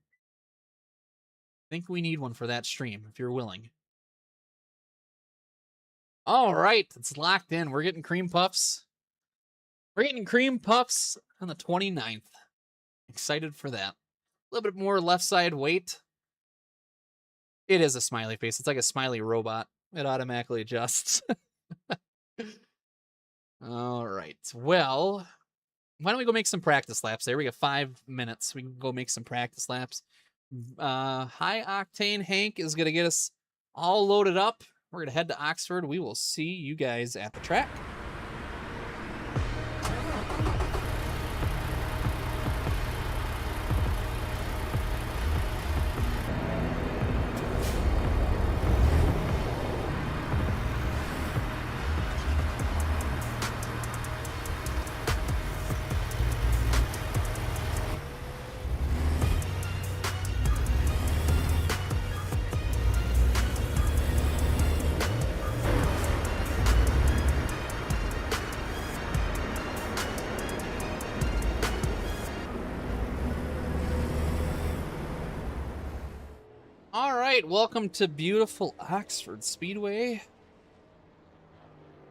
I think we need one for that stream, if you're willing. All right, it's locked in. We're getting cream puffs. We're getting cream puffs on the 29th. Excited for that. A little bit more left side weight. It is a smiley face. It's like a smiley robot. It automatically adjusts. All right. Well, why don't we go make some practice laps there? We got 5 minutes. We can go make some practice laps. High Octane Hank is going to get us all loaded up. We're going to head to Oxford. We will see you guys at the track. right, welcome to beautiful Oxford Speedway.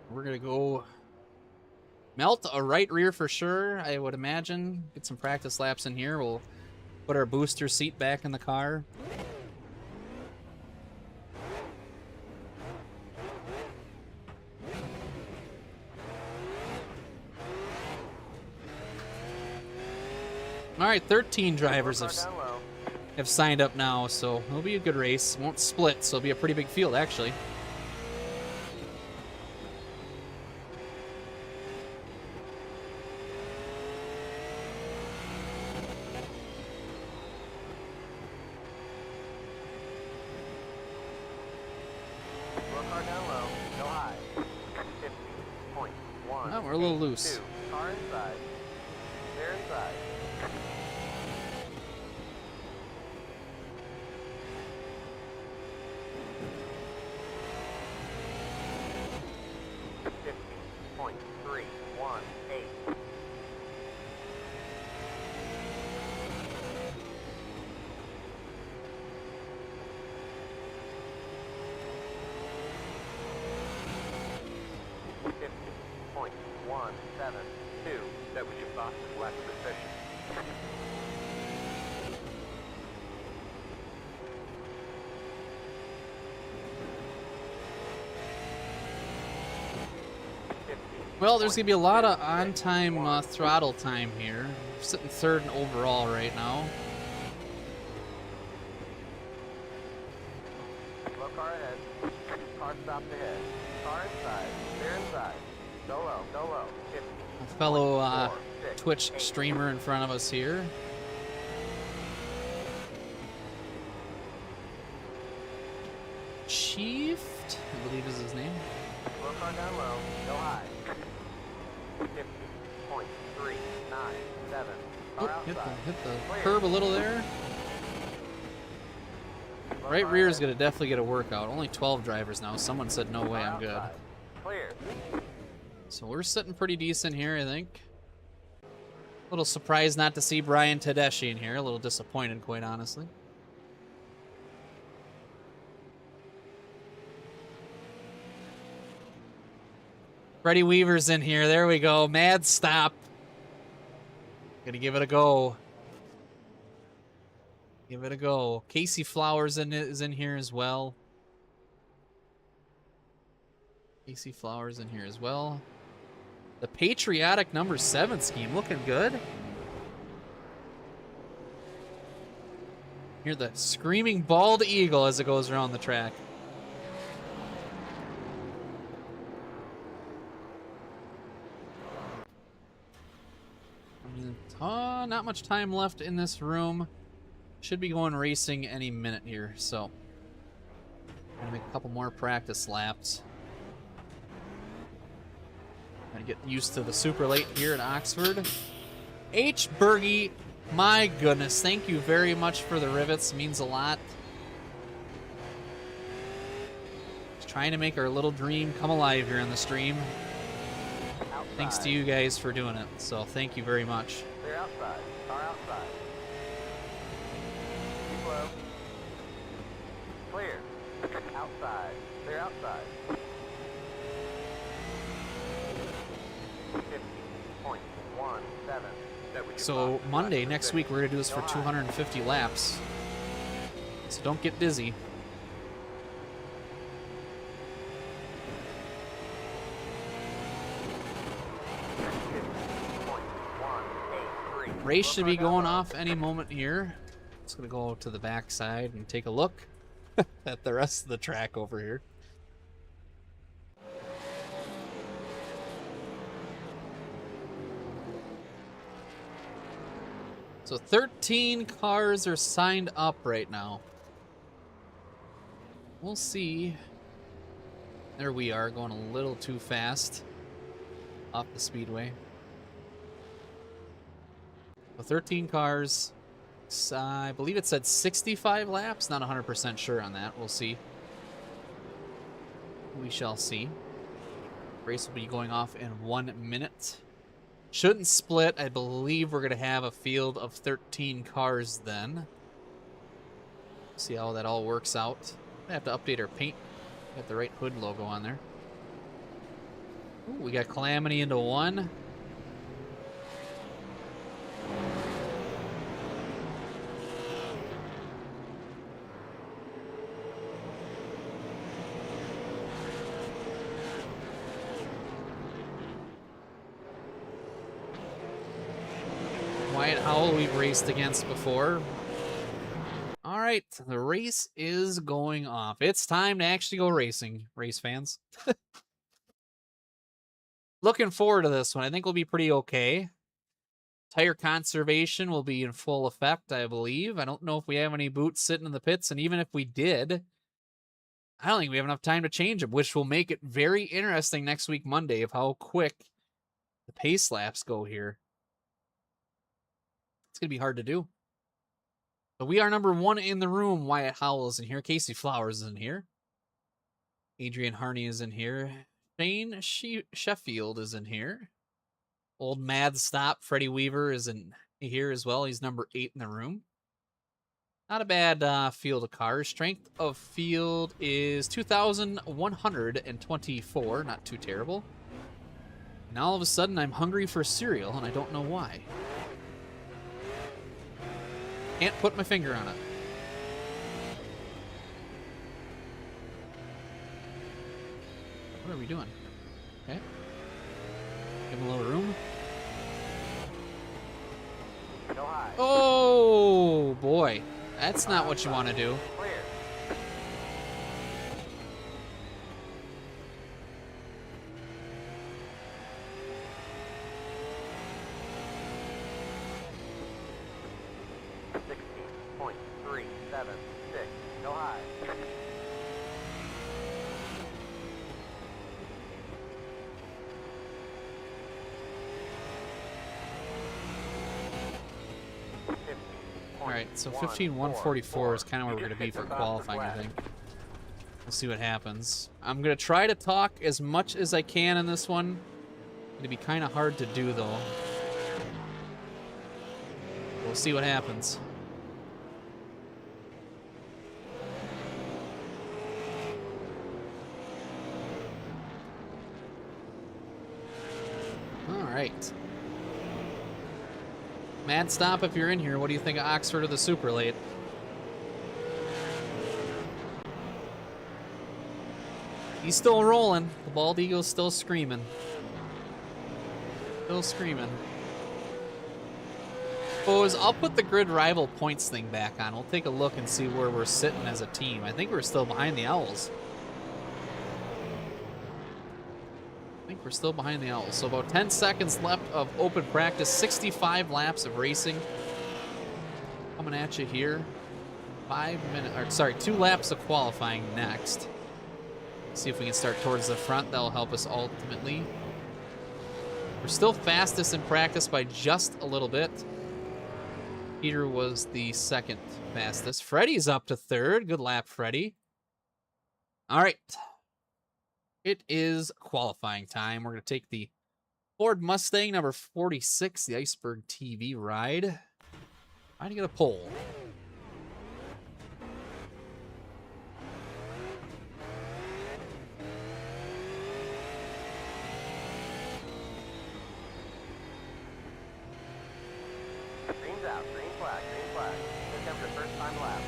We're gonna go melt a right rear for sure, I would imagine. Get some practice laps in here. We'll put our booster seat back in the car. All right, 13 drivers have signed up now, so it'll be a good race. Won't split, so it'll be a pretty big field, actually. Oh, we're a little loose. Car inside. They're inside. .318. .172. That was your fastest lap of the session. Well, there's going to be a lot of on-time throttle time here. We're sitting third in overall right now. Low car ahead. Car stopped ahead. Car inside. They're inside. Go low. Go low. 50. A fellow Twitch streamer in front of us here. Chief, I believe is his name. Low car down low. Go high. 50.397. Oh, Car outside. hit the curb a little there. Right rear is going to definitely get a workout. Only 12 drivers now. Someone said, no way, I'm good. Clear. So we're sitting pretty decent here, I think. A little surprised not to see Brian Tedeschi in here. A little disappointed, quite honestly. Freddie Weaver's in here. There we go. Mad stop. Gonna give it a go. Give it a go. Casey Flowers is in here as well. Casey Flowers in here as well. The patriotic number 7 scheme looking good. Hear the screaming bald eagle as it goes around the track. Not much time left in this room. Should be going racing any minute here, so gonna make a couple more practice laps. Gotta get used to the super late here at Oxford. H. Bergie, my goodness, thank you very much for the rivets. Means a lot. Just trying to make our little dream come alive here on the stream. Thanks to you guys for doing it, so thank you very much. They're outside. Car outside. Keep low. Clear. Outside. They're outside. 50.17. So Monday, next week, we're going to do this for 250 laps. So don't get dizzy. Race should be going off any moment here. Just going to go to the backside and take a look at the rest of the track over here. So 13 cars are signed up right now. We'll see. There we are, going a little too fast off the speedway. So 13 cars. I believe it said 65 laps. Not 100% sure on that. We'll see. We shall see. Race will be going off in 1 minute. Shouldn't split. I believe we're going to have a field of 13 cars then. See how that all works out. I have to update our paint. Got the right hood logo on there. Ooh, we got Calamity into one. Wyatt Howell we've raced against before. All right, the race is going off. It's time to actually go racing, race fans. Looking forward to this one. I think we'll be pretty okay. Tire conservation will be in full effect, I believe. I don't know if we have any boots sitting in the pits, and even if we did, I don't think we have enough time to change them, which will make it very interesting next week, Monday, of how quick the pace laps go here. It's going to be hard to do. But we are number one in the room. Wyatt Howell is in here. Casey Flowers is in here. Adrian Harney is in here. Shane Sheffield is in here. Old Mad Stop Freddie Weaver is in here as well. He's number 8 in the room. Not a bad field of cars. Strength of field is 2,124. Not too terrible. And all of a sudden, I'm hungry for cereal, and I don't know why. Can't put my finger on it. What are we doing? Okay. Give him a little room. Oh, boy. That's not what you want to do. Clear. Go high. All right, so 15,144 is kind of where we're going to be for qualifying, I think. We'll see what happens. I'm going to try to talk as much as I can in this one. It'll be kind of hard to do, though. We'll see what happens. All right. Mad Stop, if you're in here, what do you think of Oxford or the Super Late? He's still rolling. The Bald Eagle's still screaming. Still screaming. Boys, I'll put the Grid Rival points thing back on. We'll take a look and see where we're sitting as a team. I think we're still behind the Owls. We're still behind the Owls. So about 10 seconds left of open practice. 65 laps of racing. Coming at you here. 2 laps of qualifying next. See if we can start towards the front. That'll help us ultimately. We're still fastest in practice by just a little bit. Peter was the second fastest. Freddie's up to third. Good lap, Freddie. All right. It is qualifying time. We're going to take the Ford Mustang number 46, the Iceberg TV ride. Trying to get a pole. Green's out. Green flag. Green flag. Here comes the first time lap.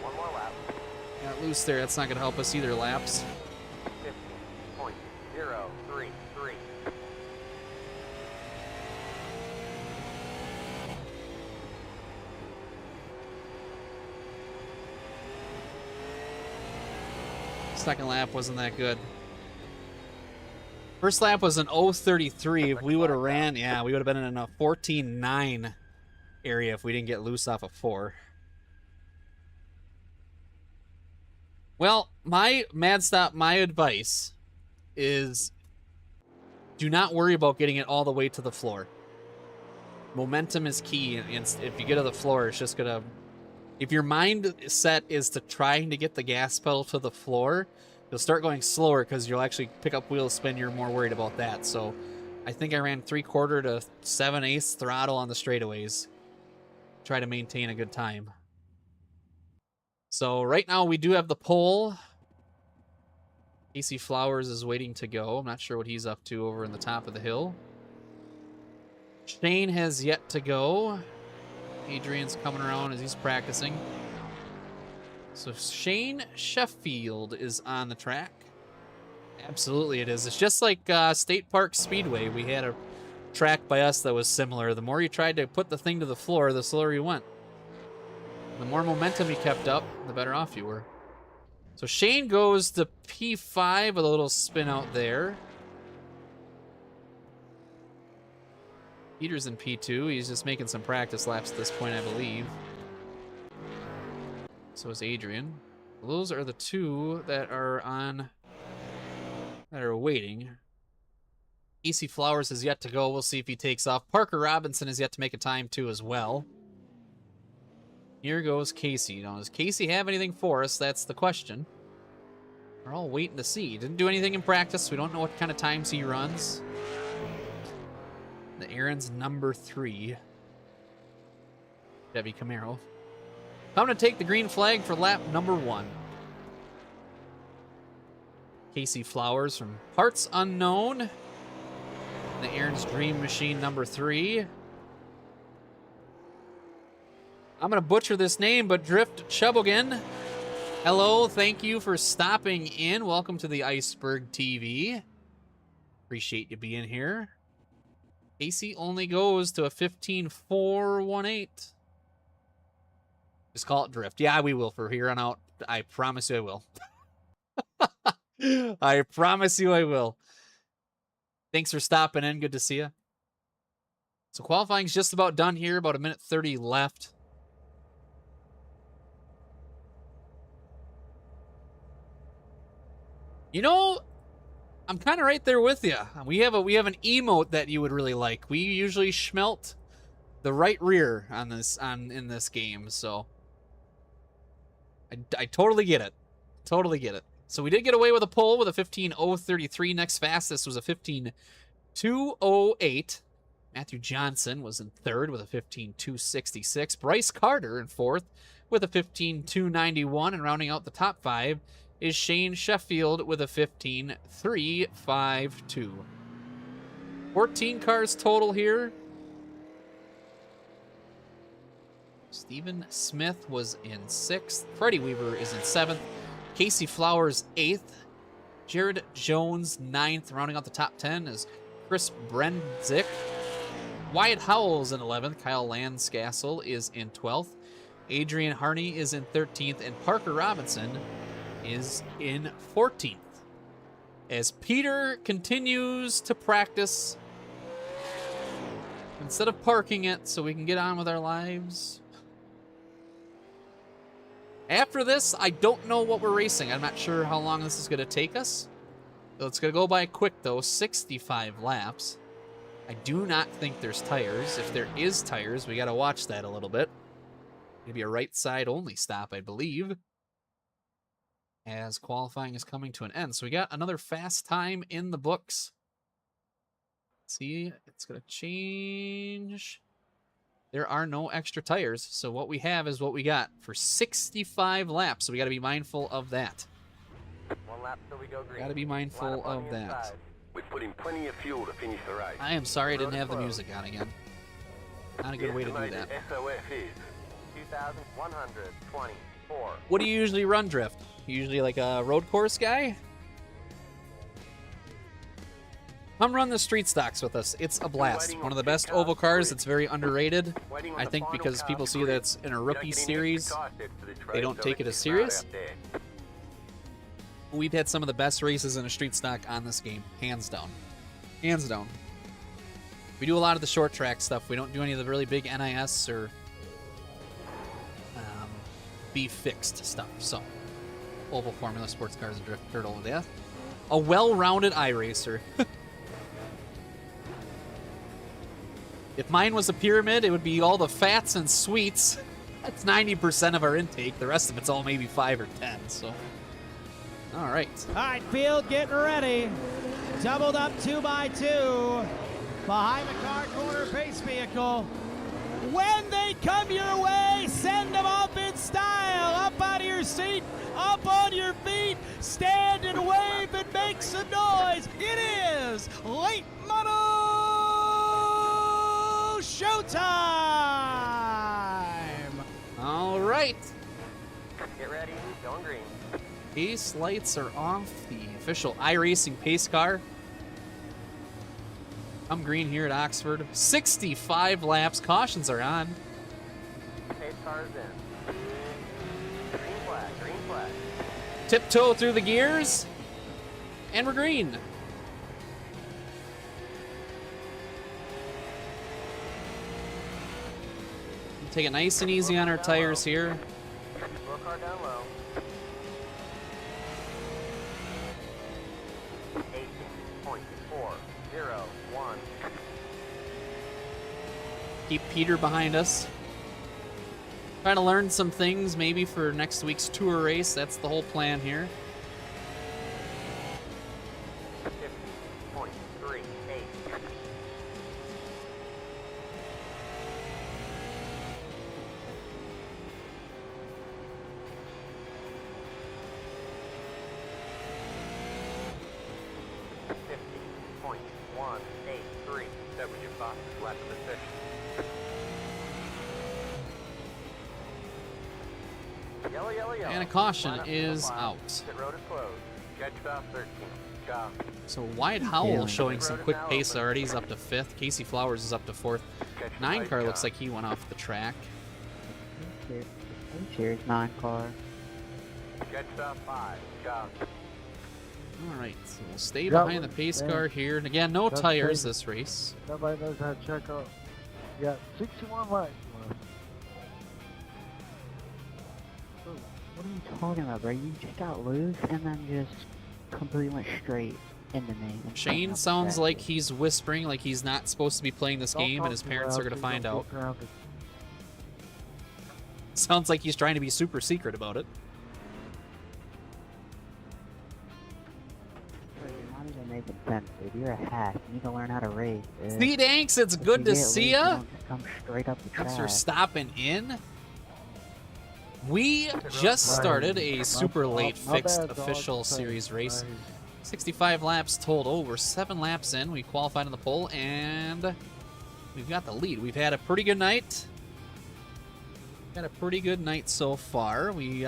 One more lap. Got loose there. That's not going to help us either, laps. 15.033. Second lap wasn't that good. First lap was an 0.33. If we would have ran, yeah, we would have been in a 14.9 area if we didn't get loose off of 4. Well, my Mad Stop, my advice is do not worry about getting it all the way to the floor. Momentum is key, and if you get to the floor, it's just gonna... If your mindset is to trying to get the gas pedal to the floor, You'll start going slower because you'll actually pick up wheel spin. You're more worried about that. So I think I ran 3/4 to 7/8 throttle on the straightaways. Try to maintain a good time. So right now we do have the pole. Casey Flowers is waiting to go. I'm not sure what he's up to over in the top of the hill. Shane has yet to go. Adrian's coming around as he's practicing. So Shane Sheffield is on the track. Absolutely it is. It's just like State Park Speedway. We had a track by us that was similar. The more you tried to put the thing to the floor, the slower you went. The more momentum you kept up, the better off you were. So Shane goes to P5 with a little spin out there. Peter's in P2. He's just making some practice laps at this point, I believe. So is Adrian. Those are the two that are waiting. AC Flowers is yet to go. We'll see if he takes off. Parker Robinson is yet to make a time too as well. Here goes Casey. Now, does Casey have anything for us? That's the question. We're all waiting to see. Didn't do anything in practice. We don't know what kind of times he runs. The Aaron's number 3. Chevy Camaro. I'm going to take the green flag for lap number 1. Casey Flowers from Parts Unknown. The Aaron's Dream Machine number 3. I'm going to butcher this name, but Drift Chubogan. Hello, thank you for stopping in. Welcome to the Iceberg TV. Appreciate you being here. Casey only goes to a 15.418. Just call it Drift. Yeah, we will for here on out. I promise you I will. I promise you I will. Thanks for stopping in. Good to see you. So qualifying's just about done here. About 1:30 left. You know, I'm kind of right there with you. We have an emote that you would really like. We usually schmelt the right rear on in this game, so I totally get it. Totally get it. So we did get away with a pole with a 15.033. Next fastest was a 15.208. Matthew Johnson was in third with a 15.266. Bryce Carter in fourth with a 15.291. And rounding out the top 5 is Shane Sheffield with a 15.352. 14 cars total here. Stephen Smith was in 6th. Freddie Weaver is in 7th. Casey Flowers 8th. Jared Jones 9th. Rounding out the top 10 is Chris Brendzik. Wyatt Howell's in 11th. Kyle Landscastle is in 12th. Adrian Harney is in 13th. And Parker Robinson is in 14th. As Peter continues to practice instead of parking it so we can get on with our lives. After this, I don't know what we're racing. I'm not sure how long this is going to take us. It's going to go by quick, though. 65 laps. I do not think there's tires. If there is tires, we got to watch that a little bit. Maybe a right side only stop, I believe, as qualifying is coming to an end. So we got another fast time in the books. See, it's going to change. There are no extra tires, so what we have is what we got for 65 laps, so we got to be mindful of that. 1 lap till we go green. Got to be mindful of that. We put in plenty of fuel to finish the race. I am sorry I didn't have the music on again. Not a good way to do that. SOF is 2,124. What do you usually run, Drift? You usually like a road course guy? Come run the street stocks with us. It's a blast. One of the best oval cars. It's very underrated. I think because people see that it's in a rookie series, they don't take it as serious. We've had some of the best races in a street stock on this game, hands down. Hands down. We do a lot of the short track stuff. We don't do any of the really big NIS or B-fixed stuff. So, oval Formula Sports Cars and Drift Turtle with that. A well-rounded iRacer. If mine was a pyramid, it would be all the fats and sweets. That's 90% of our intake. The rest of it's all maybe 5 or 10. So All right. All right, field getting ready. Doubled up 2x2 behind the car corner base vehicle. When they come your way, send them up in style. Up out of your seat, up on your feet, stand and wave and make some noise. It is late model showtime. All right. Get ready, going green. Pace lights are off. The official iRacing pace car. I'm green here at Oxford. 65 laps. Cautions are on. Pace cars in. Green flag, green flag. Tiptoe through the gears. And we're green. Take it nice and easy on our tires here. Slow car down low. 18.401. Keep Peter behind us. Trying to learn some things maybe for next week's tour race. That's the whole plan here. 50.38. .183. That was your fastest lap of the session. Yellow, yellow, yellow. And a caution Line up is to the line. out. Pit road is closed. Catch fast 13. Go. So Wyatt Howell showing some quick pace already. He's up to 5th. Casey Flowers is up to 4th. Catch the 9 right car looks like he went off the track. Cheers, 9 car. Catch fast 5. Go. All right, so we'll stay Got behind the one. pace Yeah. car here. And again, no That's tires crazy. this race. Nobody knows how to check up. You got 61 laps left. What are you talking about, bro? You just got loose and then just completely went straight into me. and Shane up sounds the like track. he's whispering like he's not supposed to be playing this Don't game talk and his too parents loud are going to so you find don't out. get grounded. Sounds like he's trying to be super secret about it. Bro, you're not even making sense, dude. You're a hack. You need to learn how to race, dude. Steve Danks, it's If good you to get see loose, you ya. don't just come straight up the Thanks for track. stopping in. We just started a super late My fixed bad, dog. official Sorry. series race. Sorry. 65 laps total. We're 7 laps in. We qualified on the pole, and we've got the lead. We've had a pretty good night. Had a pretty good night so far. We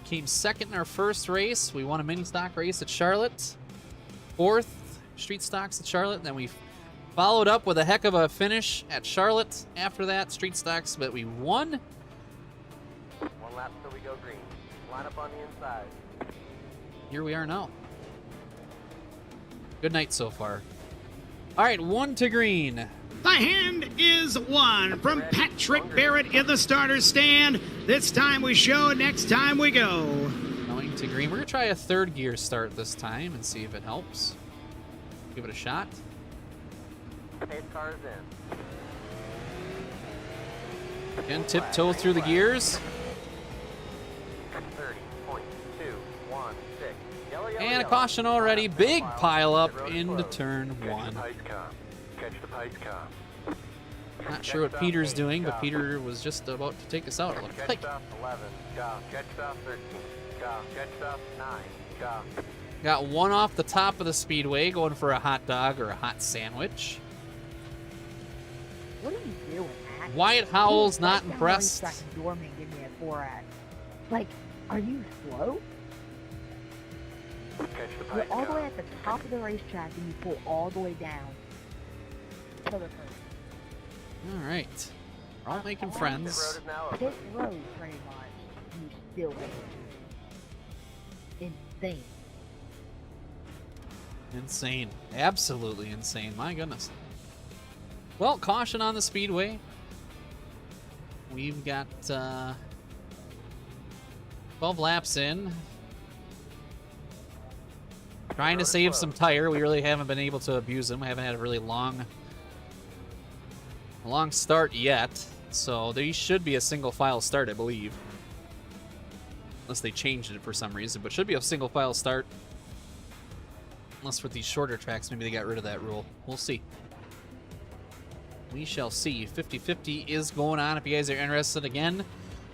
came second in our first race. We won a mini stock race at Charlotte. 4th street stocks at Charlotte. And then we followed up with a heck of a finish at Charlotte. After that, street stocks, but we won. 1 lap till we go green. Line up on the inside. Here we are now. Good night so far. All right, 1 to green. The hand is one from Patrick Barrett in the starter stand. This time we show, next time we go. Going to green. We're going to try a 3rd gear start this time and see if it helps. Give it a shot. Pace cars in. Again, tiptoe through the gears. 30.216. Yellow, yellow, And a yellow. caution already. Line Big mile. pile up Pit road is into closed. turn Catch the 1. pace car. Catch the pace car. Not sure what Peter's doing, but Peter was just about to take us out, it looked Catch like. fast 11. Go. Catch fast 13. Go. Catch fast 9. Go. Got one off the top of the speedway going for a hot dog or a hot sandwich. What are you doing, Matt? Wyatt Howell's Dude, not right down impressed. the racetrack and door me and give me a 4X. Like, are you slow? Catch the You're pace all the car. way at the top of the racetrack and you pull all the way down to the first. All right. We're all making Pit friends. road is now open. Pit road, pretty much. You still hit. Insane. Insane. Absolutely insane. My goodness. Well, caution on the speedway. We've got 12 laps in. Trying to save some tire. We really haven't been able to abuse them. We haven't had a really long start yet. So there should be a single file start, I believe. unless they changed it for some reason, but should be a single file start. Unless with these shorter tracks, maybe they got rid of that rule. We'll see. We shall see. 50-50 is going on if you guys are interested. Again,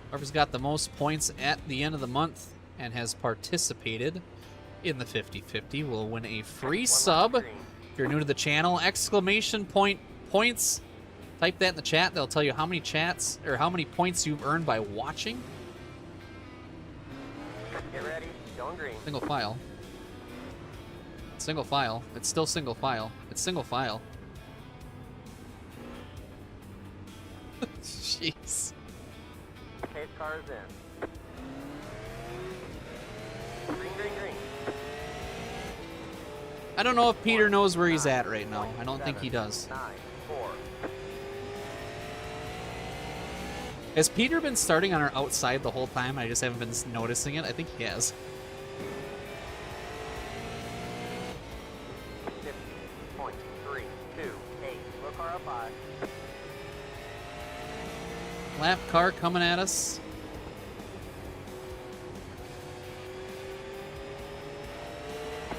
whoever's got the most points at the end of the month and has participated in the 50-50 will win a free sub. If you're new to the channel, exclamation point points. Type that in the chat. They'll tell you how many chats or how many points you've earned by watching. Get ready, going green. Single file. Single file. It's still single file. It's single file. Jeez. Case car is in. Green, green, green. I don't know if Peter knows where he's at right now. I don't think he does. 9, 4. Has Peter been starting on our outside the whole time? I just haven't been noticing it. I think he has. 50.328. Look car up high. Lap car coming at us.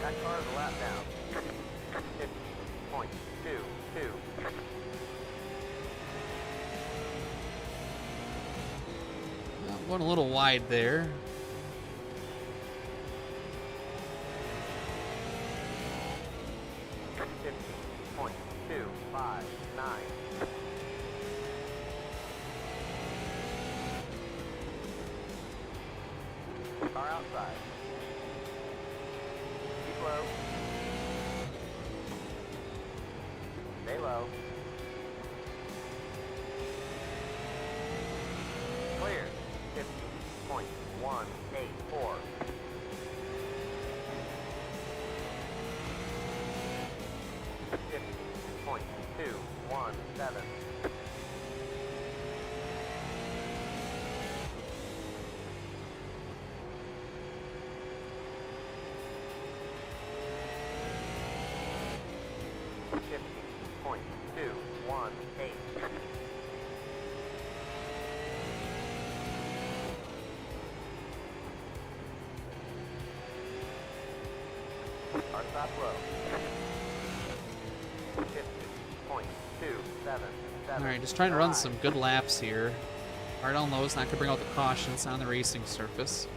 That car is a lap down. 50.22. Going a little wide there. Car outside. Keep low. Stay low. Clear. 50.184. .217. Our stop low. 50.277. Alright, just trying to run some good laps here. Hard on low is not going to bring out the cautions on the racing surface.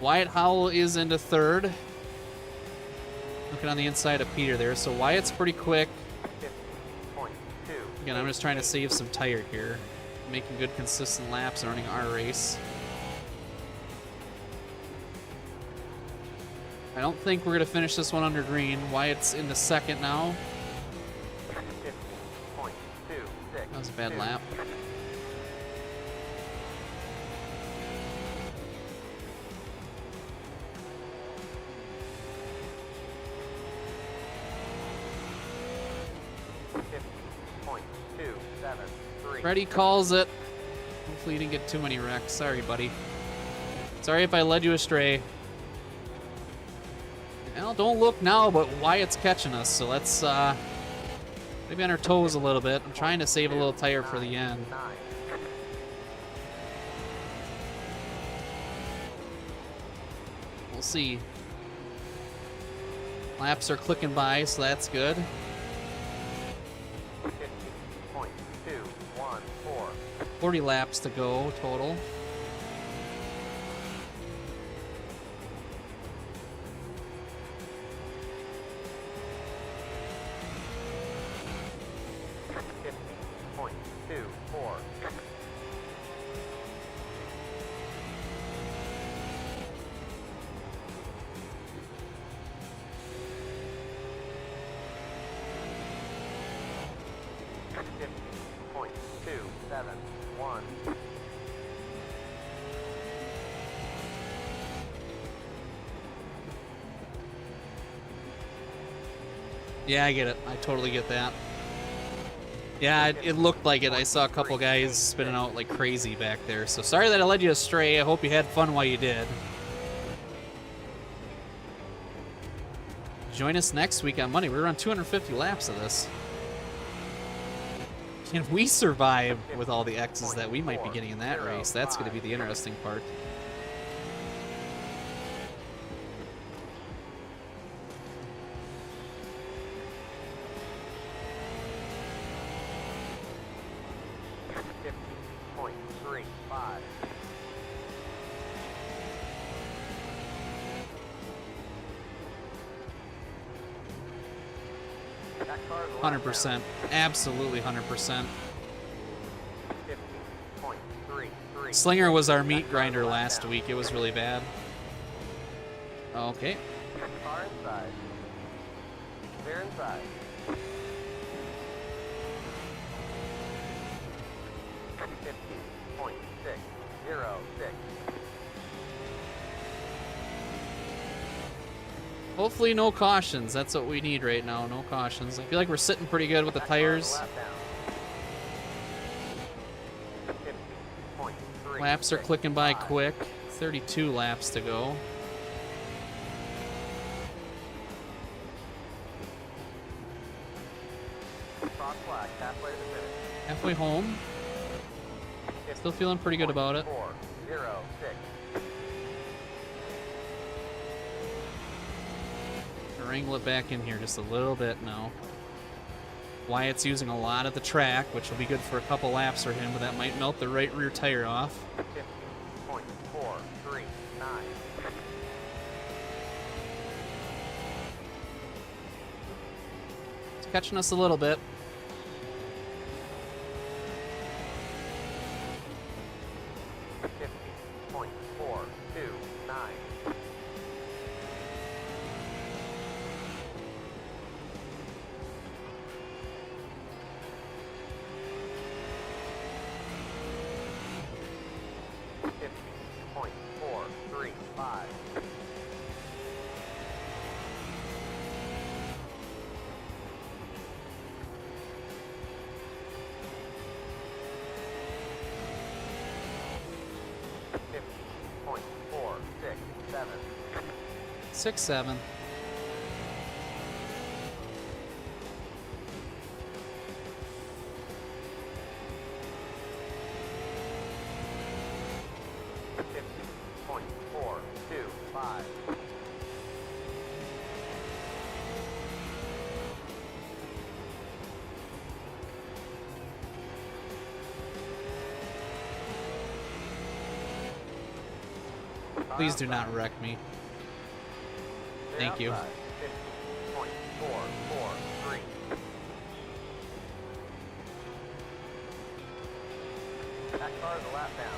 Wyatt Howell is into third. Looking on the inside of Peter there. So Wyatt's pretty quick. Again, I'm just trying to save some tire here. Making good consistent laps and running our race. I don't think we're going to finish this one under green. Wyatt's in the second now. That was a bad lap. Freddie calls it. Hopefully you didn't get too many wrecks. Sorry, buddy. Sorry if I led you astray. Well, don't look now, but Wyatt's catching us, so let's maybe on our toes a little bit. I'm trying to save a little tire for the end. We'll see. Laps are clicking by, so that's good. 40 laps to go total. Yeah, I get it. I totally get that. Yeah, it looked like it. I saw a couple guys spinning out like crazy back there. So sorry that I led you astray. I hope you had fun while you did. Join us next week on Monday. We're around 250 laps of this. Can we survive with all the X's that we might be getting in that race? That's going to be the interesting part. .35. That car is a lap 100%. Absolutely 100%. 15.33. Slinger was our meat grinder last week. It was really bad. Okay. Car inside. They're inside. 15.606. Hopefully no cautions. That's what we need right now. No cautions. I feel like we're sitting pretty good with the tires. Laps are clicking by quick. 32 laps to go. Halfway home. Still feeling pretty good about it. 406. Wrangle it back in here just a little bit now. Wyatt's using a lot of the track, which will be good for a couple laps for him, but that might melt the right rear tire off. 15.439. It's catching us a little bit. Six, seven. Please do not wreck me. Thank you. 15.443. That car is a lap down.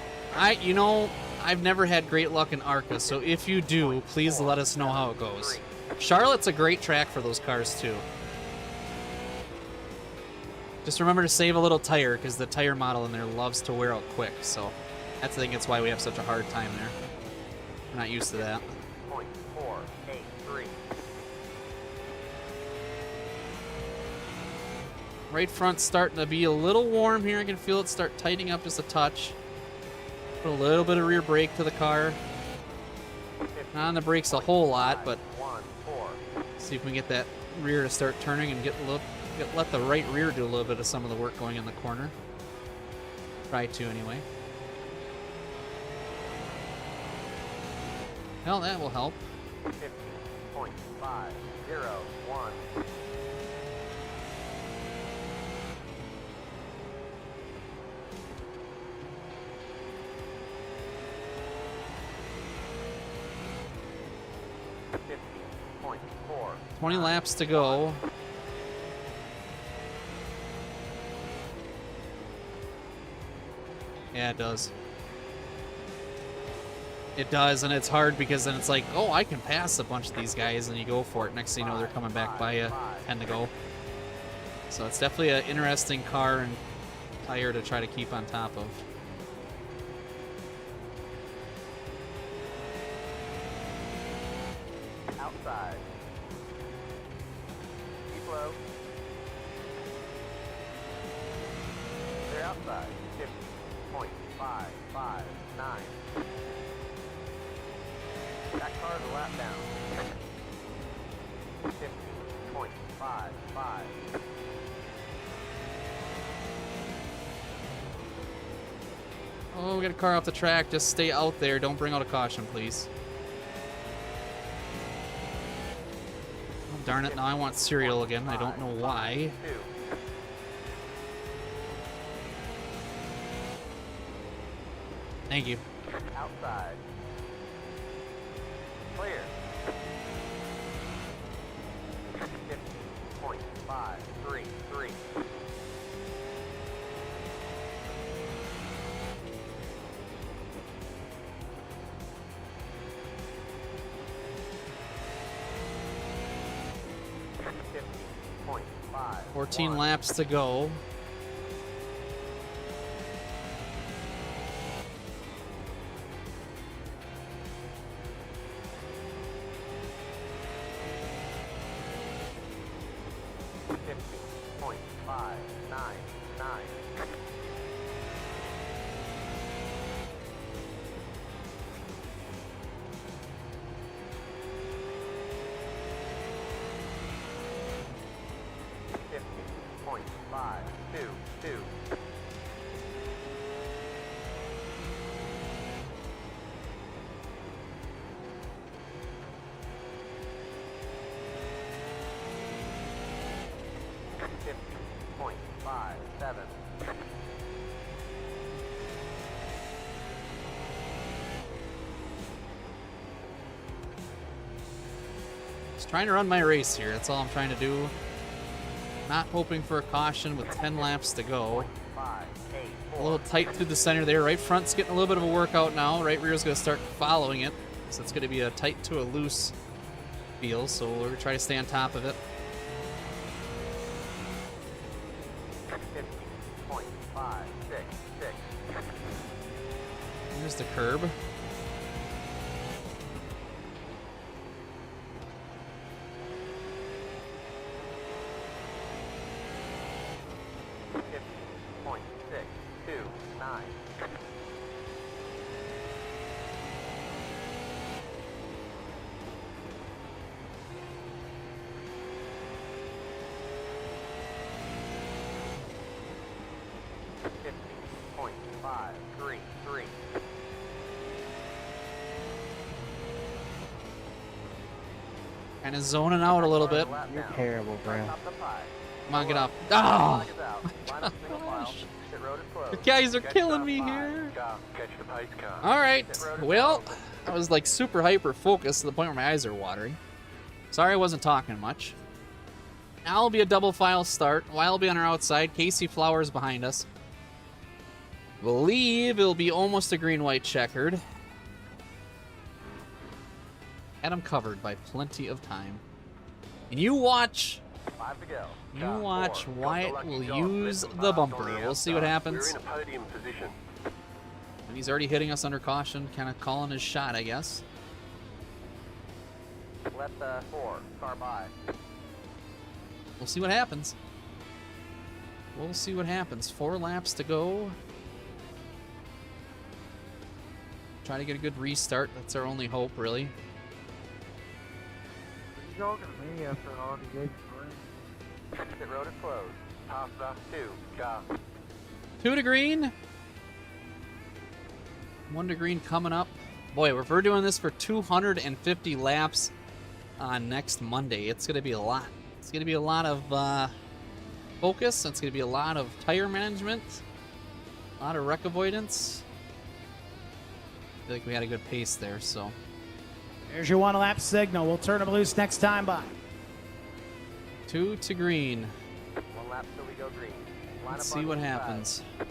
You know, I've never had great luck in ARCA, so if you do, please let us know how it goes. Charlotte's a great track for those cars too. Just remember to save a little tire, because the tire model in there loves to wear out quick, so I think that's why we have such a hard time there. We're not used to that. 0.483. Right front's starting to be a little warm here. I can feel it start tightening up just a touch. Put a little bit of rear brake to the car. Not on the brakes a whole lot, but see if we can get that rear to start turning and let the right rear do a little bit of some of the work going in the corner. Try to anyway. Well, that will help. 15.501. .4. 20 laps to go. Yeah, it does. It does, and it's hard because then it's like, oh, I can pass a bunch of these guys, and you go for it. Next thing you know, they're coming back by you 10 to go. So it's definitely an interesting car and tire to try to keep on top of. Outside. Keep low. They're outside. 50.559. That car's a lap down. 15.55. Oh, we got a car off the track. Just stay out there. Don't bring out a caution, please. Oh, darn it. Now I want cereal again. I don't know why. Thank you. Outside. Clear. 50.533. Point 14 laps to go. Just trying to run my race here. That's all I'm trying to do. Not hoping for a caution with 10 laps to go. A little tight through the center there. Right front's getting a little bit of a workout now. Right rear's going to start following it. So it's going to be a tight to a loose feel. So we're going to try to stay on top of it. 50.566. Here's the curb. Kind of zoning out a little bit. You're terrible, bro. Come on, get up. Oh! You guys are killing me here. Alright, well, I was like super hyper focused to the point where my eyes are watering. Sorry I wasn't talking much. Now it'll be a double file start. Wyatt will be on our outside. Casey Flowers behind us. Believe it'll be almost a green-white checkered. Had him covered by plenty of time. And you watch. 5 to go. You watch. Wyatt will use the bumper. We'll see what happens. We're in a podium position. And he's already hitting us under caution, kind of calling his shot, I guess. Left 4, car by. We'll see what happens. We'll see what happens. 4 laps to go. Try to get a good restart. That's our only hope, really. You're talking to me after all the good Exit road is closed. Pass off 2, car. 2 to green. 1 to green coming up. Boy, if we're doing this for 250 laps on next Monday, it's going to be a lot. It's going to be a lot of focus. It's going to be a lot of tire management. A lot of wreck avoidance. I feel like we had a good pace there, so. There's your 1 lap signal. We'll turn them loose next time by. 2 to green. 1 lap till we go green. Line Let's up on see what the happens. side.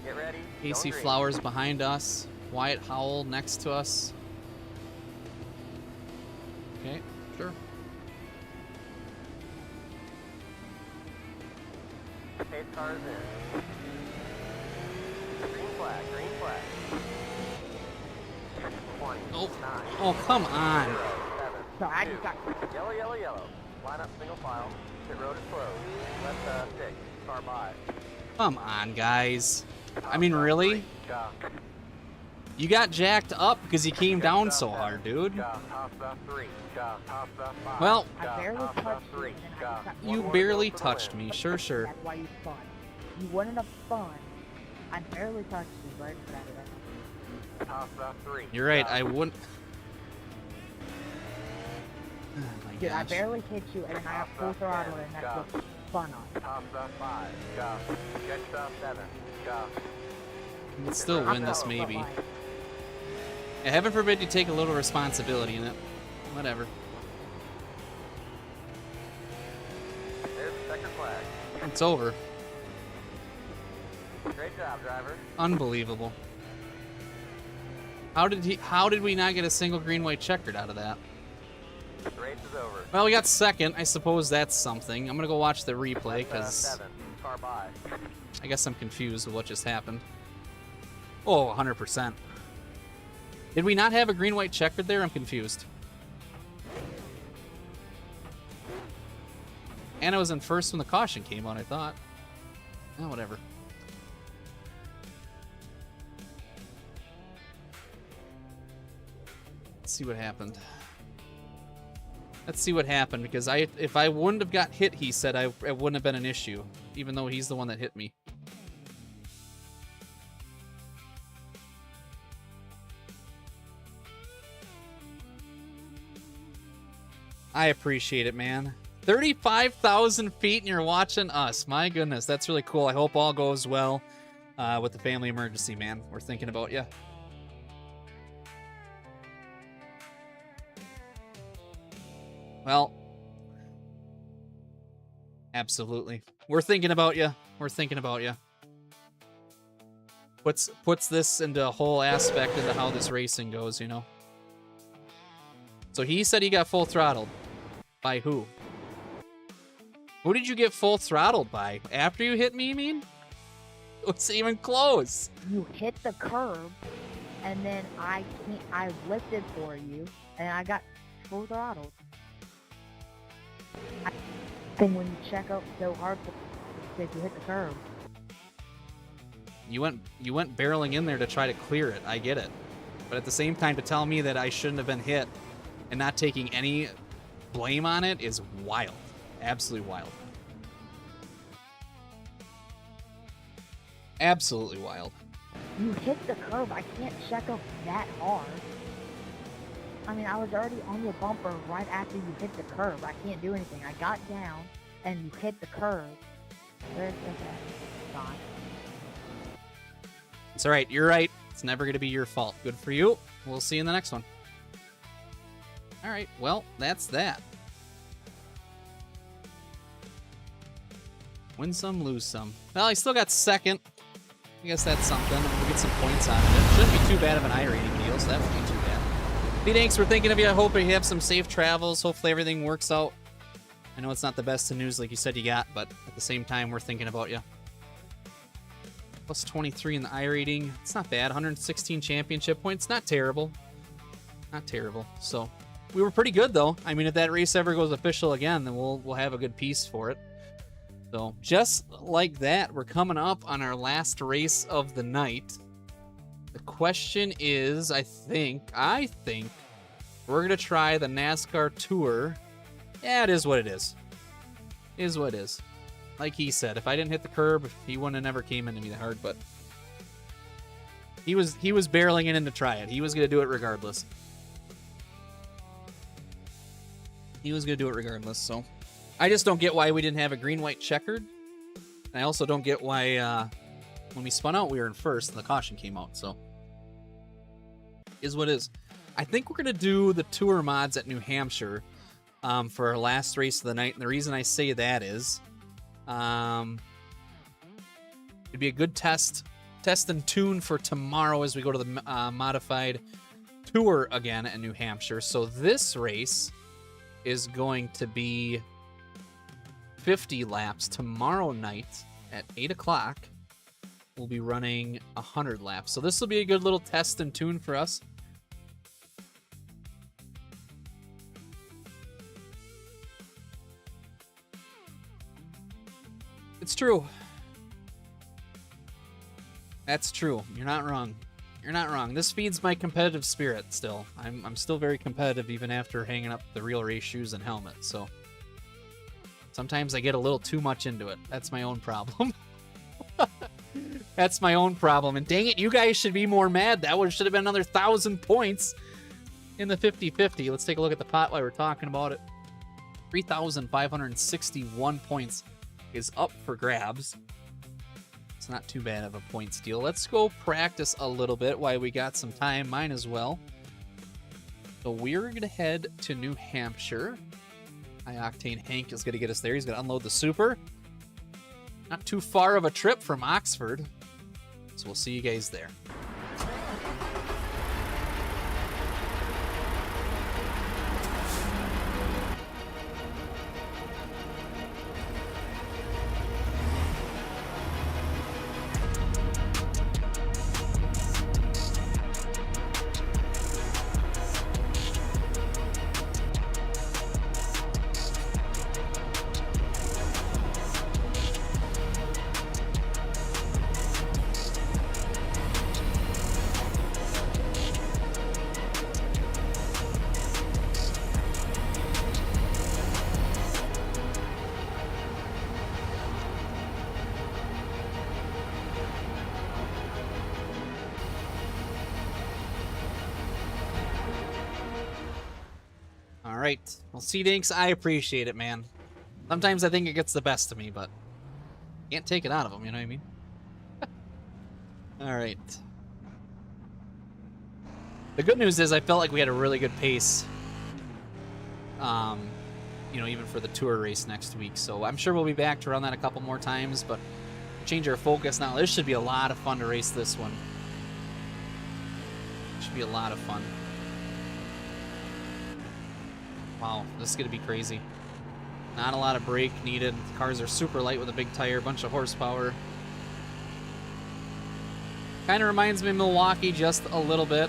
Get ready. Casey Going green. Flowers behind us. Wyatt Howell next to us. Okay, sure. 8 cars in. Green flag, green flag. 20, Oh. 9, Oh, come on. 0, So I 7, just got 2. Yellow, yellow, yellow. Line up single file. Pit road is closed. Left 6, car by. Come on, guys. I mean, really? 3, car. You got jacked up because you came down so hard, dude. Car, pass off 3, car, pass off 5. Well, I barely pass off touched 3, you, and then I car. just got One you more to barely go for the touched win. me. Sure, sure. That's why you spun. You wouldn't have spun. I barely touched you right for that. Pass off 3. You're right. car. I wouldn't. Oh my Dude, I gosh. barely hit you, and then I got full throttle, and that looks fun on. Top stuff 5, go. Catch stuff 7, go. We'll still win this, But, maybe. like, Yeah, heaven forbid you take a little responsibility in it. Whatever. There's the second flag. It's over. Great job, driver. Unbelievable. How did we not get a single green white checkered out of that? The race is over. Well, we got second. I suppose that's something. I'm gonna go watch the replay That's, because 7, car by. I guess I'm confused with what just happened. Oh, 100%. Did we not have a green white checkered there? I'm confused. And I was in first when the caution came out, I thought. Oh, whatever. Let's see what happened. Let's see what happened, because if I wouldn't have got hit, he said, it wouldn't have been an issue, even though he's the one that hit me. I appreciate it, man. 35,000 feet and you're watching us. My goodness, that's really cool. I hope all goes well with the family emergency, man. We're thinking about you. Well, absolutely. We're thinking about you. We're thinking about you. Puts this into a whole aspect into how this racing goes, you know. So he said he got full throttled. By who? Who did you get full throttled by? After you hit me, you mean? It's even close. You hit the curb, and then I lifted for you, and I got full throttled. I think when you check up so hard because you hit the curb. You went barreling in there to try to clear it. I get it. But at the same time, to tell me that I shouldn't have been hit and not taking any blame on it is wild. Absolutely wild. Absolutely wild. You hit the curb. I can't check up that hard. I mean, I was already on your bumper right after you hit the curb. I can't do anything. I got down, and you hit the curb. Where's the gone? It's all right. You're right. It's never going to be your fault. Good for you. We'll see you in the next one. All right. Well, that's that. Win some, lose some. Well, I still got second. I guess that's something. We'll get some points out of it. Shouldn't be too bad of an I-rating deal, so that won't be too bad. Thanks, we're thinking of you. I hope you have some safe travels. Hopefully everything works out. I know it's not the best of news like you said you got, but at the same time, we're thinking about you. Plus 23 in the I-rating. It's not bad. 116 championship points. Not terrible. Not terrible. So, we were pretty good, though. I mean, if that race ever goes official again, then we'll have a good piece for it. So, just like that, we're coming up on our last race of the night. The question is, I think we're going to try the NASCAR Tour. Yeah, it is what it is. It is what it is. Like he said, if I didn't hit the curb, he wouldn't have never came into me that hard, but he was barreling in to try it. He was going to do it regardless. He was going to do it regardless, so I just don't get why we didn't have a green-white checkered. And I also don't get why when we spun out, we were in first and the caution came out, so is what it is. I think we're going to do the tour mods at New Hampshire for our last race of the night, and the reason I say that is it'd be a good test and tune for tomorrow as we go to the modified tour again at New Hampshire. So this race is going to be 50 laps tomorrow night at 8 o'clock. We'll be running 100 laps. So this will be a good little test and tune for us. It's true. That's true. You're not wrong. You're not wrong. This feeds my competitive spirit still. I'm still very competitive even after hanging up the real race shoes and helmet. So sometimes I get a little too much into it. That's my own problem. That's my own problem. And dang it, you guys should be more mad. That should have been another 1,000 points in the 50-50. Let's take a look at the pot while we're talking about it. 3,561 points is up for grabs. It's not too bad of a point steal. Let's go practice a little bit while we got some time. Mine as well. So we're going to head to New Hampshire. High Octane Hank is going to get us there. He's going to unload the super. Not too far of a trip from Oxford. So we'll see you guys there. Alright. Well, C-Dinks, I appreciate it, man. Sometimes I think it gets the best of me, but can't take it out of them, you know what I mean? Alright. The good news is I felt like we had a really good pace. You know, even for the tour race next week. So I'm sure we'll be back to run that a couple more times, but change our focus now. This should be a lot of fun to race this one. Should be a lot of fun. Wow, this is going to be crazy. Not a lot of brake needed. Cars are super light with a big tire, bunch of horsepower. Kind of reminds me of Milwaukee just a little bit.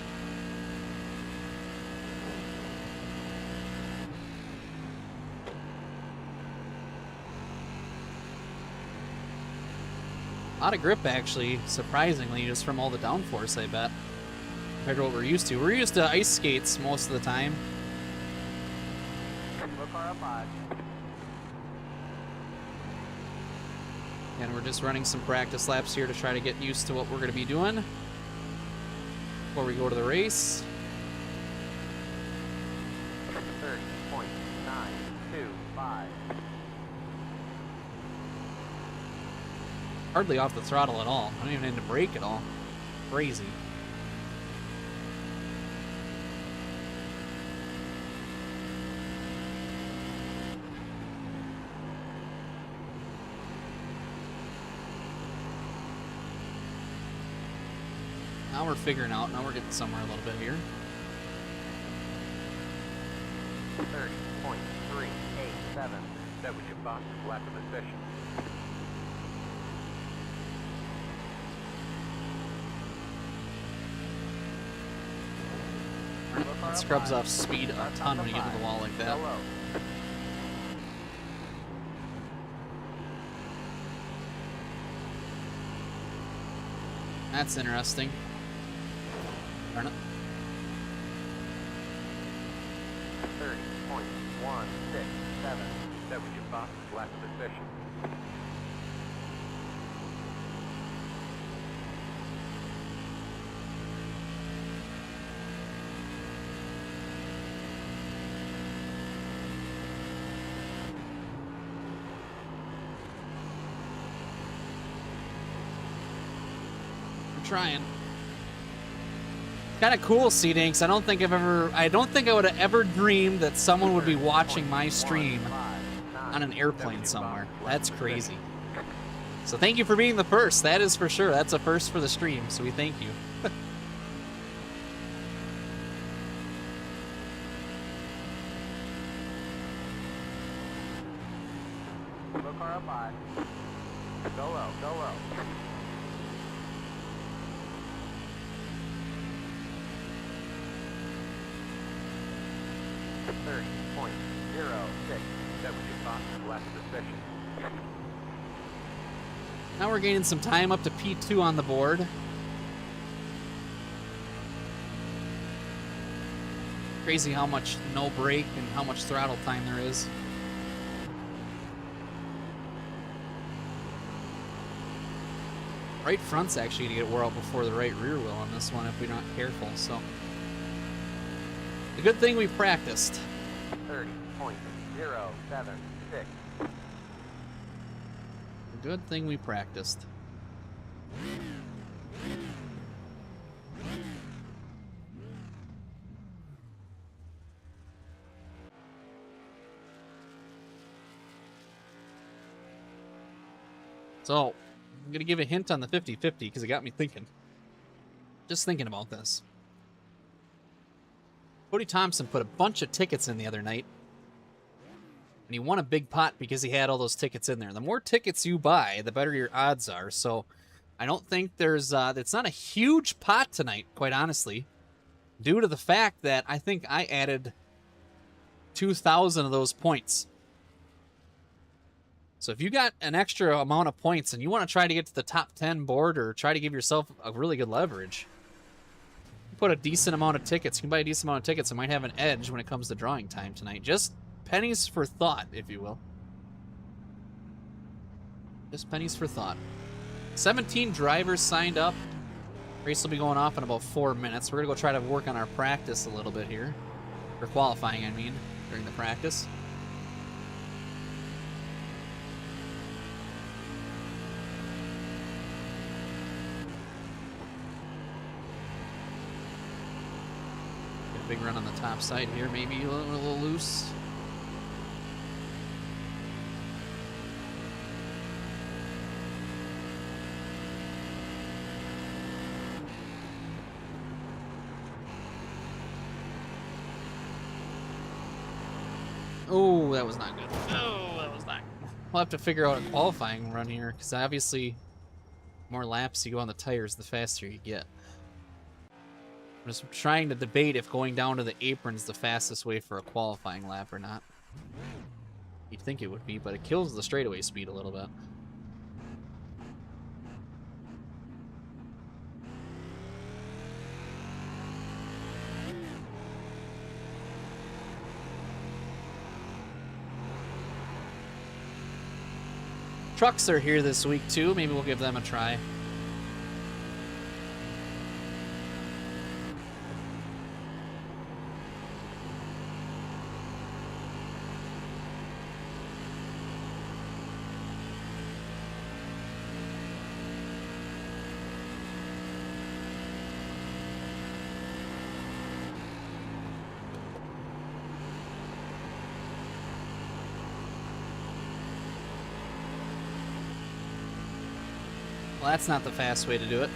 A lot of grip, actually, surprisingly, just from all the downforce, I bet. Compared to what we're used to. We're used to ice skates most of the time. And we're just running some practice laps here to try to get used to what we're going to be doing before we go to the race. 30.925. Hardly off the throttle at all. I don't even need to brake at all. Crazy. Now we're figuring out. Now we're getting somewhere a little bit here. 30.387. That was your fastest lap of the session. It scrubs off speed a ton when you get to the wall like that. That's interesting. Turn it. 30.167. That was your fastest lap of the session. Trying. Kind of cool, C-Dinks. I don't think I would have ever dreamed that someone would be watching my stream on an airplane somewhere. That's crazy. So thank you for being the first. That is for sure. That's a first for the stream, so we thank you. Low car up high. Go low, go low. 30.06. That was your fastest lap of the session. Now we're gaining some time up to P2 on the board. Crazy how much no brake and how much throttle time there is. Right front's actually going to get wore out before the right rear will on this one if we're not careful, so. The good thing we practiced. 30.6. 076. Good thing we practiced. So, I'm going to give a hint on the 50-50 because it got me thinking. Just thinking about this. Cody Thompson put a bunch of tickets in the other night. And he won a big pot because he had all those tickets in there. The more tickets you buy, the better your odds are. So, I don't think there's... it's not a huge pot tonight, quite honestly. Due to the fact that I think I added 2,000 of those points. So if you got an extra amount of points and you want to try to get to the top 10 board or try to give yourself a really good leverage, you put a decent amount of tickets. You can buy a decent amount of tickets and might have an edge when it comes to drawing time tonight. Just pennies for thought, if you will. Just pennies for thought. 17 drivers signed up. Race will be going off in about 4 minutes. We're going to go try to work on our practice a little bit here. For qualifying, I mean, during the practice. Big run on the top side here, maybe a little loose. Oh, that was not good. Oh, that was not good. We'll have to figure out a qualifying run here, because obviously, the more laps you go on the tires, the faster you get. I'm just trying to debate if going down to the apron's the fastest way for a qualifying lap or not. You'd think it would be, but it kills the straightaway speed a little bit. Trucks are here this week too. Maybe we'll give them a try. Well, that's not the fast way to do it.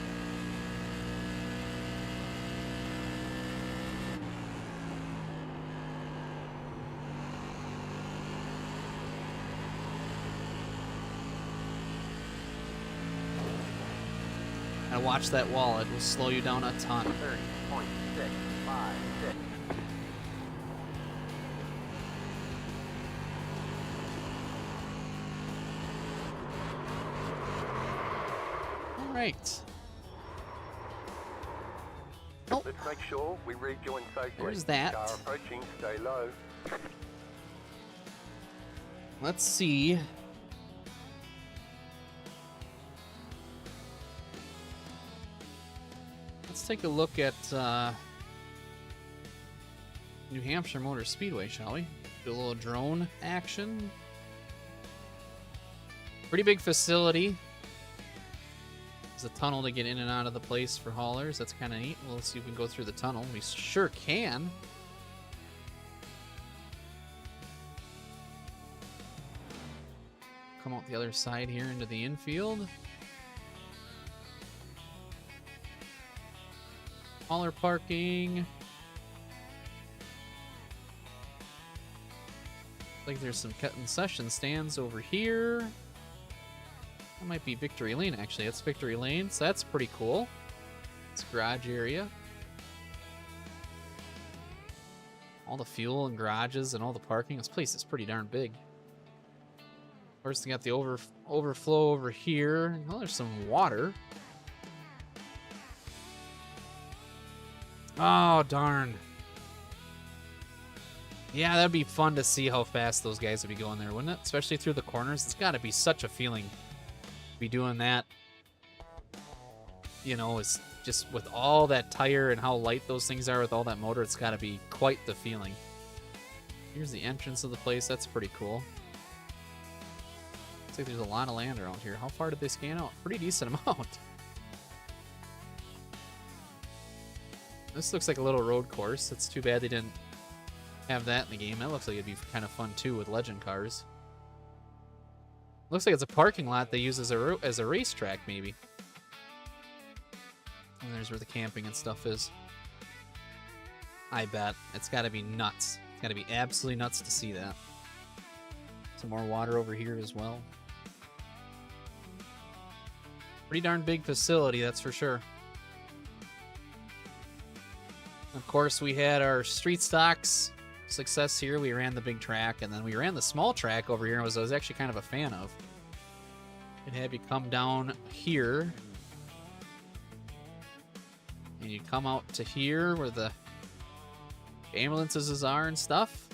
Gotta watch that wall. It will slow you down a ton. 30.656. Right. Oh. Let's make sure we rejoin safely. There's that. Car approaching, stay low. Let's see. Let's take a look at New Hampshire Motor Speedway, shall we? Do a little drone action. Pretty big facility. There's a tunnel to get in and out of the place for haulers. That's kind of neat. We'll see if we can go through the tunnel. We sure can. Come out the other side here into the infield. Hauler parking. Like there's some concession stands over here. That might be Victory Lane, actually. That's Victory Lane, so that's pretty cool. It's garage area. All the fuel and garages and all the parking. This place is pretty darn big. Of course, they got the overflow over here. Oh, there's some water. Oh, darn. Yeah, that'd be fun to see how fast those guys would be going there, wouldn't it? Especially through the corners. It's got to be such a feeling to be doing that. You know, it's just with all that tire and how light those things are with all that motor, it's got to be quite the feeling. Here's the entrance of the place. That's pretty cool. Looks like there's a lot of land around here. How far did they scan out? Pretty decent amount. This looks like a little road course. It's too bad they didn't have that in the game. That looks like it'd be kind of fun too with legend cars. Looks like it's a parking lot they use as a racetrack, maybe. And there's where the camping and stuff is. I bet. It's got to be nuts. It's got to be absolutely nuts to see that. Some more water over here as well. Pretty darn big facility, that's for sure. Of course, we had our street stocks success here. We ran the big track, and then we ran the small track over here, which I was actually kind of a fan of. It had you come down here, and you come out to here where the ambulances are and stuff.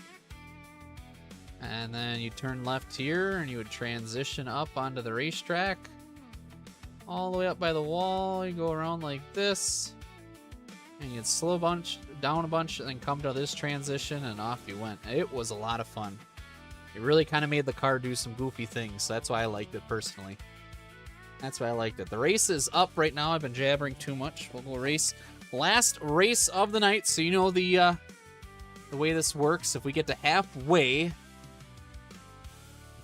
And then you turn left here, and you would transition up onto the racetrack. All the way up by the wall, you go around like this. And you'd slow down a bunch, and then come to this transition, and off you went. It was a lot of fun. It really kind of made the car do some goofy things, so that's why I liked it personally. That's why I liked it. The race is up right now. I've been jabbering too much. We'll go race. Last race of the night, so you know the way this works. If we get to halfway,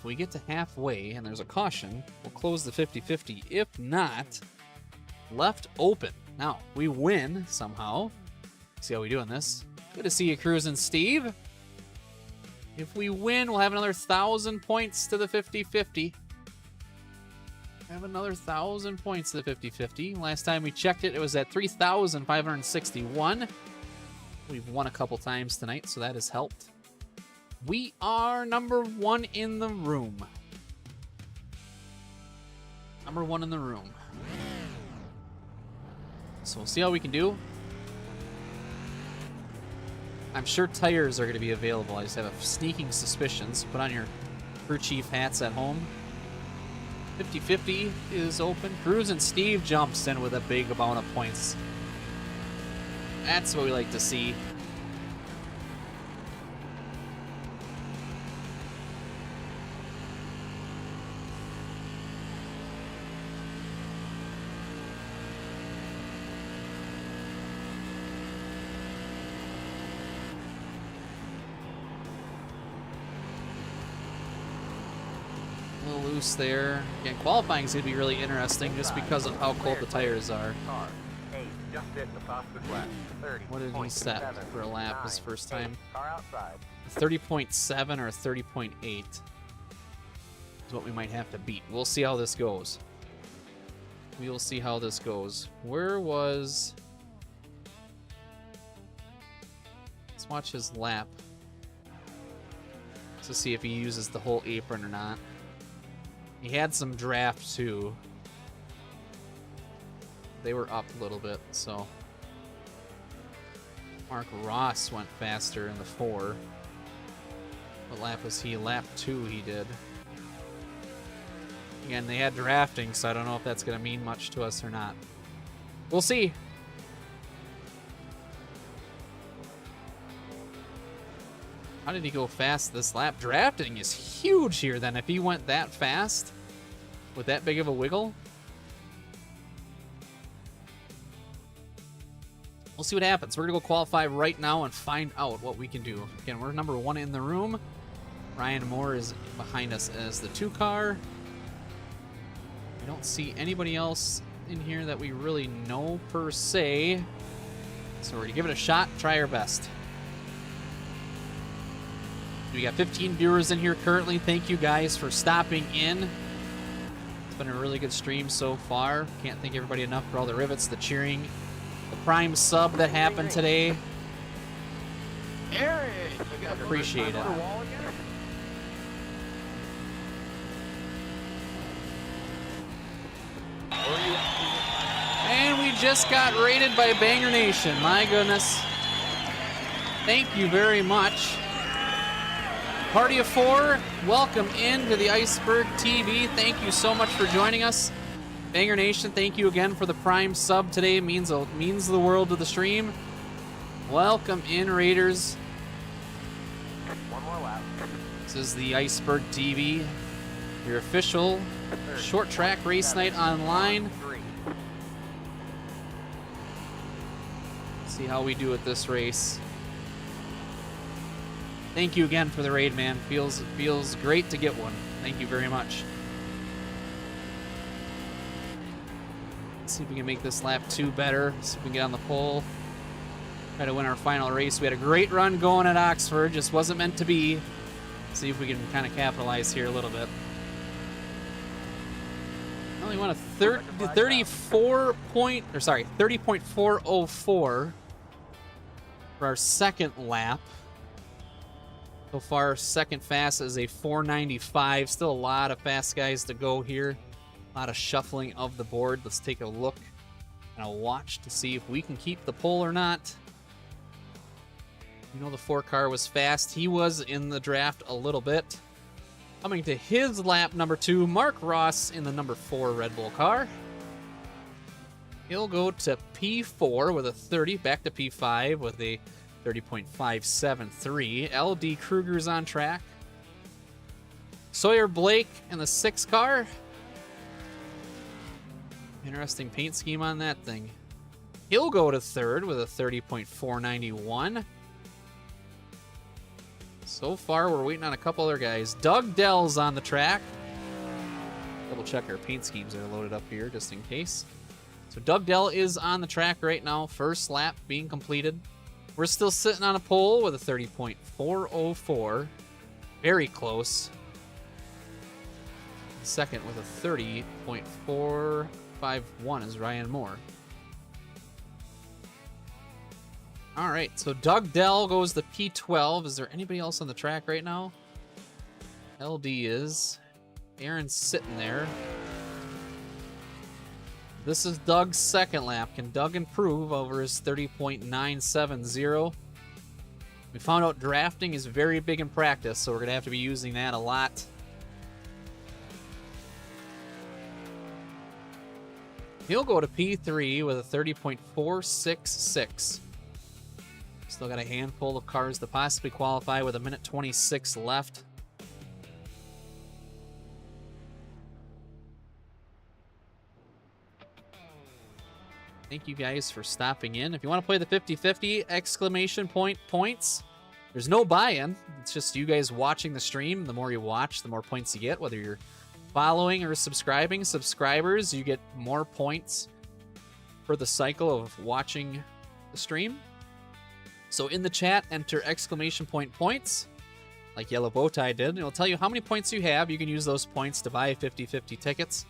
and there's a caution, we'll close the 50-50. If not, left open. Now, we win somehow. See how we doing this. Good to see you cruising, Steve. If we win, we'll have another 1,000 points to the 50-50. Have another 1,000 points to the 50-50. Last time we checked it, it was at 3,561. We've won a couple times tonight, so that has helped. We are number one in the room. Number one in the room. So we'll see how we can do. I'm sure tires are going to be available. I just have a sneaking suspicion. So put on your crew chief hats at home. 50-50 is open. Cruz and Steve jumps in with a big amount of points. That's what we like to see. There. Again, qualifying is going to be really interesting just because of how cold the tires are. What did he set for a lap his first time? 30.7 or 30.8 is what we might have to beat. We'll see how this goes. We will see how this goes. Where was... Let's watch his lap to see if he uses the whole apron or not. He had some draft too. They were up a little bit, so. Mark Ross went faster in the 4. What lap was he? Lap 2 he did. Again, they had drafting, so I don't know if that's going to mean much to us or not. We'll see. How did he go fast this lap? Drafting is huge here then. If he went that fast with that big of a wiggle. We'll see what happens. We're going to go qualify right now and find out what we can do. Again, we're number one in the room. Ryan Moore is behind us as the 2 car. I don't see anybody else in here that we really know per se. So we're going to give it a shot, try our best. We got 15 viewers in here currently. Thank you guys for stopping in. It's been a really good stream so far. Can't thank everybody enough for all the rivets, the cheering, the prime sub that happened today. Appreciate it. And we just got rated by Banger Nation. My goodness. Thank you very much. Party of 4, welcome into the Iceberg TV. Thank you so much for joining us. Banger Nation, thank you again for the prime sub today. It means the world to the stream. Welcome in, Raiders. One more lap. This is the Iceberg TV, your official short track race night online. 3. See how we do at this race. Thank you again for the raid, man. Feels great to get one. Thank you very much. Let's see if we can make this lap 2 better. See if we can get on the pole. Try to win our final race. We had a great run going at Oxford. Just wasn't meant to be. See if we can kind of capitalize here a little bit. I only want a 30.404 for our second lap. So far, second fast is a 495. Still a lot of fast guys to go here. A lot of shuffling of the board. Let's take a look and a watch to see if we can keep the pole or not. You know the 4 car was fast. He was in the draft a little bit. Coming to his lap number 2, Mark Ross in the number 4 Red Bull car. He'll go to P4 with a 30, back to P5 with a 30.573. LD Kruger's on track. Sawyer Blake in the 6 car. Interesting paint scheme on that thing. He'll go to 3rd with a 30.491. So far, we're waiting on a couple other guys. Doug Dell's on the track. Double check our paint schemes are loaded up here just in case. So Doug Dell is on the track right now. First lap being completed. We're still sitting on a pole with a 30.404. Very close. Second with a 30.451 is Ryan Moore. All right, so Doug Dell goes to P12. Is there anybody else on the track right now? LD is. Aaron's sitting there. This is Doug's second lap. Can Doug improve over his 30.970? We found out drafting is very big in practice, so we're going to have to be using that a lot. He'll go to P3 with a 30.466. Still got a handful of cars to possibly qualify with a minute 26 left. Thank you guys for stopping in. If you want to play the 50-50 exclamation point points, there's no buy-in. It's just you guys watching the stream. The more you watch, the more points you get, whether you're following or subscribing. Subscribers, you get more points for the cycle of watching the stream. So in the chat, enter exclamation point points, like Yellow Bowtie did. It'll tell you how many points you have. You can use those points to buy 50-50 tickets.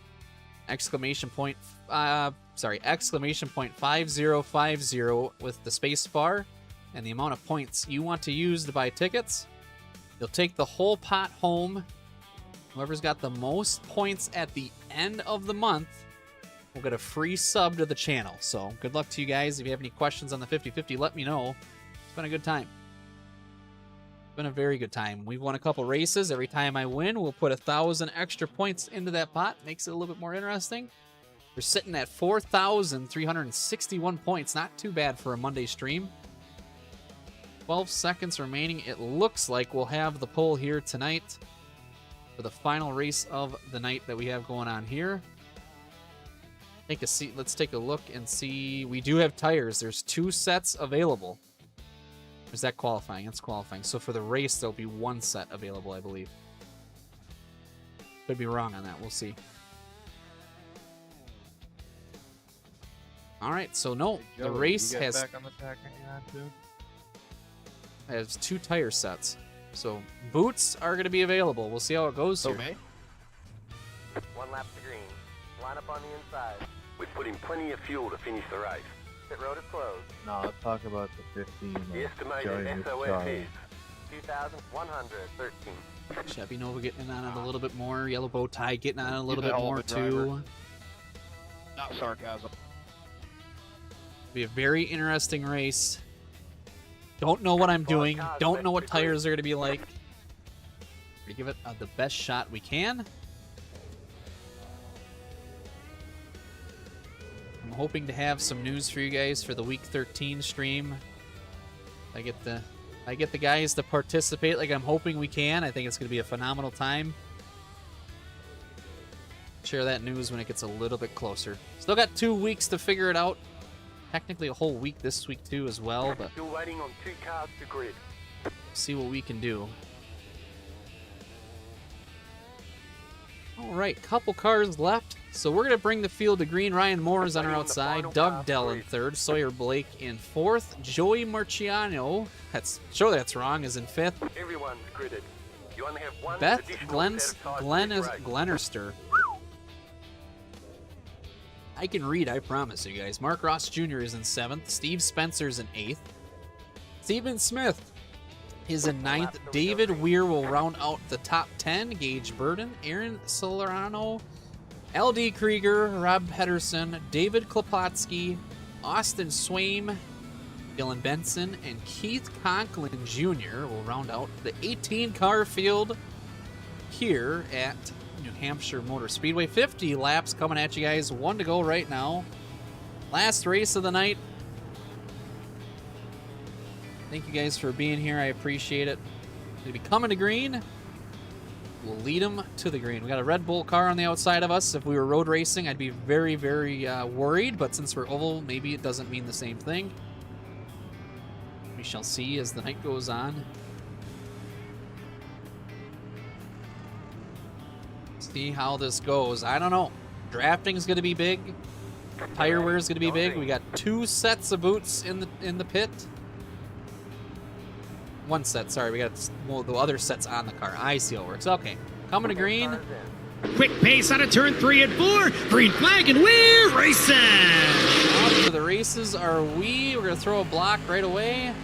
Exclamation point 5050 with the space bar and the amount of points you want to use to buy tickets. You'll take the whole pot home. Whoever's got the most points at the end of the month will get a free sub to the channel. So good luck to you guys. If you have any questions on the 50-50, let me know. It's been a good time. It's been a very good time. We've won a couple races. Every time I win, we'll put 1,000 extra points into that pot. Makes it a little bit more interesting. We're sitting at 4,361 points. Not too bad for a Monday stream. 12 seconds remaining. It looks like we'll have the pole here tonight for the final race of the night that we have going on here. Take a seat. Let's take a look and see. We do have tires. There's 2 sets available. Is that qualifying? That's qualifying. So for the race, there'll be 1 set available, I believe. Could be wrong on that. We'll see. All right. So no, the race has 2 tire sets. So boots are going to be available. We'll see how it goes here. Okay. 1 lap to green. Line up on the inside. We've put in plenty of fuel to finish the race. Pit road is closed. No, let's talk about the 50. The estimated SOS is 2,113. Chevy Nova getting on it a little bit more. Yellow Bow Tie getting on it a little bit more too. Not sarcasm. Be a very interesting race. Don't know what I'm doing. Don't know what tires are going to be like. We give it the best shot we can. I'm hoping to have some news for you guys for the Week 13 stream. I I get the guys to participate like I'm hoping we can. I think it's going to be a phenomenal time. Share that news when it gets a little bit closer. Still got 2 weeks to figure it out. Technically a whole week this week too as well, but Still waiting on 2 cars to grid. see what we can do. All right, couple cars left. So we're going to bring the field to green. Ryan Moore is on our outside. Doug Dell in third. Sawyer Blake in fourth. Joey Marciano, that's wrong, is in fifth. Everyone's gridded. You only have one Beth additional set of tires to race. Glennerster. I can read, I promise you guys. Mark Ross Jr. is in seventh. Steve Spencer's in eighth. Stephen Smith is in ninth. David Weir will round out the top 10. Gage Burden, Aaron Solerano, LD Krieger, Rob Pedersen, David Klopotsky, Austin Swaim, Dylan Benson, and Keith Conklin Jr. will round out the 18-car field here at New Hampshire Motor Speedway. 50 laps coming at you guys. 1 to go right now. Last race of the night. Thank you guys for being here. I appreciate it. Going to be coming to green. We'll lead them to the green. We got a Red Bull car on the outside of us. If we were road racing, I'd be very, very worried. But since we're oval, maybe it doesn't mean the same thing. We shall see as the night goes on. See how this goes. I don't know. Drafting is going to be big. Tire wear is going to be big. We got 2 sets of boots in the pit. 1 set, sorry. We got the other sets on the car. I see how it works. Okay. Coming to green. Quick pace out of turn 3 and 4. Green flag, and we're racing. Off to the races are we. We're going to throw a block right away.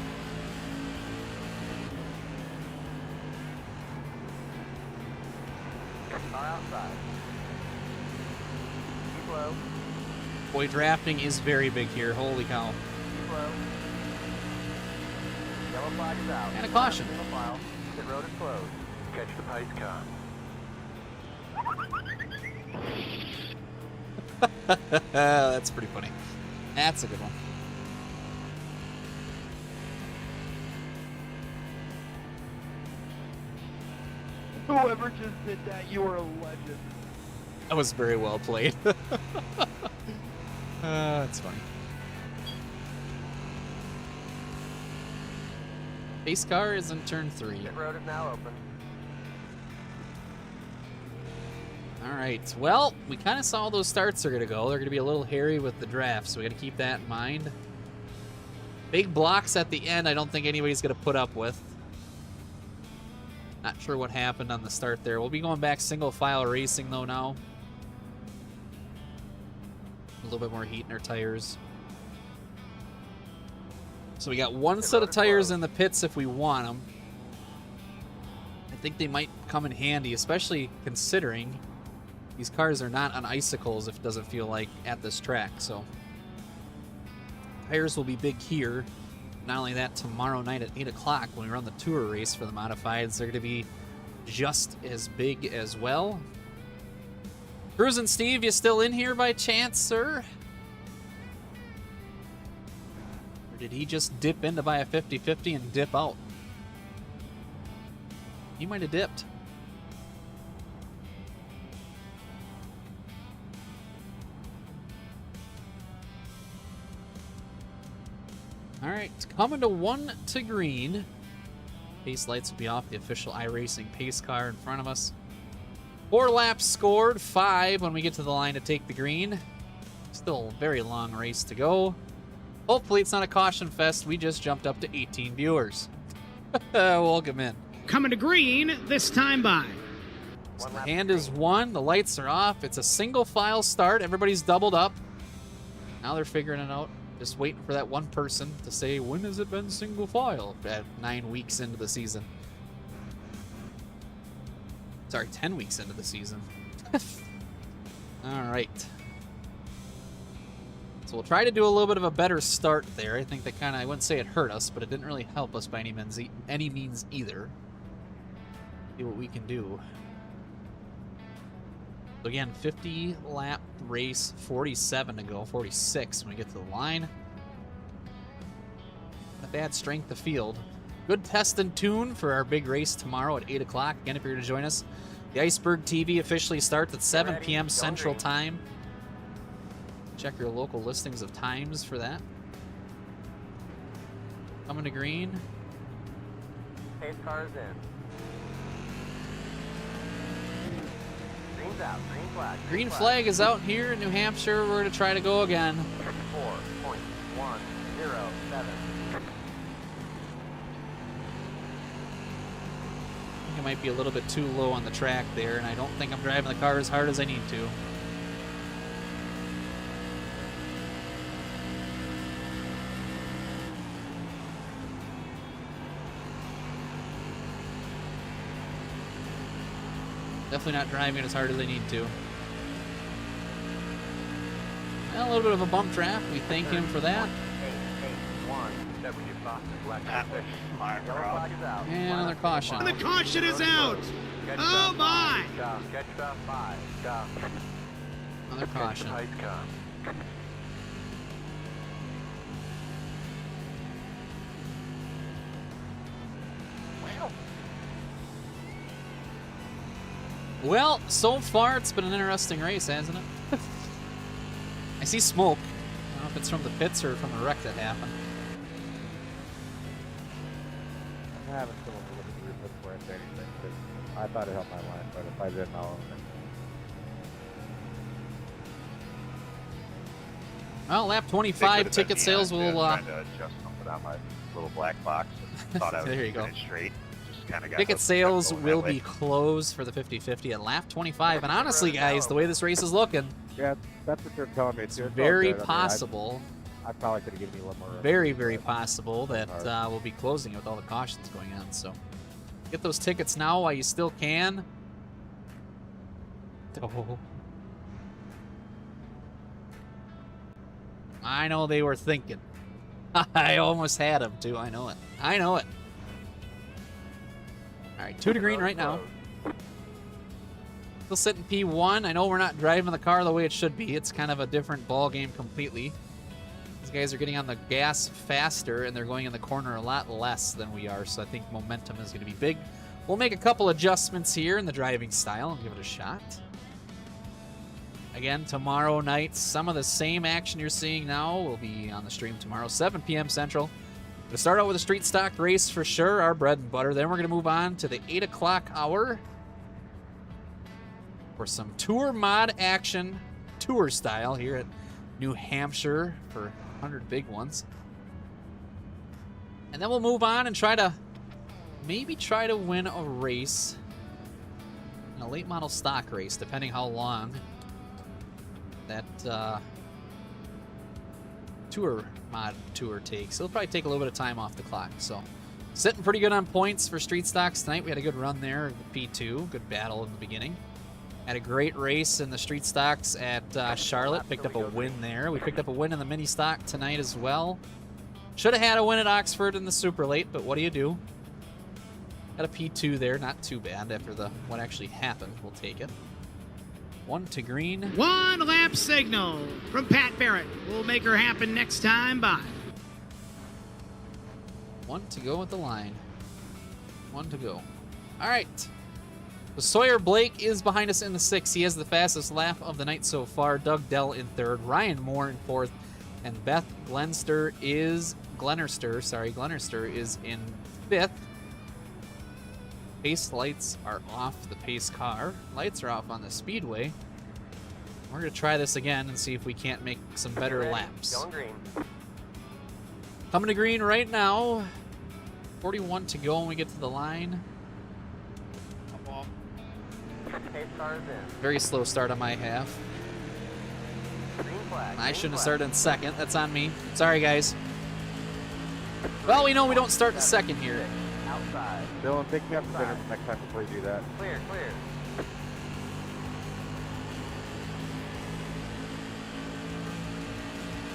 Boy, drafting is very big here. Holy cow. Yellow flag is out. And a caution. The road is closed. Catch the pace car. That's pretty funny. That's a good one. Whoever just did that, you are a legend. That was very well played. That's funny. Pace car is in turn 3. The road is now open. All right. Well, we kind of saw how those starts are going to go. They're going to be a little hairy with the draft, so we got to keep that in mind. Big blocks at the end I don't think anybody's going to put up with. Not sure what happened on the start there. We'll be going back single file racing, though, now. A little bit more heat in our tires. So we got 1 set of tires in the pits if we want them. I think they might come in handy, especially considering these cars are not on icicles, if it doesn't feel like, at this track. So tires will be big here. Not only that, tomorrow night at 8 o'clock when we run the tour race for the modifieds, they're going to be just as big as well. Cruisin' Steve, you still in here by chance, sir? Or did he just dip in to buy a 50-50 and dip out? He might have dipped. All right, it's coming to 1 to green. Pace lights will be off. The official iRacing pace car in front of us. 4 laps scored, 5 when we get to the line to take the green. Still a very long race to go. Hopefully it's not a caution fest. We just jumped up to 18 viewers. Welcome in. Coming to green, this time by. So the hand is 1. The lights are off. It's a single file start. Everybody's doubled up. Now they're figuring it out. Just waiting for that one person to say, when has it been single file? At 9 weeks into the season. Sorry, 10 weeks into the season. All right. So we'll try to do a little bit of a better start there. I think that kind of, I wouldn't say it hurt us, but it didn't really help us by any means either. See what we can do. So again, 50 lap race, 47 to go, 46 when we get to the line. Not a bad strength of field. good test and tune for our big race tomorrow at 8 o'clock. Again, if you're going to join us, the Iceberg TV officially starts at 7 p.m. Central Time. Check your local listings of times for that. Coming to green. Pace car is in. Green's out. Green flag. Green flag is out here in New Hampshire. We're going to try to go again. 4.107. I think I might be a little bit too low on the track there, and I don't think I'm driving the car as hard as I need to. Definitely not driving it as hard as I need to. Well, a little bit of a bump draft. We thank him for that. 881. And another caution. And the caution is out. Oh my! Catch stop 5. Stop. Another caution. Well, so far it's been an interesting race, hasn't it? I see smoke. I don't know if it's from the pits or from the wreck that happened. I haven't still looked at the roof before I say anything, because I thought it helped my line, but if I didn't, I'll own it. Well, lap 25 ticket sales will. Trying to adjust something on my little black box. And thought I was There you go. it straight. Just kind of got Ticket hooked sales going will that way. be closed for the 50-50 at lap 25. And honestly, guys, the way this race is looking, Yeah, that's what they're telling me. it's too. It's all very good. I mean, possible, I probably could have given you a little more room. very, very possible that we'll be closing it with all the cautions going on. So get those tickets now while you still can. Oh. I know they were thinking. I almost had them too. I know it. I know it. All right, 2 to green right now. Still sitting P1. I know we're not driving the car the way it should be. It's kind of a different ball game completely. These guys are getting on the gas faster, and they're going in the corner a lot less than we are, so I think momentum is going to be big. We'll make a couple adjustments here in the driving style and give it a shot. Again, tomorrow night, some of the same action you're seeing now will be on the stream tomorrow, 7 p.m. Central. We'll start out with a street stock race for sure, our bread and butter. Then we're going to move on to the 8 o'clock hour for some tour mod action, tour style here at New Hampshire for 100 big ones. And then we'll move on and maybe try to win a race, in a late model stock race, depending how long that mod tour takes. It'll probably take a little bit of time off the clock. So sitting pretty good on points for street stocks tonight. We had a good run there, P2, good battle in the beginning. Had a great race in the street stocks at Charlotte. Picked up a win there. We picked up a win in the mini stock tonight as well. Should have had a win at Oxford in the super late, but what do you do? Got a P2 there, not too bad after what actually happened. We'll take it. 1 to green. 1 lap signal from Pat Barrett. We'll make her happen next time. Bye. 1 to go with the line. 1 to go. All right. So Sawyer Blake is behind us in the 6th. He has the fastest lap of the night so far. Doug Dell in 3rd. Ryan Moore in 4th. And Beth Glenster is in 5th. Pace lights are off the pace car. Lights are off on the speedway. We're going to try this again and see if we can't make some better laps. Going green. Coming to green right now. 41 to go when we get to the line. Pace car is in. Very slow start on my half. Green flag. I shouldn't have started in 2nd. That's on me. Sorry, guys. Well, we know we don't start in 2nd here. Outside. Dylan, pick me up for dinner next time before you do that. Clear, clear.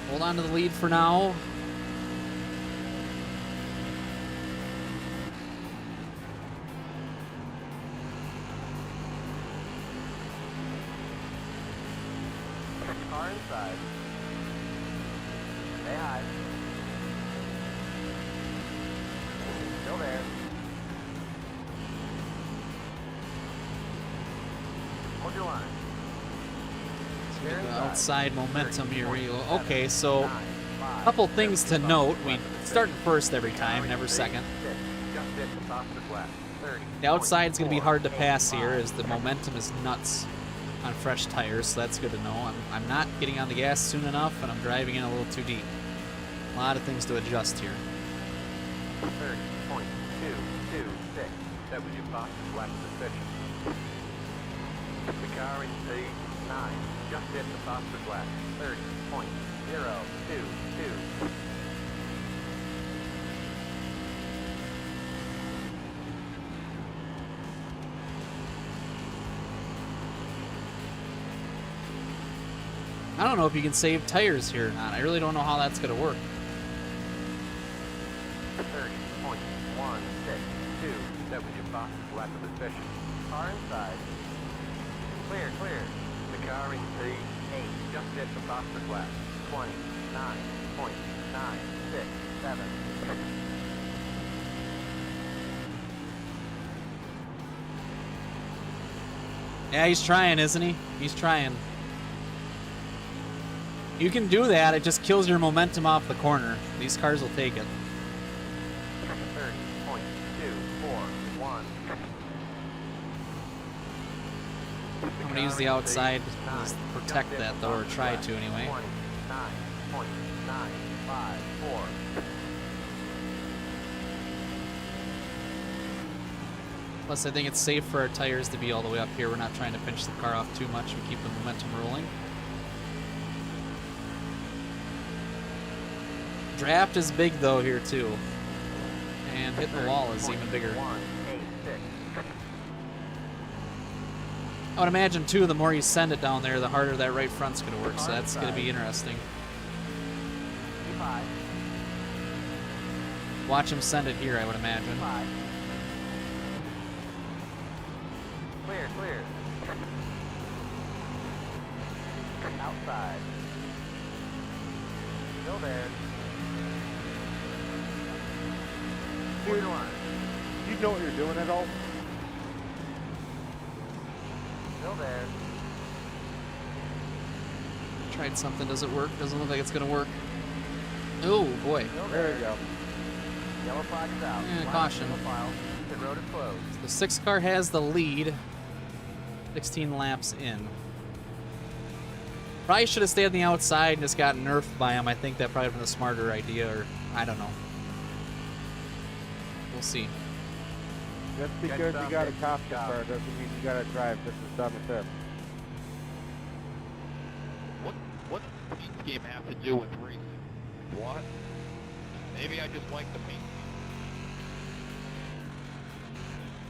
Hold on to the lead for now. Car inside. Stay high. Still there. outside momentum here. Okay, so a couple things to note. We start first every time, never second. The outside's going to be hard to pass here as the momentum is nuts on fresh tires, so that's good to know. I'm not getting on the gas soon enough, and I'm driving in a little too deep. A lot of things to adjust here. 30.226. That was your fastest lap of the session. The car in P9 just hit the fastest lap. 30.022. I don't know if you can save tires here or not. I really don't know how that's going to work. 30.162. That was your fastest lap of the session. Car inside. Clear, clear. The car in P8 just hit the fastest lap. 29.967. Yeah, he's trying, isn't he? He's trying. You can do that, it just kills your momentum off the corner. These cars will take it. 30.241. I'm going to use the outside to protect that, though, or try to anyway. 29.954. Plus, I think it's safe for our tires to be all the way up here. We're not trying to pinch the car off too much. We keep the momentum rolling. Draft is big, though, here, too. And hitting the wall is even bigger. I would imagine, too, the more you send it down there, the harder that right front's going to work, so that's going to be interesting. Watch him send it here, I would imagine. Clear, clear. Outside. Still there. Dude, you know what you're doing at all? Still there. Tried something, does it work? Doesn't look like it's going to work. Oh, boy. There you go. Yellow flag's out. Yeah, caution. The road is closed. The 6 car has the lead. 16 laps in. Probably should have stayed on the outside and just got nerfed by him. I think that probably would have been a smarter idea, or I don't know. We'll see. Just because you got a cop car doesn't mean you gotta drive just as dumb as him. What does this game have to do with racing? What? Maybe I just like the paint.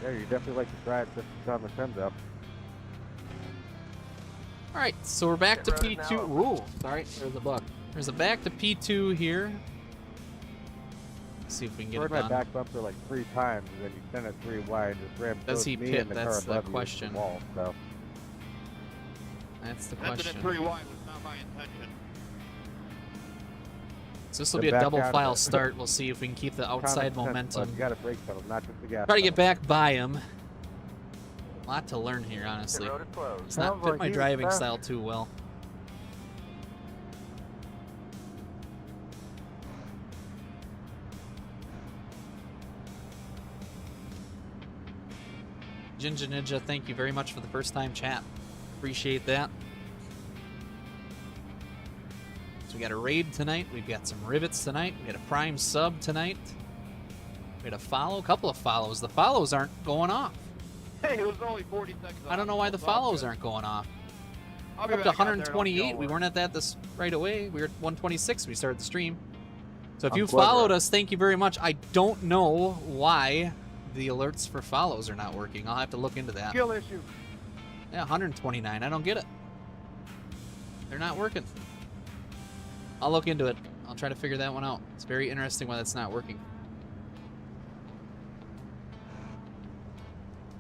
Yeah, you definitely like to drive just as dumb as him, though. All right, so we're back to P2. Ooh, sorry, there's a bug. There's a back to P2 here. Let's see if we can get it my done. back bumper like 3 times, and then you send it 3 wide, and just rammed Does he me pit? and the That's car the above you question. into the wall, so. That's the Sending question. it 3 wide was not my intention. So this will be a double file start. We'll see if we can keep the outside momentum. You got to brake pedal, not just the gas. Try to get back by him. A lot to learn here, honestly. It's not fit my driving style too well. Jinja Ninja, thank you very much for the first time chat. Appreciate that. So we got a raid tonight. We've got some rivets tonight. We got a prime sub tonight. We had a follow, a couple of follows. The follows aren't going off. Hey, it was only 40 seconds. I don't know why the follows aren't going off. I'll We're be up to back out there, don't 128. you We worry. weren't at that this right away. We were at 126. We started the stream. So if I'm you clever. followed us, thank you very much. I don't know why the alerts for follows are not working. I'll have to look into that. Skill issue. Yeah, 129. I don't get it. They're not working. I'll look into it. I'll try to figure that one out. It's very interesting why that's not working.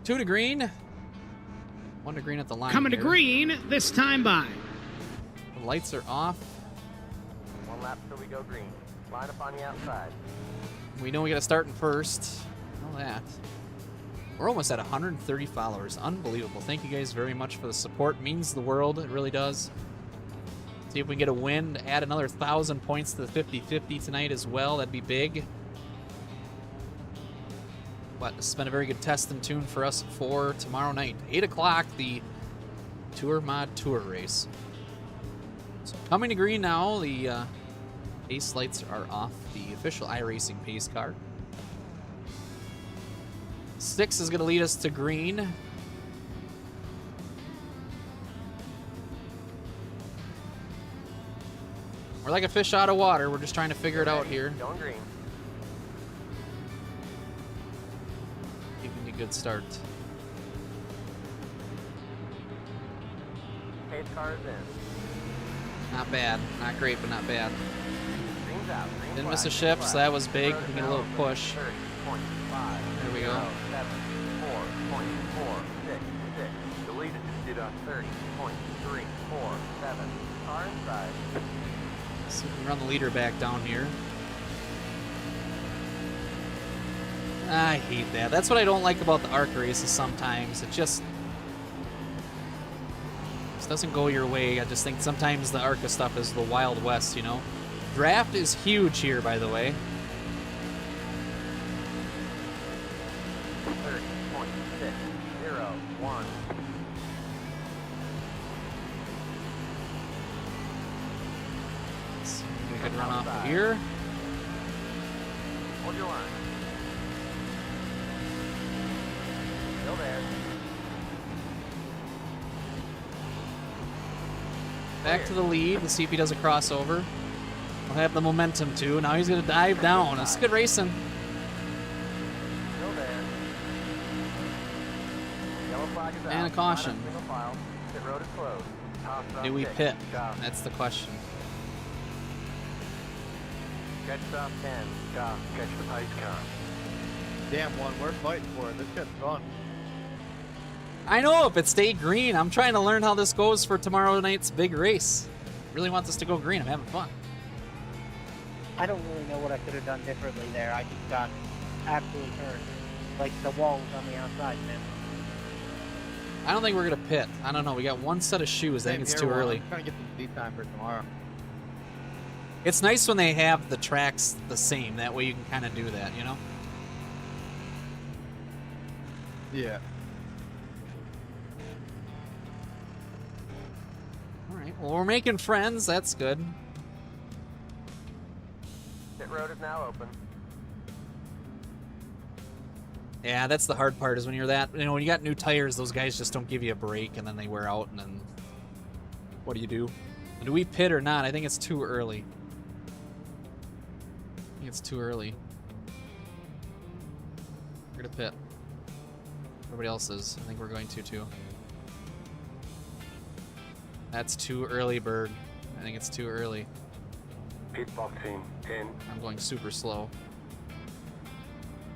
2 to green. 1 to green at the line. Coming to here. green this time by. The lights are off. 1 lap till we go green. Line up on the outside. We know we got to start in first. Know that. We're almost at 130 followers. Unbelievable. Thank you guys very much for the support. Means the world. It really does. See if we can get a win, add another 1,000 points to the 50-50 tonight as well. That'd be big. But this has been a very good test and tune for us for tomorrow night. 8 o'clock, the Tour Mod Tour race. So coming to green now, the pace lights are off, the official iRacing pace car. 6 is going to lead us to green. We're like a fish out of water. We're just trying to figure it out here. Going green. Giving a good start. Pace car is in. Not bad. Not great, but not bad. Green's out. Green Didn't flag, miss a green shift, flag. so that was big. Road We is get a now little open. push. 30.5. There we go. 7, 4.46. Deleted. Did a 30.347. Car inside. So we can run the leader back down here. I hate that. That's what I don't like about the ARC races sometimes. It just doesn't go your way. I just think sometimes the ARCA stuff is the Wild West, you know? Draft is huge here, by the way. 30.601. Let's see, we could run off of here. Hold your line. Still there. Back to the lead. Let's see if he does a crossover. We'll have the momentum too. Now he's going to dive down. It's good racing. Still there. Yellow flag is out. And a caution. Line up single file. Pit road is closed. Toss it Do on we six. pit? Stop. That's the question. Catch stop 10. Stop. Catch the pace car. Damn one, we're fighting for it. This gets fun. I know, if it stayed green, I'm trying to learn how this goes for tomorrow night's big race. Really want this to go green. I'm having fun. I don't really know what I could have done differently there. I just got absolutely hurt. Like the wall was on the outside, man. I don't think we're going to pit. I don't know. We got one set of shoes. I think it's too early. I'm trying to get the speed time for tomorrow. It's nice when they have the tracks the same. That way you can kind of do that, you know? Yeah. All right. Well, we're making friends. That's good. Pit road is now open. Yeah, that's the hard part is when you're that, you know, when you got new tires, those guys just don't give you a break and then they wear out and then what do you do? Do we pit or not? I think it's too early. I think it's too early. We're gonna pit. Everybody else is. I think we're going to too. That's too early, Berg. I think it's too early. Pit box in 10. I'm going super slow.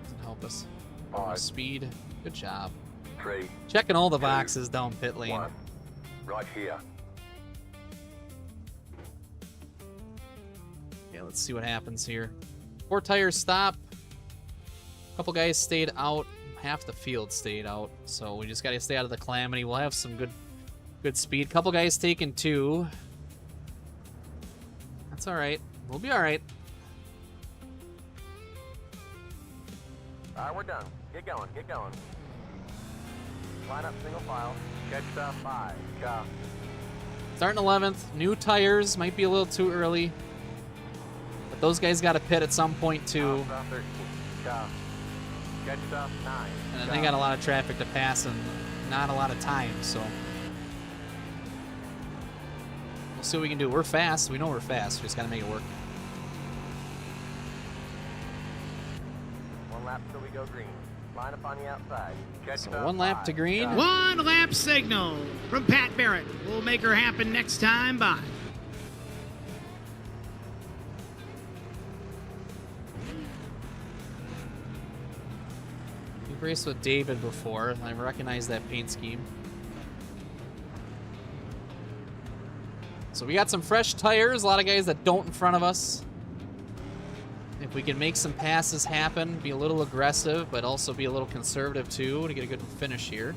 Doesn't help us. 5. Speed. Good job. 3. Checking all the boxes down pit lane. 1. Right here. Yeah, let's see what happens here. 4 tires stop. A couple guys stayed out. Half the field stayed out. So we just got to stay out of the calamity. We'll have some good speed. Couple guys taking 2. That's all right. We'll be all right. All right, we're done. Get going. Get going. Line up single file. Catch stop 5. Go. Starting 11th. New tires. Might be a little too early. But those guys got to pit at some point too. Stop 13. Go. Catch stop 9. And then they got a lot of traffic to pass and not a lot of time, so we'll see what we can do. We're fast. We know we're fast. We just got to make it work. 1 lap till we go green. Line up on the outside. Catch So stop 1 lap 5. to green. Go. One lap signal from Pat Barrett. We'll make her happen next time. Bye. We've raced with David before, and I recognize that paint scheme. So we got some fresh tires, a lot of guys that don't in front of us. If we can make some passes happen, be a little aggressive, but also be a little conservative too to get a good finish here.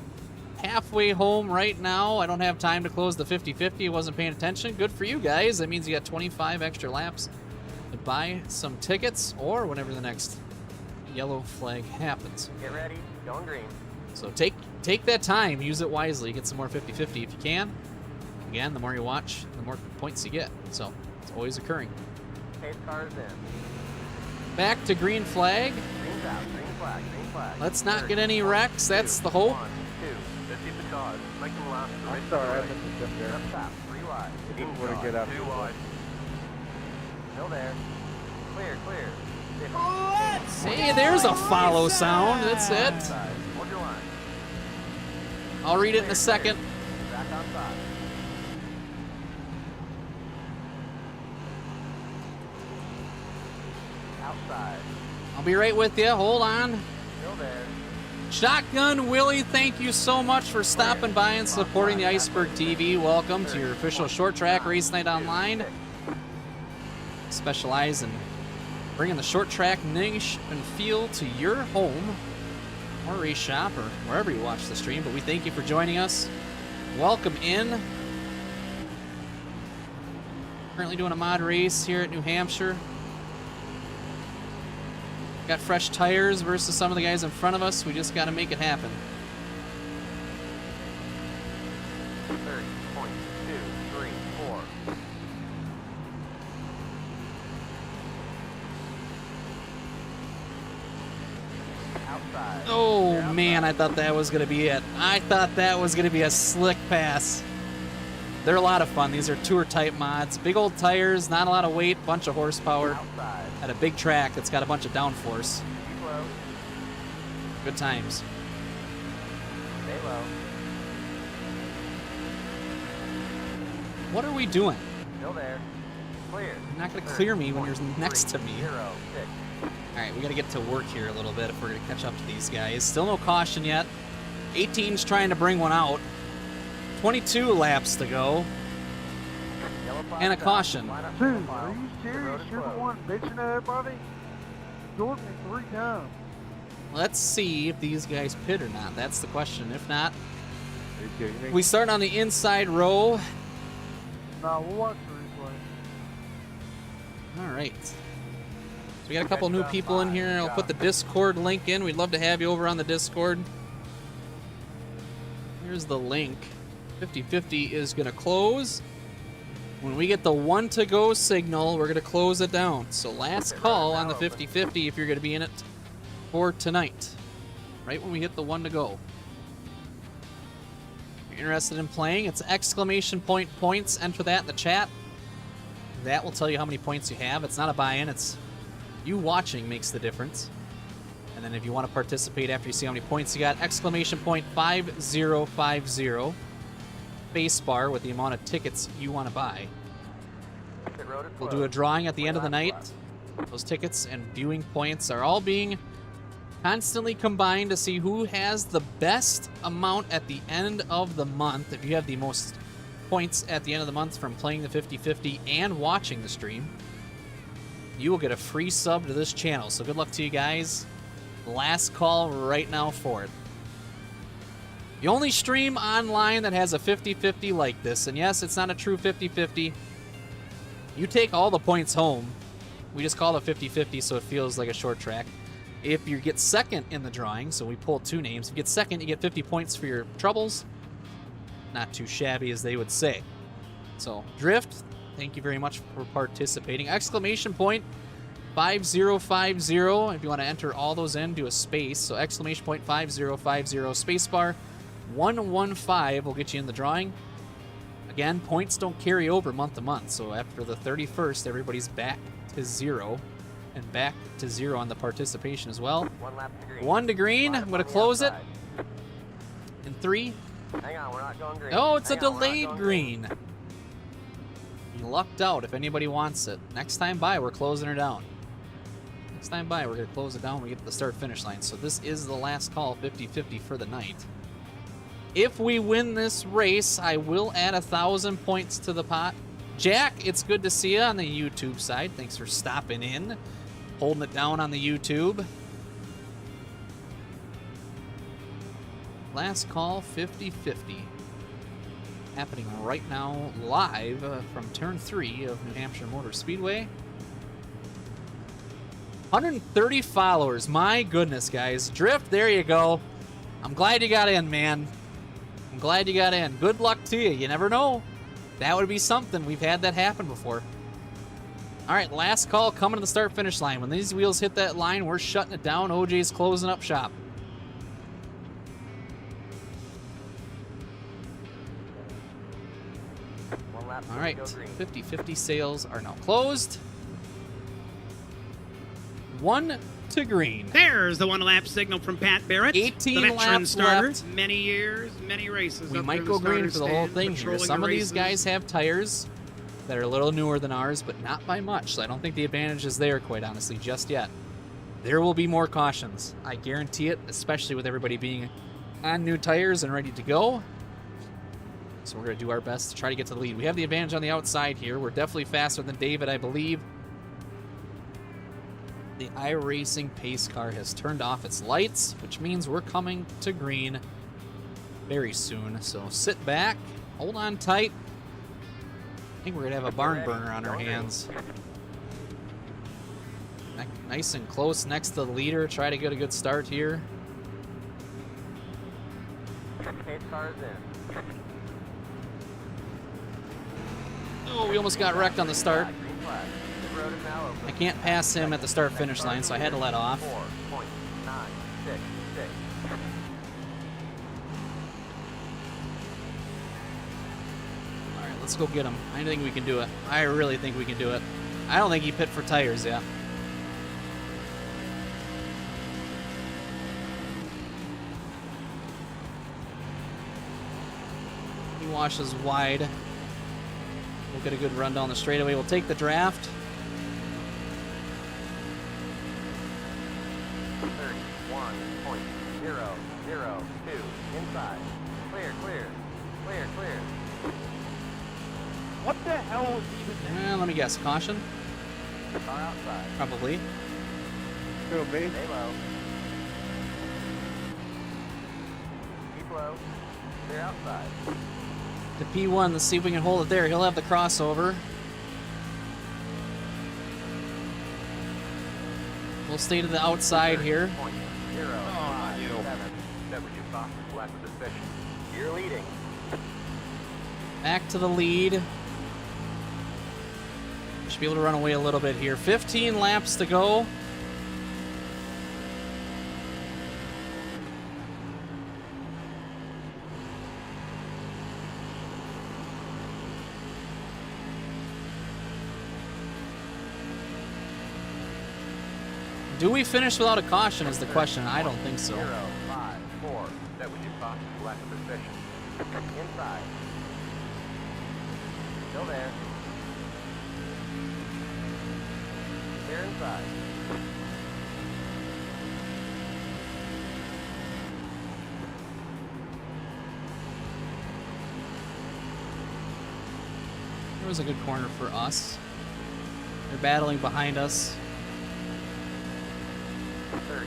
halfway home right now. I don't have time to close the 50-50. Wasn't paying attention. Good for you guys. That means you got 25 extra laps to buy some tickets or whenever the next yellow flag happens. Get ready, going green. So take that time, use it wisely, get some more 50-50 if you can. Again, the more you watch, the more points you get. So it's always occurring. Pace cars in. Back to green flag. Green's out, green flag, green flag. Let's not get any wrecks. That's the hope. 1, 2. Let's get the cars. Make them last. I'm sorry, I missed the jump there. Up top, 3 wide. Didn't want to get out. 2 wide. Still there. Clear, clear. Let's Hey, there's a follow sound. That's it. Hold your line. I'll read it in a second. Back on side. Outside. I'll be right with you. Hold on. Still there. Shotgun Willie, thank you so much for stopping by and supporting the Iceberg TV. Welcome to your official short track race night online. Specialize in bringing the short track niche and feel to your home or race shop or wherever you watch the stream. But we thank you for joining us. Welcome in. Currently doing a mod race here at New Hampshire. Got fresh tires versus some of the guys in front of us. We just got to make it happen. 30, point, 2, 3, 4. Outside. Oh man, I thought that was going to be it. I thought that was going to be a slick pass. They're a lot of fun. These are tour type mods. Big old tires, not a lot of weight, bunch of horsepower. Outside. At a big track that's got a bunch of downforce. Keep low. Good times. Stay low. What are we doing? Still there. Clear. You're not going to clear me when you're next to me. 0, 6. Alright, we got to get to work here a little bit if we're going to catch up to these guys. Still no caution yet. 18's trying to bring one out. 22 laps to go. And a caution. Dude, are you serious? You're the one bitching at everybody? Jordan me 3 times. Let's see if these guys pit or not. That's the question. If not, Are you kidding me? we start on the inside row. No, we'll watch the replay. Alright. So we got a couple new people in here. I'll put the Discord link in. We'd love to have you over on the Discord. Here's the link. 50-50 is going to close. When we get the 1 to go signal, we're going to close it down. So last call on the 50-50 if you're going to be in it for tonight. Right when we hit the 1 to go. If you're interested in playing, it's exclamation point points. Enter that in the chat. That will tell you how many points you have. It's not a buy-in. It's you watching makes the difference. And then if you want to participate after you see how many points you got, exclamation point 5050. Space bar with the amount of tickets you want to buy. We'll do a drawing at the end of the night. Those tickets and viewing points are all being constantly combined to see who has the best amount at the end of the month. If you have the most points at the end of the month from playing the 50-50 and watching the stream, you will get a free sub to this channel. So good luck to you guys. Last call right now for it. The only stream online that has a 50-50 like this, and yes, it's not a true 50-50. You take all the points home. We just call it 50-50 so it feels like a short track. If you get second in the drawing, so we pull 2 names, if you get second, you get 50 points for your troubles. Not too shabby, as they would say. So, Drift, thank you very much for participating. Exclamation point 5050. If you want to enter all those in, do a space. So, exclamation point 5050 spacebar 115 will get you in the drawing. Again, points don't carry over month to month. So, after the 31st, everybody's back to 0. And back to 0 on the participation as well. 1 lap to green. 1 to green. I'm going to close it. In 3. Hang on, we're not going green. Oh, it's a Hang on, we're not delayed going green. You lucked out if anybody wants it. Next time by, we're closing her down. Next time by, we're going to close it down when we get to the start-finish line. So this is the last call, 50-50 for the night. If we win this race, I will add 1,000 points to the pot. Jack, it's good to see you on the YouTube side. Thanks for stopping in. Holding it down on the YouTube. last call 50-50. Happening right now live from turn 3 of New Hampshire Motor Speedway. 130 followers. My goodness, guys. Drift, there you go. I'm glad you got in, man. I'm glad you got in. Good luck to you. You never know. That would be something. We've had that happen before. All right, last call coming to the start-finish line. When these wheels hit that line, we're shutting it down. OJ's closing up shop. All right, 50-50 sales are now closed. 1 to green. There's the one-lap signal from Pat Barrett. 18 the veteran laps starter. left. Many years, many races. We up might there go in the green for the whole starter thing stand, here. patrolling Some the of these races. guys have tires that are a little newer than ours, but not by much. So I don't think the advantage is there, quite honestly, just yet. There will be more cautions. I guarantee it, especially with everybody being on new tires and ready to go. So we're going to do our best to try to get to the lead. We have the advantage on the outside here. We're definitely faster than David, I believe. The iRacing pace car has turned off its lights, which means we're coming to green very soon. So sit back, hold on tight. I think we're going to have a barn burner on our hands. Nice and close next to the leader. Try to get a good start here. Pace car is in. Oh, we almost got wrecked on the start. Green flag. The road is now open. I can't pass him at the start-finish line, so I had to let off. 4.966. All right, let's go get him. I think we can do it. I really think we can do it. I don't think he pit for tires yet. He washes wide. We'll get a good run down the straightaway. We'll take the draft. 31.002 inside. Clear, clear, clear, clear. What the hell was even Let me guess. Caution? Car outside. Probably. Go, me. Stay low. Keep low. Clear outside. To P1, let's see if we can hold it there. He'll have the crossover. We'll stay to the outside here. 0.057. W Fox left of suspicion. You're leading. Back to the lead. Should be able to run away a little bit here. 15 laps to go. Do we finish without a caution is the question. I don't think so. 054. W Fox left of suspicion. Inside. Still there. Clear inside. There was a good corner for us. They're battling behind us. 30.12.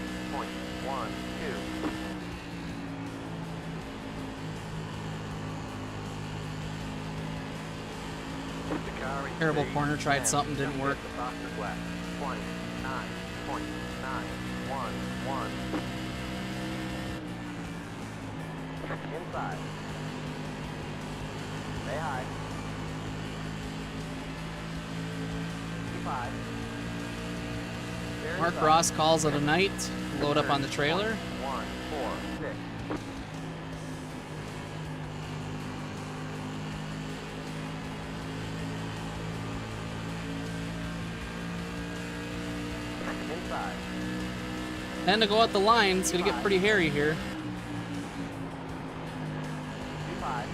Terrible corner, tried something, didn't work. 29.911. Inside. Stay high. P5. Mark Ross calls it a night. Load up on the trailer. 146. Inside. 10 to go at the line. It's going to get pretty hairy here. 25.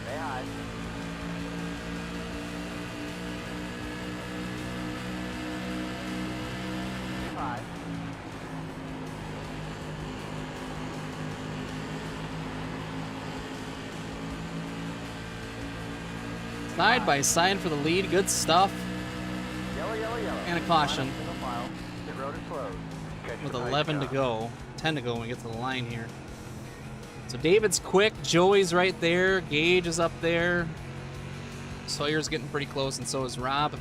Stay high. 25. Side by side for the lead. Good stuff. Yellow, yellow, yellow. And a caution. Single file. Pit road is closed. Schedule with 11 to go. 10 to go when we get to the line here. So David's quick. Joey's right there. Gage is up there. Sawyer's getting pretty close, and so is Rob.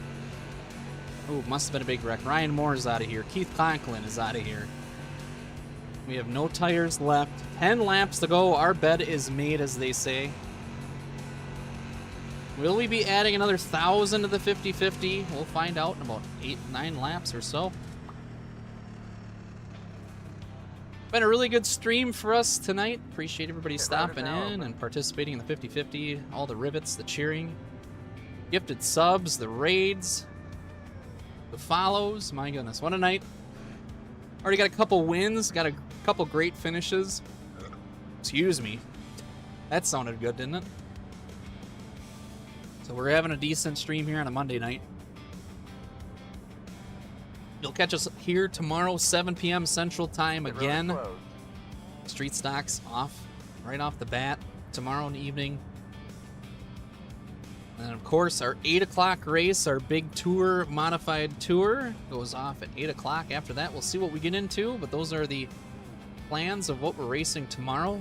Oh, must have been a big wreck. Ryan Moore is out of here. Keith Conklin is out of here. We have no tires left. 10 laps to go. Our bed is made, as they say. Will we be adding another 1,000 to the 50-50? We'll find out in about 8-9 laps or so. Been a really good stream for us tonight. Appreciate everybody stopping in and participating in the 50-50. All the rivets, the cheering, gifted subs, the raids, the follows. My goodness, what a night. Already got a couple wins, got a couple great finishes. Excuse me. That sounded good, didn't it? So we're having a decent stream here on a Monday night. You'll catch us here tomorrow, 7 p.m. Central Time again. Street stocks off, right off the bat, tomorrow evening. And of course, our 8 o'clock race, our big tour, modified tour, goes off at 8 o'clock. After that, we'll see what we get into, but those are the plans of what we're racing tomorrow.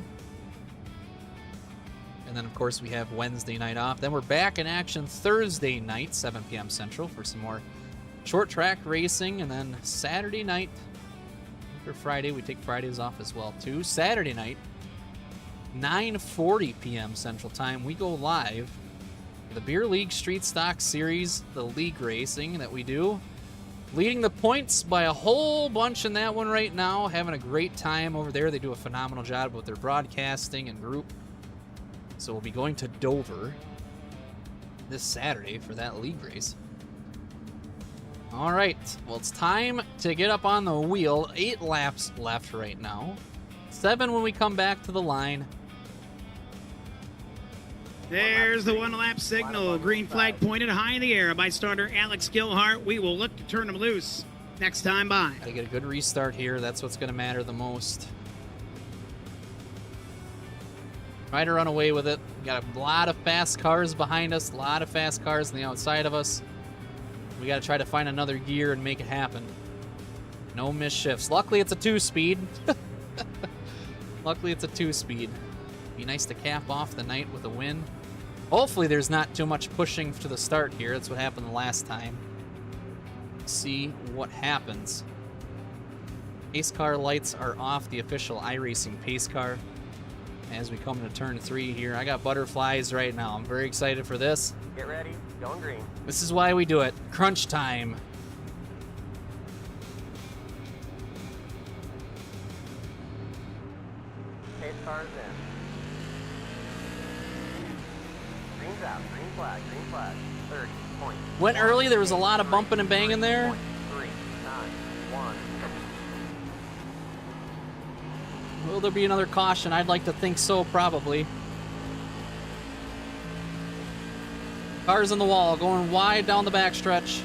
And then, of course, we have Wednesday night off. Then we're back in action Thursday night, 7 p.m. Central, for some more short track racing. And then Saturday night, after Friday, we take Fridays off as well, too. Saturday night, 9:40 p.m. Central Time, we go live for the Beer League Street Stock Series, the league racing that we do. Leading the points by a whole bunch in that one right now. Having a great time over there. They do a phenomenal job with their broadcasting and group. So we'll be going to Dover this Saturday for that league race. All right, well, it's time to get up on the wheel. 8 laps left right now. 7 when we come back to the line. There's the 1 lap signal. Green flag pointed high in the air by starter Alex Gilhart. We will look to turn him loose next time by. Gotta get a good restart here. That's what's gonna matter the most. Try to run away with it. We got a lot of fast cars behind us, a lot of fast cars on the outside of us. We got to try to find another gear and make it happen. No misshifts. Luckily, it's a 2-speed. Luckily, it's a 2-speed. Be nice to cap off the night with a win. Hopefully, there's not too much pushing to the start here. That's what happened the last time. See what happens. Pace car lights are off, the official iRacing pace car. As we come to turn 3 here, I got butterflies right now. I'm very excited for this. Get ready, going green. This is why we do it. Crunch time. Pace cars in. Green's out, green flag, 30 points. Went early, there was a lot of bumping and banging there. 3, 9, 1. Will there be another caution? I'd like to think so, probably. Cars in the wall, going wide down the backstretch.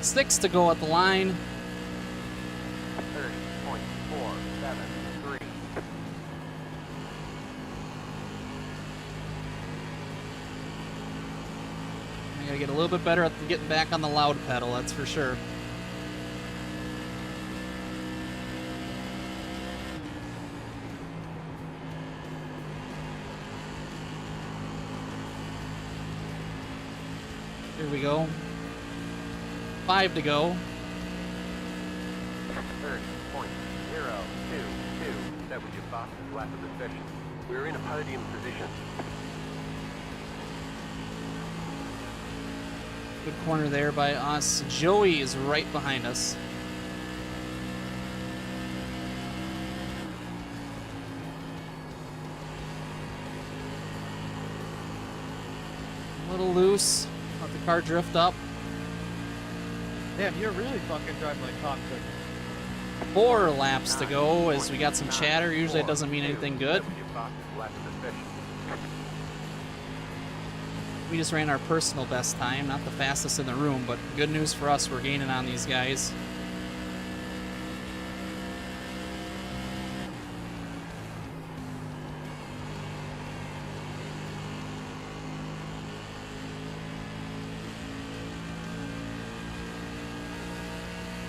Six to go at the line. 30.473. I gotta get a little bit better at getting back on the loud pedal, that's for sure. Here we go. 5 to go. 30.022. That was your fastest lap of the session. We're in a podium position. Good corner there by us. Joey is right behind us. A little loose. Let the car drift up. Damn, you're really fucking driving like toxic. 4 laps to go as we got some chatter. Usually it doesn't mean anything good. We just ran our personal best time, not the fastest in the room, but good news for us, we're gaining on these guys.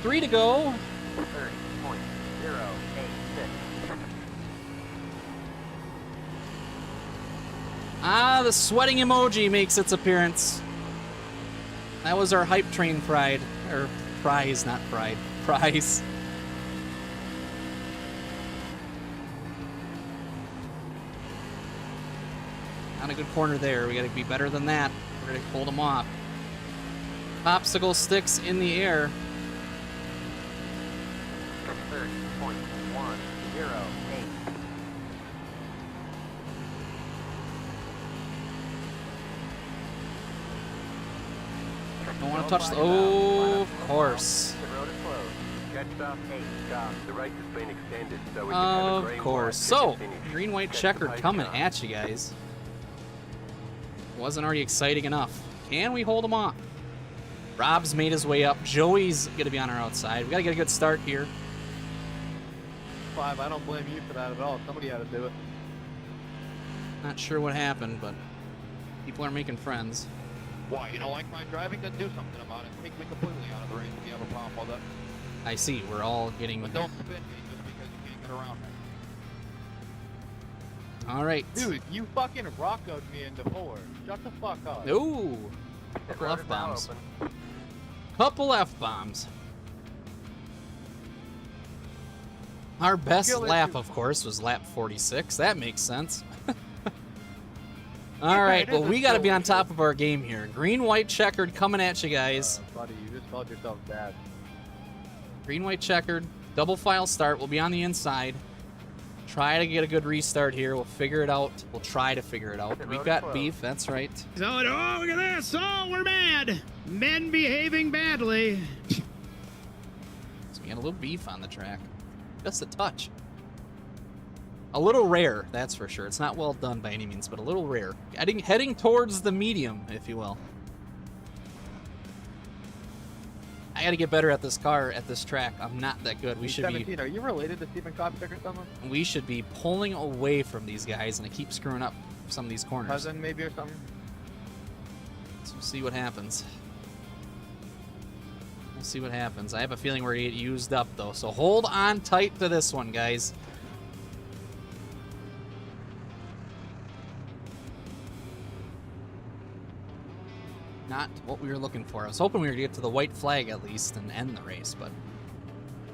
3 to go. 30.086. Ah, the sweating emoji makes its appearance. That was our hype train pride. Or prize, not pride. Prize. Not a good corner there. We gotta be better than that. We're gonna hold them off. Popsicle sticks in the air. 30.108. Don't want to touch the... Oh, of course. The road is closed. Catch stop 8. Stop. The race has been extended, so we can have a Of green course. light So, to finish. green-white Catch the checkered pace coming car. at you guys. Wasn't already exciting enough. Can we hold them off? Rob's made his way up. Joey's going to be on our outside. We got to get a good start here. 5, I don't blame you for that at all. Somebody had to do it. Not sure what happened, but people are making friends. Why, you don't like my driving? Then do something about it. Take me completely out of the race if you have a problem with it. I see. We're all getting... But don't spin me just because you can't get around me. All right. Dude, you fucking rockoed me into 4. Shut the fuck up. Ooh. The Couple road is now F-bombs. open. Couple F-bombs. Our best Skill lap, issue. of course, was lap 46. That makes sense. All Yeah, right, it well, is a we got to be skill on issue. top of our game here. Green, white, checkered coming at you guys. Buddy, you just called yourself bad. Green, white, checkered. Double file start. We'll be on the inside. Try to get a good restart here. We'll figure it out. We'll try to figure it out. We've got beef. That's right. So, oh, look at this. Oh, we're mad. Men behaving badly. So we got a little beef on the track. Just a touch. A little rare, that's for sure. It's not well done by any means, but a little rare. Heading towards the medium, if you will. I got to get better at this car, at this track. I'm not that good. We should be 17, are you related to Stephen Kopchak or someone? we should be pulling away from these guys, and I keep screwing up some of these corners. Cousin maybe or something? So we'll see what happens. We'll see what happens. I have a feeling we're gonna get used up though, so hold on tight to this one, guys. Not what we were looking for. I was hoping we were gonna get to the white flag at least and end the race, but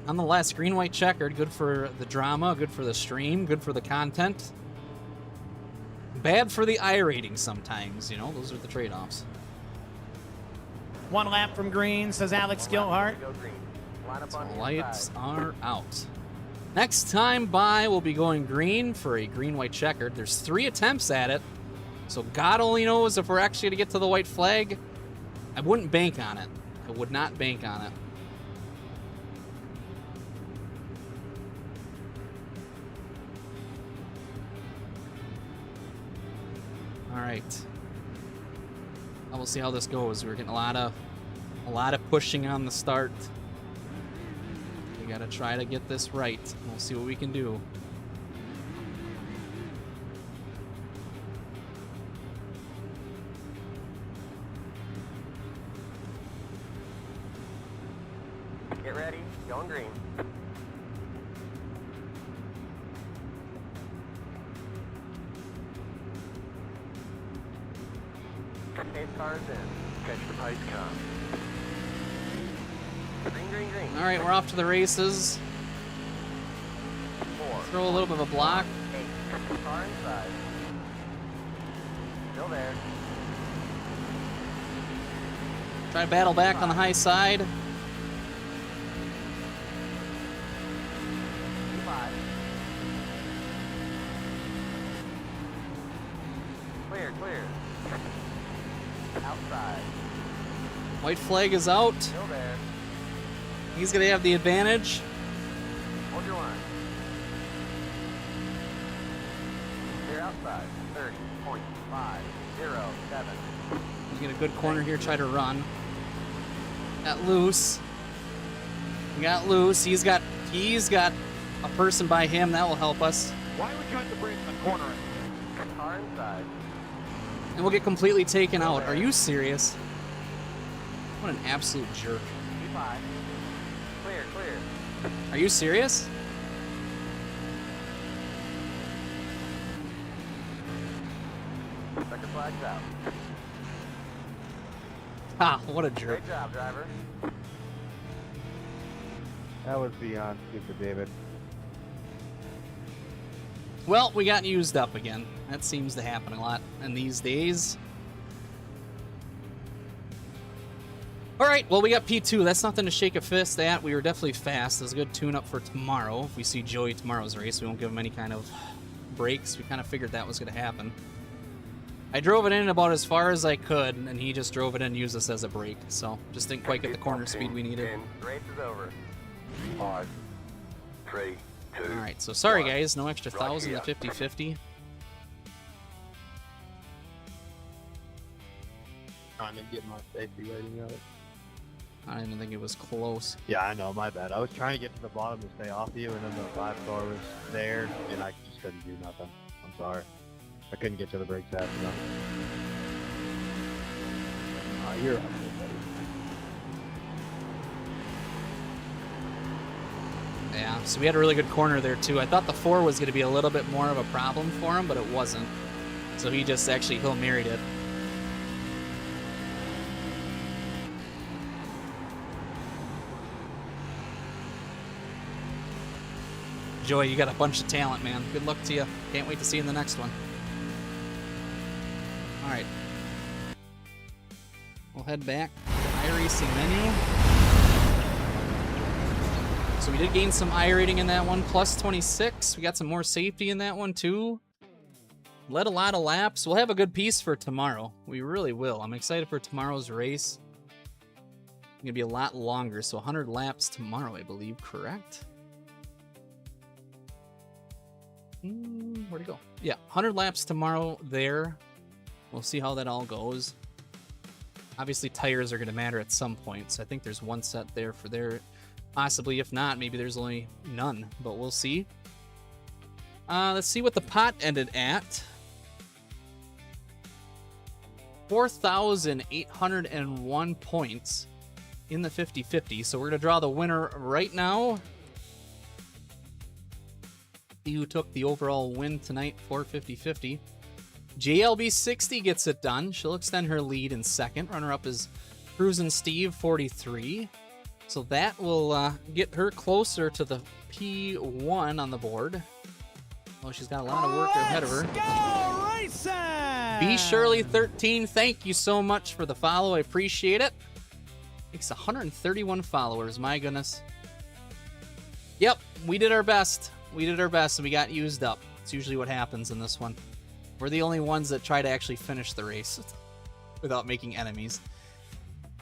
nonetheless, green, white, checkered. Good for the drama, good for the stream, good for the content. Bad for the I rating sometimes, you know, those are the trade-offs. 1 lap from green, says Alex Gilhart. Go green. Line up So on the lights inside. are out. Next time by, we'll be going green for a green, white, checkered. There's 3 attempts at it, so God only knows if we're actually going to get to the white flag. I wouldn't bank on it. I would not bank on it. All right. Now we'll see how this goes. We're getting a lot of pushing on the start. We gotta try to get this right. We'll see what we can do. Get ready. Going green. Pace cars in. Catch the pace car. Green, green, green. All right, we're off to the races. 4. Throw a little bit of a block. 8. Car inside. Still there. Try to battle back on the high side. 5. Clear, clear. Outside. White flag is out. Still there. He's gonna have the advantage. Hold your line. Clear outside. 30.507. You get a good corner here. Try to run. Got loose. Got loose. He's got a person by him. That will help us. Why would you have to break in the corner? Car inside. And we'll get completely taken out. Are you serious? What an absolute jerk. P5. clear. Are you serious? Checker flags out. Ah, what a jerk. Great job, driver. That was beyond stupid, David. Well, we got used up again. That seems to happen a lot in these days. All right, well, we got P2. That's nothing to shake a fist at. We were definitely fast. It was a good tune-up for tomorrow. If we see Joey tomorrow's race, we won't give him any kind of breaks. We kind of figured that was going to happen. I drove it in about as far as I could, and he just drove it in and used this as a break. So just didn't quite get the corner speed we needed. Race is over. 5, 3, 2. All right, so sorry, 1. guys. No extra Roger, 1,000 yeah. to 50-50. Trying to get my safety rating up. I didn't think it was close. Yeah, I know, my bad. I was trying to get to the bottom to stay off you, and then the 5-star was there, and I just couldn't do nothing. I'm sorry. I couldn't get to the brakes fast enough. You're up there, buddy. Yeah, so we had a really good corner there, too. I thought the 4 was going to be a little bit more of a problem for him, but it wasn't. So he just actually Hail Married it. Joey, you got a bunch of talent, man. Good luck to you. Can't wait to see you in the next one. All right. We'll head back to the iRacing menu. So we did gain some I rating in that one, plus 26. We got some more safety in that one, too. Led a lot of laps. We'll have a good piece for tomorrow. We really will. I'm excited for tomorrow's race. It's going to be a lot longer, so 100 laps tomorrow, I believe, correct? Where'd it go? Yeah, 100 laps tomorrow there. We'll see how that all goes. Obviously, tires are going to matter at some point, so I think there's one set there for there. Possibly, if not, maybe there's only none, but we'll see. Let's see what the pot ended at. 4,801 points in the 50-50, so we're going to draw the winner right now. See who took the overall win tonight for 50-50. JLB60 gets it done. She'll extend her lead in second. Runner-up is Cruisin' Steve, 43. So that will get her closer to the P1 on the board. Well, she's got a lot of work ahead of her. Go Racin! B Shirley 13, thank you so much for the follow. I appreciate it. It's 131 followers. My goodness. Yep, we did our best. We did our best and we got used up. It's usually what happens in this one. We're the only ones that try to actually finish the race without making enemies.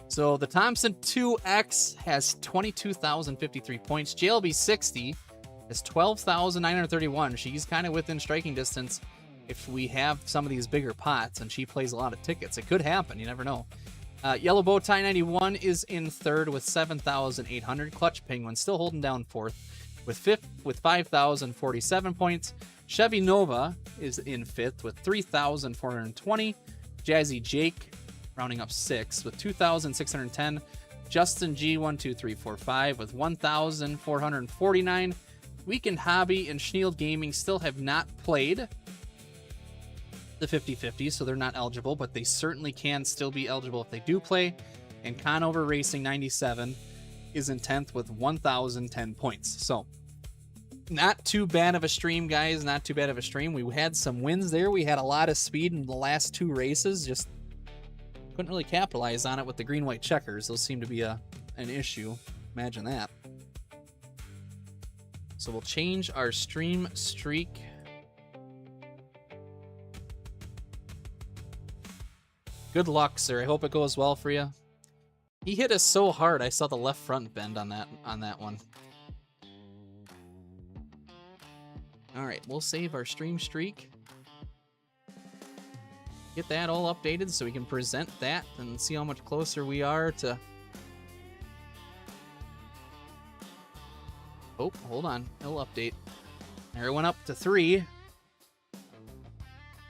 So the Thompson 2X has 22,053 points. JLB 60 has 12,931. She's kind of within striking distance if we have some of these bigger pots and she plays a lot of tickets. It could happen. You never know. Yellow Bow Tie 91 is in third with 7,800. Clutch Penguin still holding down fourth with 5,047 points. Chevy Nova is in fifth with 3,420. Jazzy Jake rounding up sixth with 2,610. Justin G12345 with 1,449. Weekend Hobby and Schneeld Gaming still have not played the 50-50, so they're not eligible, but they certainly can still be eligible if they do play. And Conover Racing 97 is in 10th with 1,010 points. So not too bad of a stream, guys. Not too bad of a stream. We had some wins there. We had a lot of speed in the last two races. Just couldn't really capitalize on it with the green-white checkers. Those seem to be an issue. Imagine that. So we'll change our stream streak. Good luck, sir. I hope it goes well for you. He hit us so hard, I saw the left front bend on that one. All right, we'll save our stream streak. Get that all updated so we can present that and see how much closer we are to... Oh, hold on. It'll update. There it went up to 3. It's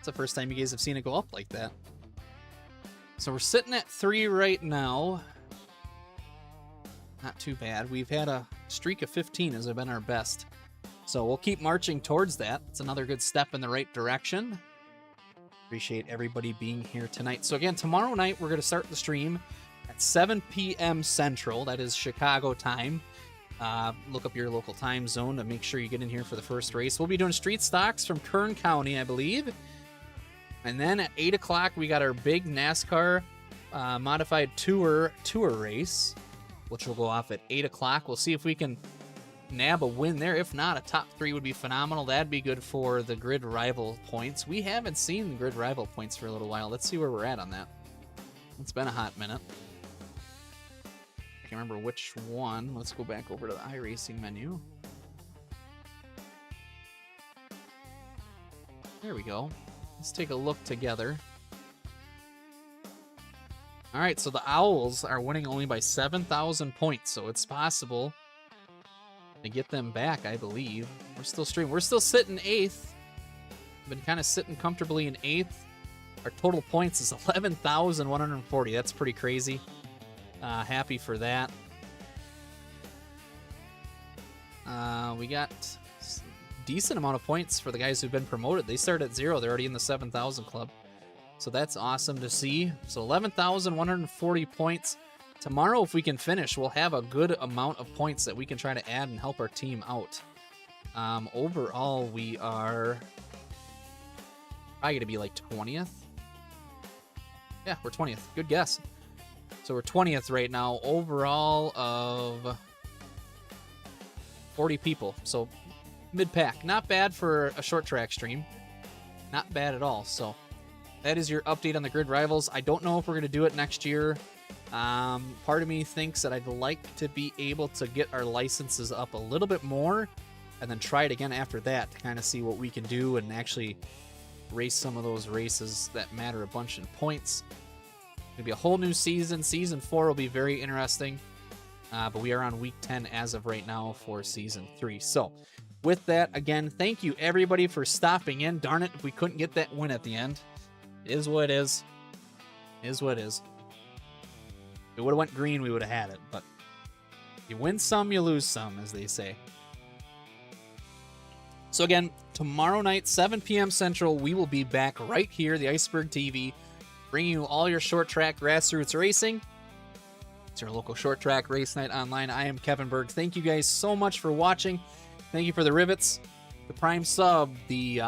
the first time you guys have seen it go up like that. So we're sitting at 3 right now. Not too bad. We've had a streak of 15 has been our best. So we'll keep marching towards that. It's another good step in the right direction. Appreciate everybody being here tonight. So again, tomorrow night we're going to start the stream at 7 p.m. Central. That is Chicago time. Look up your local time zone to make sure you get in here for the first race. We'll be doing street stocks from Kern County, I believe. And then at 8 o'clock, we got our big NASCAR modified tour race, which will go off at 8 o'clock. We'll see if we can nab a win there. If not, a top 3 would be phenomenal. That'd be good for the grid rival points. We haven't seen the grid rival points for a little while. Let's see where we're at on that. It's been a hot minute. Can't remember which one. Let's go back over to the iRacing menu. There we go. Let's take a look together. All right, so the Owls are winning only by 7,000 points, so it's possible to get them back, I believe. We're still streaming. We're still sitting 8th. Been kind of sitting comfortably in 8th. Our total points is 11,140. That's pretty crazy. Happy for that. We got a decent amount of points for the guys who've been promoted. They start at 0. They're already in the 7,000 club. So that's awesome to see. So 11,140 points. Tomorrow, if we can finish, we'll have a good amount of points that we can try to add and help our team out. Overall, we are probably going to be like 20th. Yeah, we're 20th. Good guess. So we're 20th right now, overall of 40 people. So mid-pack. Not bad for a short track stream. Not bad at all. So that is your update on the Grid Rivals. I don't know if we're going to do it next year. Part of me thinks that I'd like to be able to get our licenses up a little bit more and then try it again after that to kind of see what we can do and actually race some of those races that matter a bunch in points. It'll be a whole new season. Season 4 will be very interesting. But we are on week 10 as of right now for season 3. So with that, again, thank you everybody for stopping in. Darn it, if we couldn't get that win at the end. It is what it is. It is what it is. If it would have went green, we would have had it. But you win some, you lose some, as they say. So again, tomorrow night, 7 p.m. Central, we will be back right here, the Iceberg TV, bringing you all your short track grassroots racing. It's your local short track race night online. I am Kevin Berg. Thank you guys so much for watching. Thank you for the rivets, the prime sub, the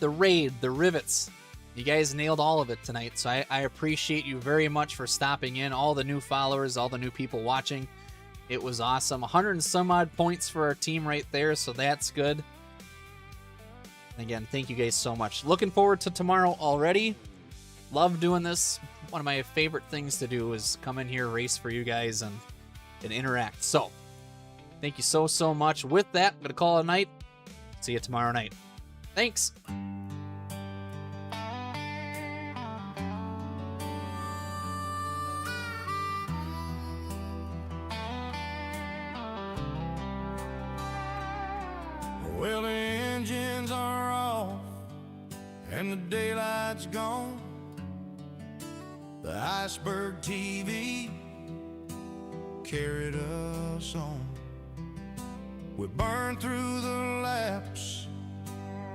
raid, the rivets. You guys nailed all of it tonight, so I appreciate you very much for stopping in. All the new followers, all the new people watching. It was awesome. 100 and some odd points for our team right there, so that's good. And again, thank you guys so much. Looking forward to tomorrow already. Love doing this. One of my favorite things to do is come in here, race for you guys, and interact. So, thank you so much. With that, I'm going to call it a night. See you tomorrow night. Thanks. Well, the engines are off and the daylight's gone. The Iceberg TV carried us on. We burned through the laps,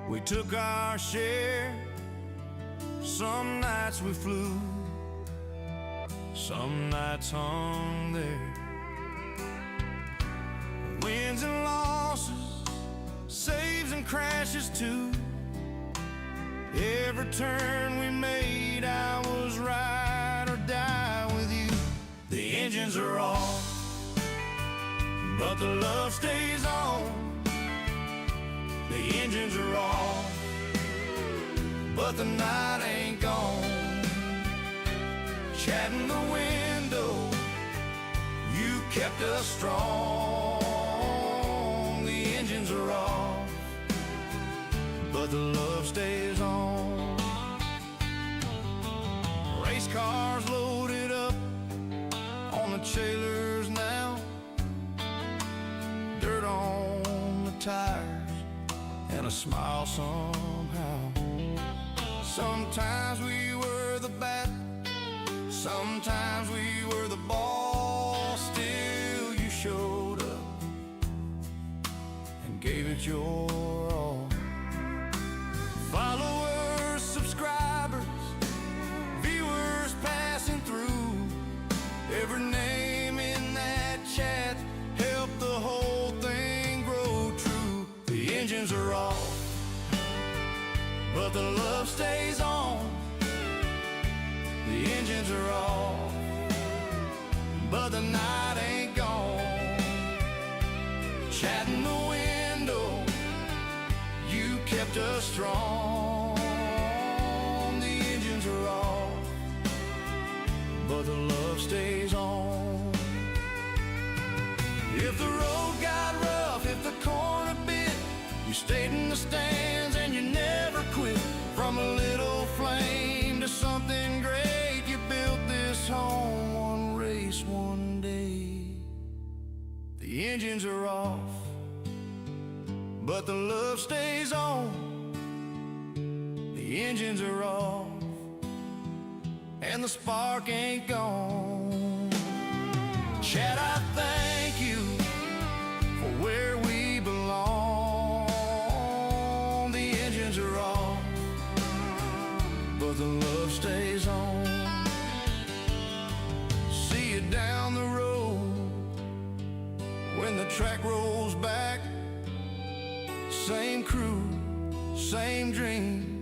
we took our share. Some nights we flew, some nights hung there. Wins and losses, saves and crashes too. Every turn we made, I was ride or die with you. The engines are off, but the love stays on. The engines are off, but the night ain't gone. Chatting the window, you kept us strong. The engines are off, but the love stays on. Race cars loaded up on the trailers now. Dirt on the tires and a smile somehow. Sometimes we were the bat, sometimes we were the ball. Still that you're all. Followers, subscribers, viewers passing through. Every name in that chat helped the whole thing grow true. The engines are off, but the love stays on. The engines are off, but the night ain't gone. Chat in the window, you kept us strong. The engines are off, but the love stays on. If the road got rough, if the corner bit, you stayed in the stands and you never quit. From a little flame to something great, you built this home, one race, one day. The engines are off, but the love stays on. The engines are off, and the spark ain't gone. Chad, I thank you for where we belong. The engines are off, but the love stays on. See you down the road when the track rolls back. Same crew, same dream,